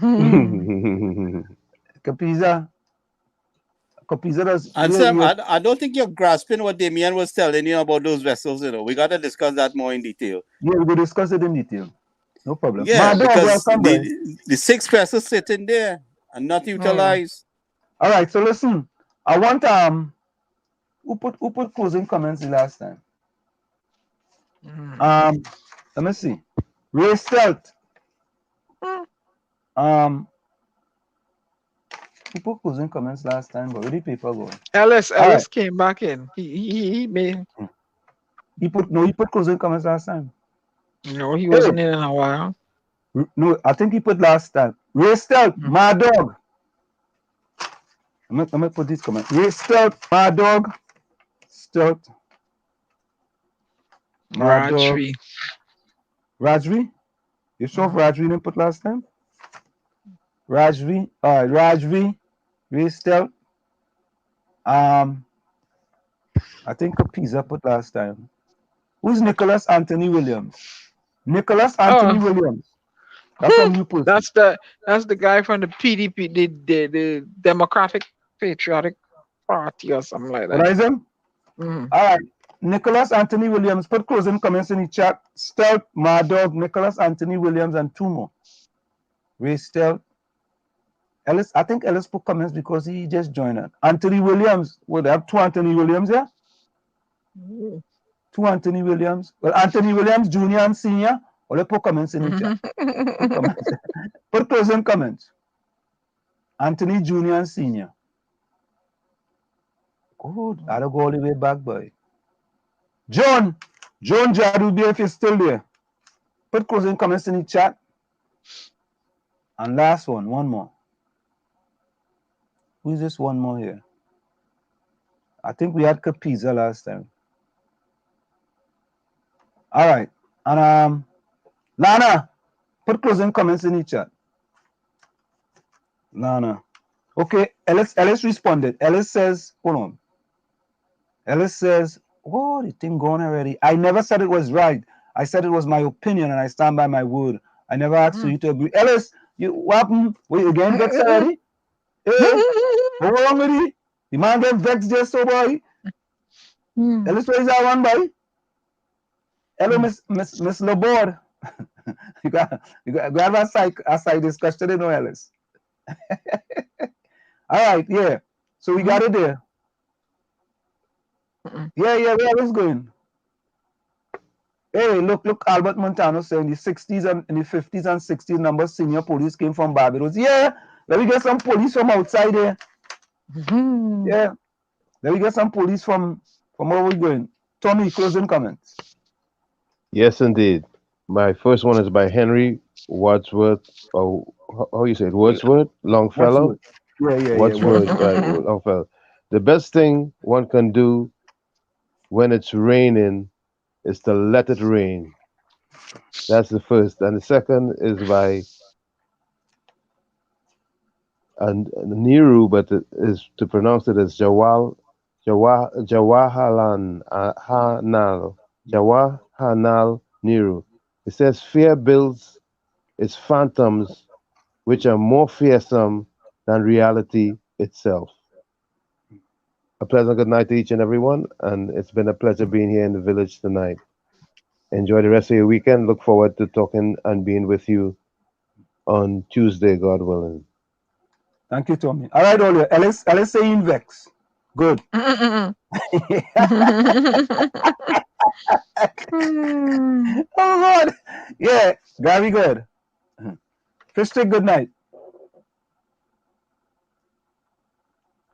Capiza does. And Sam, I don't think you're grasping what Damien was telling you about those vessels. We got to discuss that more in detail. Yeah, we will discuss it in detail. No problem. Yeah, because the 6 vessels sitting there and not utilized. All right, so listen. I want who put closing comments the last time? Let me see. Ray Stelt. Who put closing comments last time? But where did people go? Ellis right. came back in. He made. He put closing comments last time. No, he wasn't in a while. No, I think he put last time. Ray Stelt, my dog. Let me put this comment. Ray Stelt, my dog. Stelt. My dog. Rajvi. You sure if Rajvi didn't put last time? Rajvi. Rajvi. Ray Stelt. I think Pizza put last time. Who's Nicholas Anthony Williams? Nicholas Anthony Williams. That's a new person. That's the guy from the PDP, the Democratic Patriotic Party or something like that. What is him? All right. Nicholas Anthony Williams. Put closing comments in the chat. Stelt, my dog, Nicholas Anthony Williams, and two more. Ray Stelt. Ellis, I think Ellis put comments because he just joined us. Anthony Williams. Would they have two Anthony Williams here? Two Anthony Williams. Well, Anthony Williams, Jr. and Senior. Or they put comments in the chat. Put comments. Put closing comments. Anthony Jr. and Senior. Good. I don't go all the way back, boy. John Jadube, if you're still there. Put closing comments in the chat. And last one more. Who is this one more here? I think we had Capiza last time. All right. And Lana, put closing comments in the chat. Lana. Okay, Ellis responded. Ellis says, hold on. Ellis says, oh, the thing gone already. I never said it was right. I said it was my opinion and I stand by my word. I never asked you to agree. Ellis, what happened? Were you again vexed already? Hey, what's wrong with you? The man get vexed just so, boy. Ellis, where is that one, boy? Hello, Miss Laborde. you got a side discussion, you know, Ellis. All right, yeah. So we got it there. Yeah, where Ellis going? Hey, look, Albert Montano saying the 60s and in the 50s and 60s numbers senior police came from Barbados. Yeah, let me get some police from outside there. Yeah. Let me get some police from where we going. Tommy, closing comments. Yes, indeed. My first one is by Henry Wadsworth. Oh, how you say it? Wordsworth? Longfellow? Yeah. Wordsworth, right, Longfellow. The best thing one can do when it's raining is to let it rain. That's the first. And the second is by Nehru, but it is to pronounce it as Jawaharlal Nehru. It says, fear builds its phantoms, which are more fearsome than reality itself. A pleasant good night to each and everyone, and it's been a pleasure being here in the village tonight. Enjoy the rest of your weekend. Look forward to talking and being with you on Tuesday, God willing. Thank you, Tommy. All right, Olio. Ellis saying vex. Good. Oh, God. Yeah, very good. Fish stick, good night.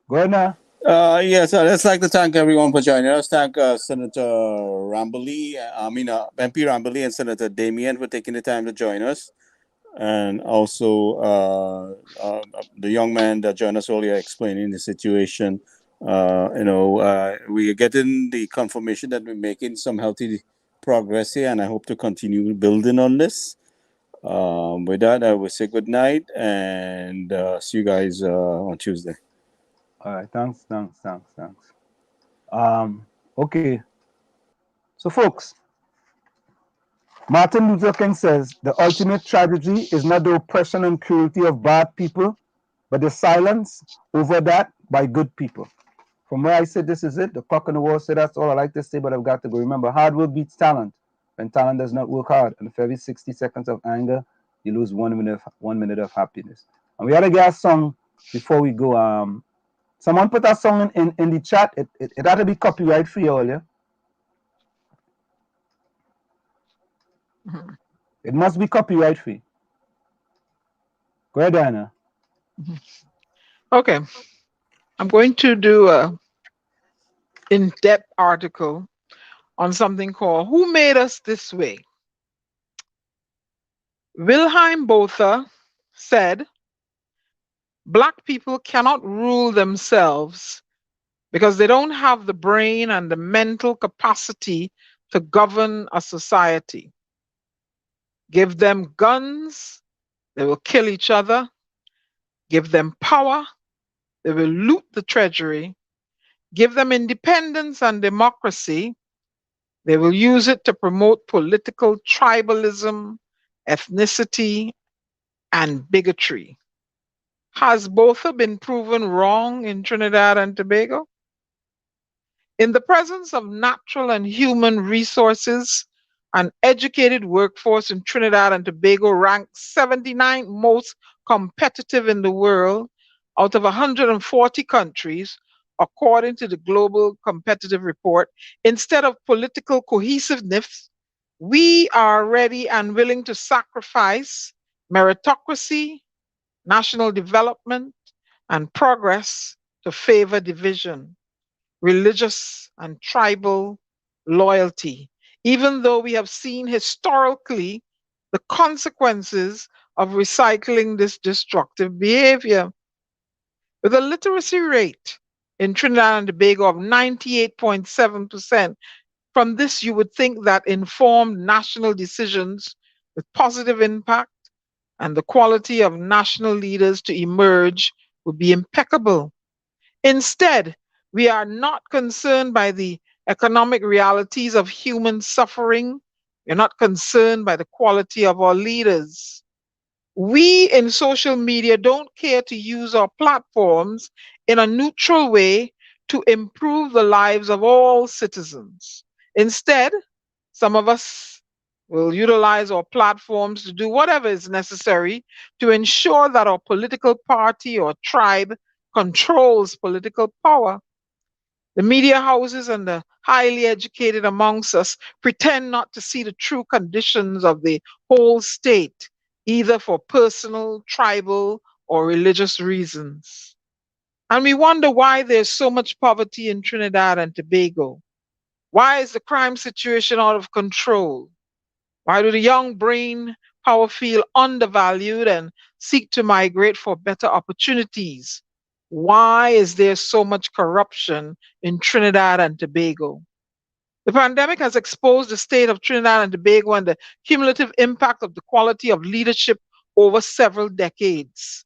Go ahead now. Yes, I'd just like to thank everyone for joining us. Thank Senator Rambally, MP Rambally and Senator Damien for taking the time to join us. And also the young man that joined us earlier explaining the situation. We are getting the confirmation that we're making some healthy progress here, and I hope to continue building on this. With that, I will say good night and see you guys on Tuesday. All right, thanks. Okay. So, folks, Martin Luther King says the ultimate tragedy is not the oppression and cruelty of bad people, but the silence over that by good people. From where I said this is it, the cock in the wall said that's all I like to say, but I've got to go. Remember, hard work beats talent when talent does not work hard. And for every 60 seconds of anger, you lose 1 minute of happiness. And we had a gas song before we go. Someone put a song in the chat. It had to be copyright free earlier. It must be copyright free. Go ahead, Diana. Okay. I'm going to do a in-depth article on something called Who Made Us This Way? Wilhelm Botha said, Black people cannot rule themselves because they don't have the brain and the mental capacity to govern a society. Give them guns, they will kill each other. Give them power, they will loot the treasury. Give them independence and democracy, they will use it to promote political tribalism, ethnicity, and bigotry. Has Botha been proven wrong in Trinidad and Tobago? In the presence of natural and human resources, an educated workforce in Trinidad and Tobago ranked 79th most competitive in the world out of 140 countries, according to the Global Competitive Report. Instead of political cohesiveness, we are ready and willing to sacrifice meritocracy, national development, and progress to favor division, religious and tribal loyalty, even though we have seen historically the consequences of recycling this destructive behavior. With a literacy rate in Trinidad and Tobago of 98.7%, from this you would think that informed national decisions with positive impact and the quality of national leaders to emerge would be impeccable. Instead, we are not concerned by the economic realities of human suffering. We're not concerned by the quality of our leaders. We in social media don't care to use our platforms in a neutral way to improve the lives of all citizens. Instead, some of us will utilize our platforms to do whatever is necessary to ensure that our political party or tribe controls political power. The media houses and the highly educated amongst us pretend not to see the true conditions of the whole state, either for personal, tribal, or religious reasons. And we wonder why there's so much poverty in Trinidad and Tobago. Why is the crime situation out of control? Why do the young brain power feel undervalued and seek to migrate for better opportunities? Why is there so much corruption in Trinidad and Tobago? The pandemic has exposed the state of Trinidad and Tobago and the cumulative impact of the quality of leadership over several decades.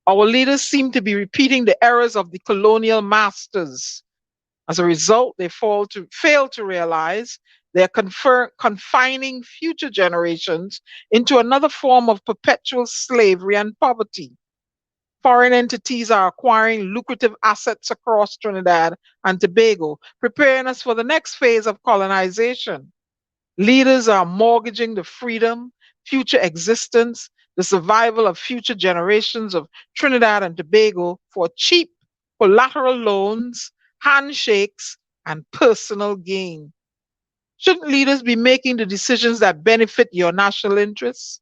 Our leaders seem to be repeating the errors of the colonial masters. As a result, they fail to realize they're confining future generations into another form of perpetual slavery and poverty. Foreign entities are acquiring lucrative assets across Trinidad and Tobago, preparing us for the next phase of colonization. Leaders are mortgaging the freedom, future existence, the survival of future generations of Trinidad and Tobago for cheap collateral loans, handshakes, and personal gain. Shouldn't leaders be making the decisions that benefit your national interests?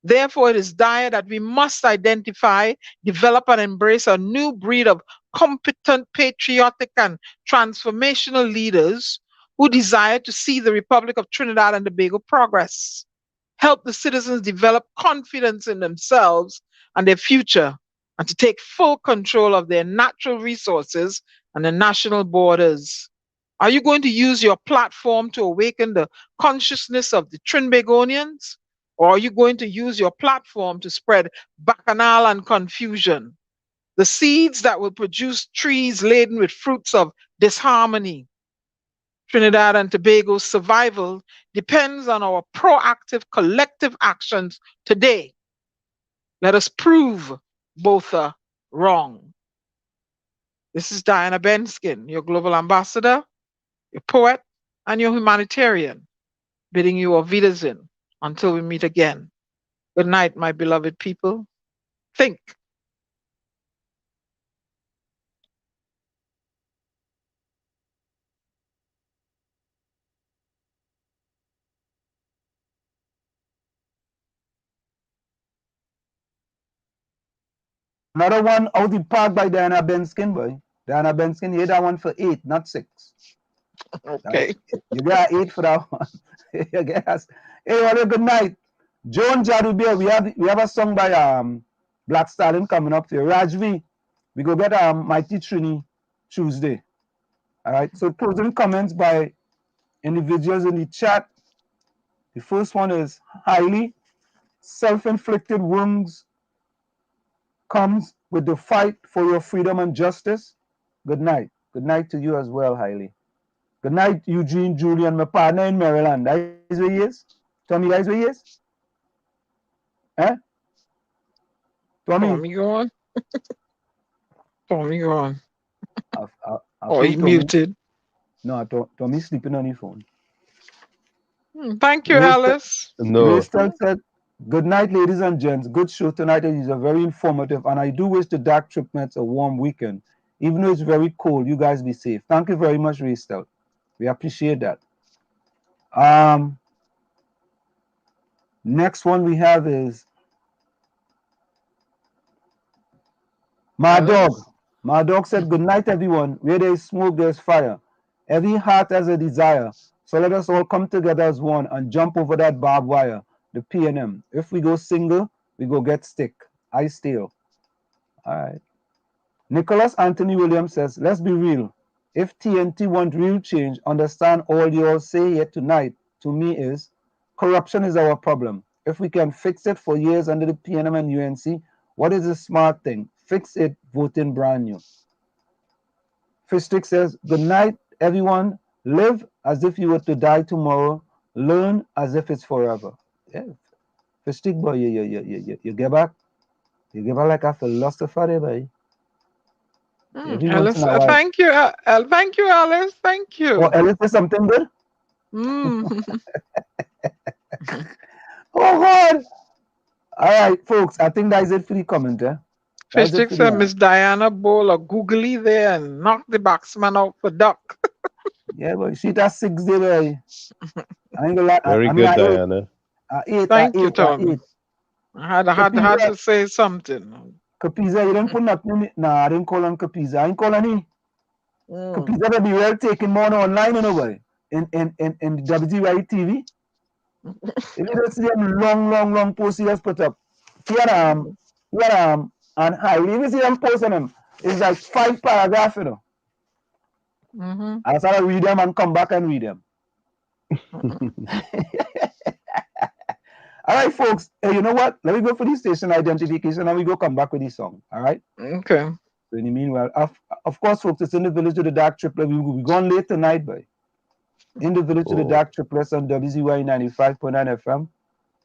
Therefore, it is dire that we must identify, develop, and embrace a new breed of competent, patriotic, and transformational leaders who desire to see the Republic of Trinidad and Tobago progress, help the citizens develop confidence in themselves and their future, and to take full control of their natural resources and the national borders. Are you going to use your platform to awaken the consciousness of the Trinbagonians? Or are you going to use your platform to spread bacchanal and confusion? The seeds that will produce trees laden with fruits of disharmony. Trinidad and Tobago's survival depends on our proactive collective actions today. Let us prove Botha wrong. This is Diana Benskin, your global ambassador, your poet, and your humanitarian, bidding you auf Wiedersehen until we meet again. Good night, my beloved people. Think. Another one out the park by Diana Benskin, boy. Diana Benskin, you hit that one for 8, not 6. Okay. You got 8 for that one. You guess. Hey, what a good night. Joan Jadubia, we have a song by Black Stallion coming up here. Rajvi, we go get Mighty Trini Tuesday. All right. So posing comments by individuals in the chat. The first one is highly self-inflicted wounds comes with the fight for your freedom and justice. Good night. Good night to you as well, Hailey. Good night, Eugene Julian, my partner in Maryland. That is where he is. Tommy, that is where he is? Eh? Tommy, go on. Tommy, go on. Oh, he muted. No, Tommy's sleeping on his phone. Thank you, Alice. No. Rachel said, good night, ladies and gents. Good show tonight. It is a very informative, and I do wish the DAG Triplets a warm weekend. Even though it's very cold, you guys be safe. Thank you very much, Rachel. We appreciate that. Next one we have is My Dog. My Dog said, good night, everyone. Where there is smoke, there is fire. Every heart has a desire. So let us all come together as one and jump over that barbed wire, the P&M. If we go single, we go get stick. I steal. All right. Nicholas Anthony Williams says, let's be real. If TNT want real change, understand all you all say here tonight to me is corruption is our problem. If we can fix it for years under the P&M and UNC, what is the smart thing? Fix it, voting brand new. Fishstick says, good night, everyone. Live as if you were to die tomorrow. Learn as if it's forever. Yeah. Fishstick boy, you get back. You get back like a philosopher there, boy. Alice, thank you. Thank you, Alice. Thank you. Oh, Alice is something good? Oh, God. All right, folks. I think that is it for the comment, eh? Fishstick said Miss Diana Bowl a googly there and knock the batsman out for duck. Yeah, but she that 6 day, boy. I ain't gonna lie. Very good, Diana. Thank you, Tom. I had to say something. Capiza, you didn't put nothing in it. Nah, I didn't call on Capiza. I ain't call on him. Capiza will be well taken more online, you know, boy. In WZYE TV. If you don't see them long posts he has put up. He had and highly. If you see them posting them, it's like 5 paragraphs, you know. I started to read them and come back and read them. All right, folks. Hey, you know what? Let me go for the station identification and we go come back with the song. All right? Okay. So in the meanwhile, of course, folks, it's in the village to the DAG Triplets. We're going late tonight, boy. In the village to the DAG Triplets on WZYE 95.9 FM.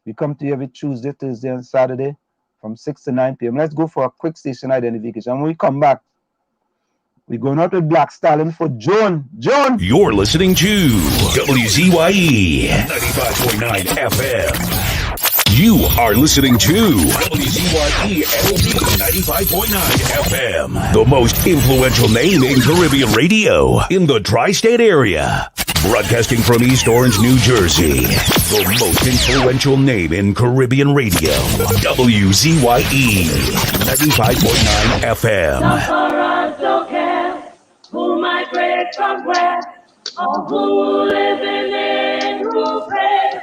We come to you every Tuesday, Thursday, and Saturday from 6 to 9 p.m. Let's go for a quick station identification. When we come back, we're going out with Black Stallion for Joan. Joan! You're listening to WZYE 95.9 FM. You are listening to WZYE 95.9 FM, the most influential name in Caribbean radio in the tri-state area. Broadcasting from East Orange, New Jersey, the most influential name in Caribbean radio, WZYE 95.9 FM. Sufferers don't care who migrate from where or who living in who pray.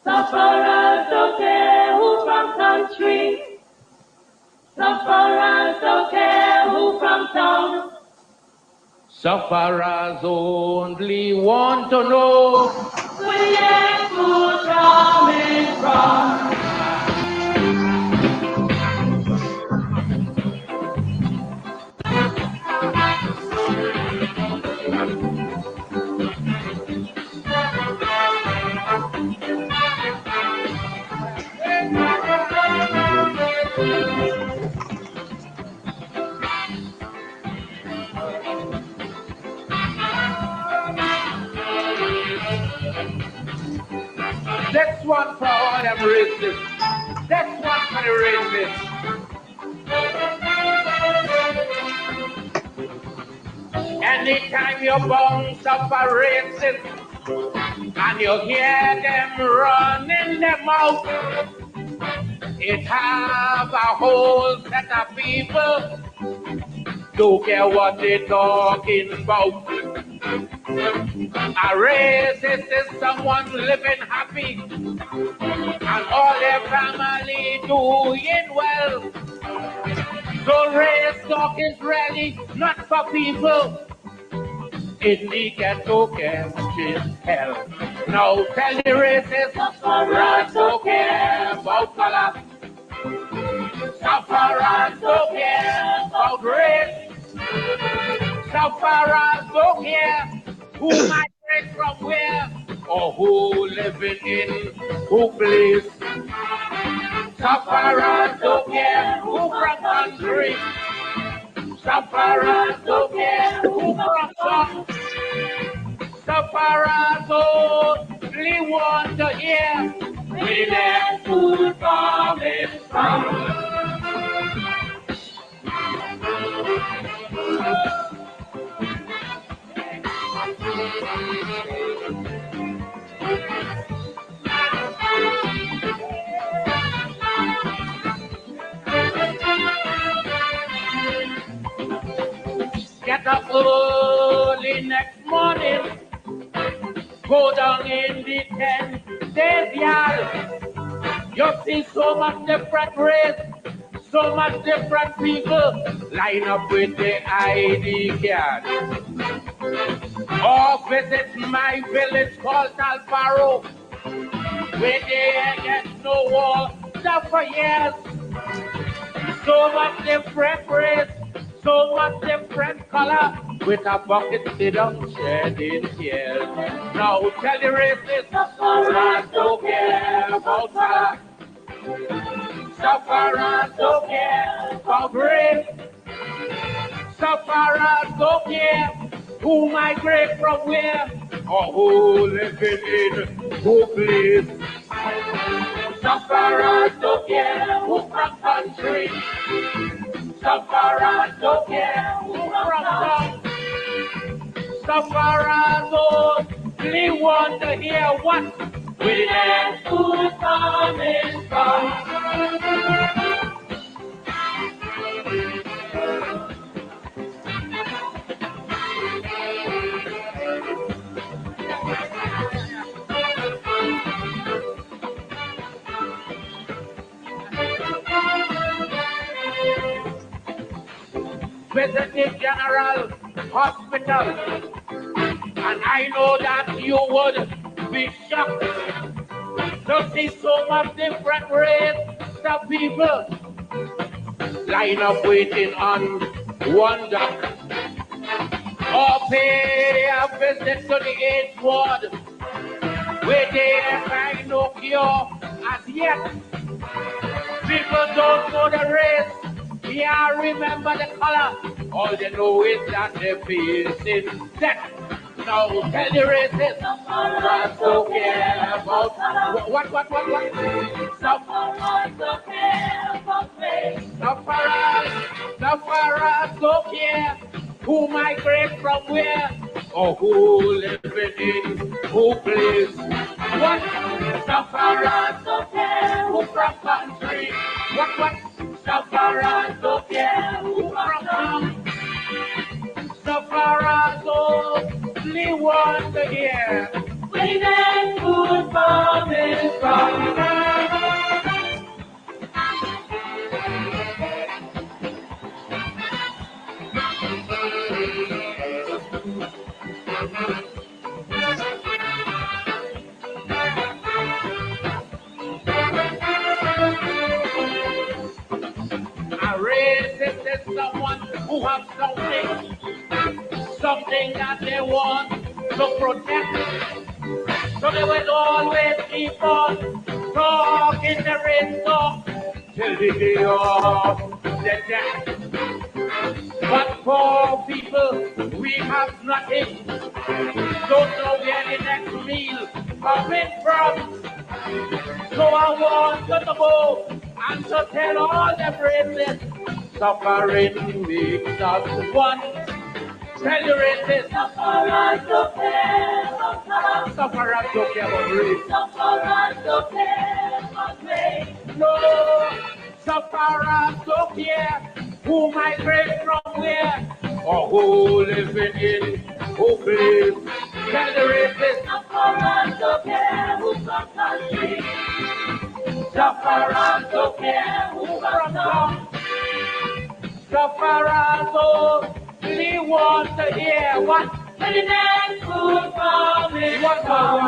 Sufferers don't care who from country. Sufferers don't care who from town. Sufferers only want to know where food coming from. That's one for all them racists. That's one for the racists. Anytime you bounce up a racist and you hear them running their mouth, It have a whole set of people. Don't care what they talking about. A racist is someone living happy and all their family doing well. So race talk is really not for people. In the ghetto catches hell. Now tell the racists, sufferers don't care about color. Sufferers don't care about race. Sufferers don't care who migrate from where or who living in who place. Sufferers don't care who from country. Sufferers don't care who from some. Sufferers only want to hear where their food coming from. Get up early next morning, go down in the 10 days yard. You see so much different race, so much different people line up with the ID card. Or visit my village called Alfaro, where they get no water for years. So much different race, so much different color, with a bucket they don't shed in tears. Now tell the racists, sufferers don't care about color. Sufferers don't care about race. Sufferers don't care who migrate from where or who living in who place. Sufferers don't care who from country. Sufferers don't care who from town. Sufferers only want to hear what where their food coming from. Visit the General Hospital, and I know that you would be shocked to see so much different race of people line up waiting on one doctor. Or pay a visit to the AIDS ward, where they find no cure as yet. People don't know the race. Yeah, remember the color. All they know is that they're facing death. Now tell the racists, sufferers don't care about what? Sufferers don't care about race. Sufferers don't care who migrate from where or who living in who place. What? Sufferers don't care who from country. What? Sufferers don't care who from town. Sufferers only want to hear where their food coming from. Racist is someone who has something that they want to protect. So they will always keep on talking the race talk till the day of the death. But for people, we have nothing. Don't know where the next meal coming from. So I want you to go and to tell all the racists, suffering makes us one. Tell the racists, sufferers don't care about race. Sufferers don't care about race. know. Sufferers don't care who migrate from where or who living in who place. Tell the rapist. Sufferers don't care who from country. Sufferers don't care who from town. Sufferers only want to hear what the next food from it. One more.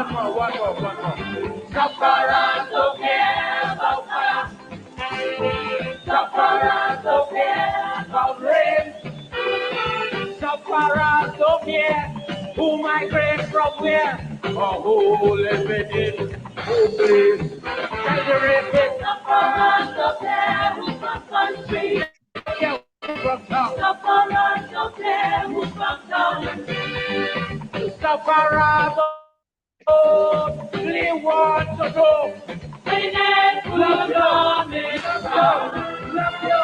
Sufferers don't care about fire. Sufferers don't care about rain. Sufferers don't care who migrate from where or who living in who place. Tell the rapist. Sufferers don't care who from country. Sufferers don't care who from town. Sufferers only want to know the next food from it. Love you.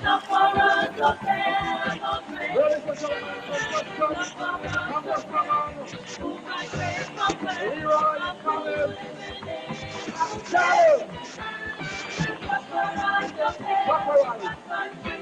Sufferers don't care about rain. Who migrate from where? Sufferers don't care.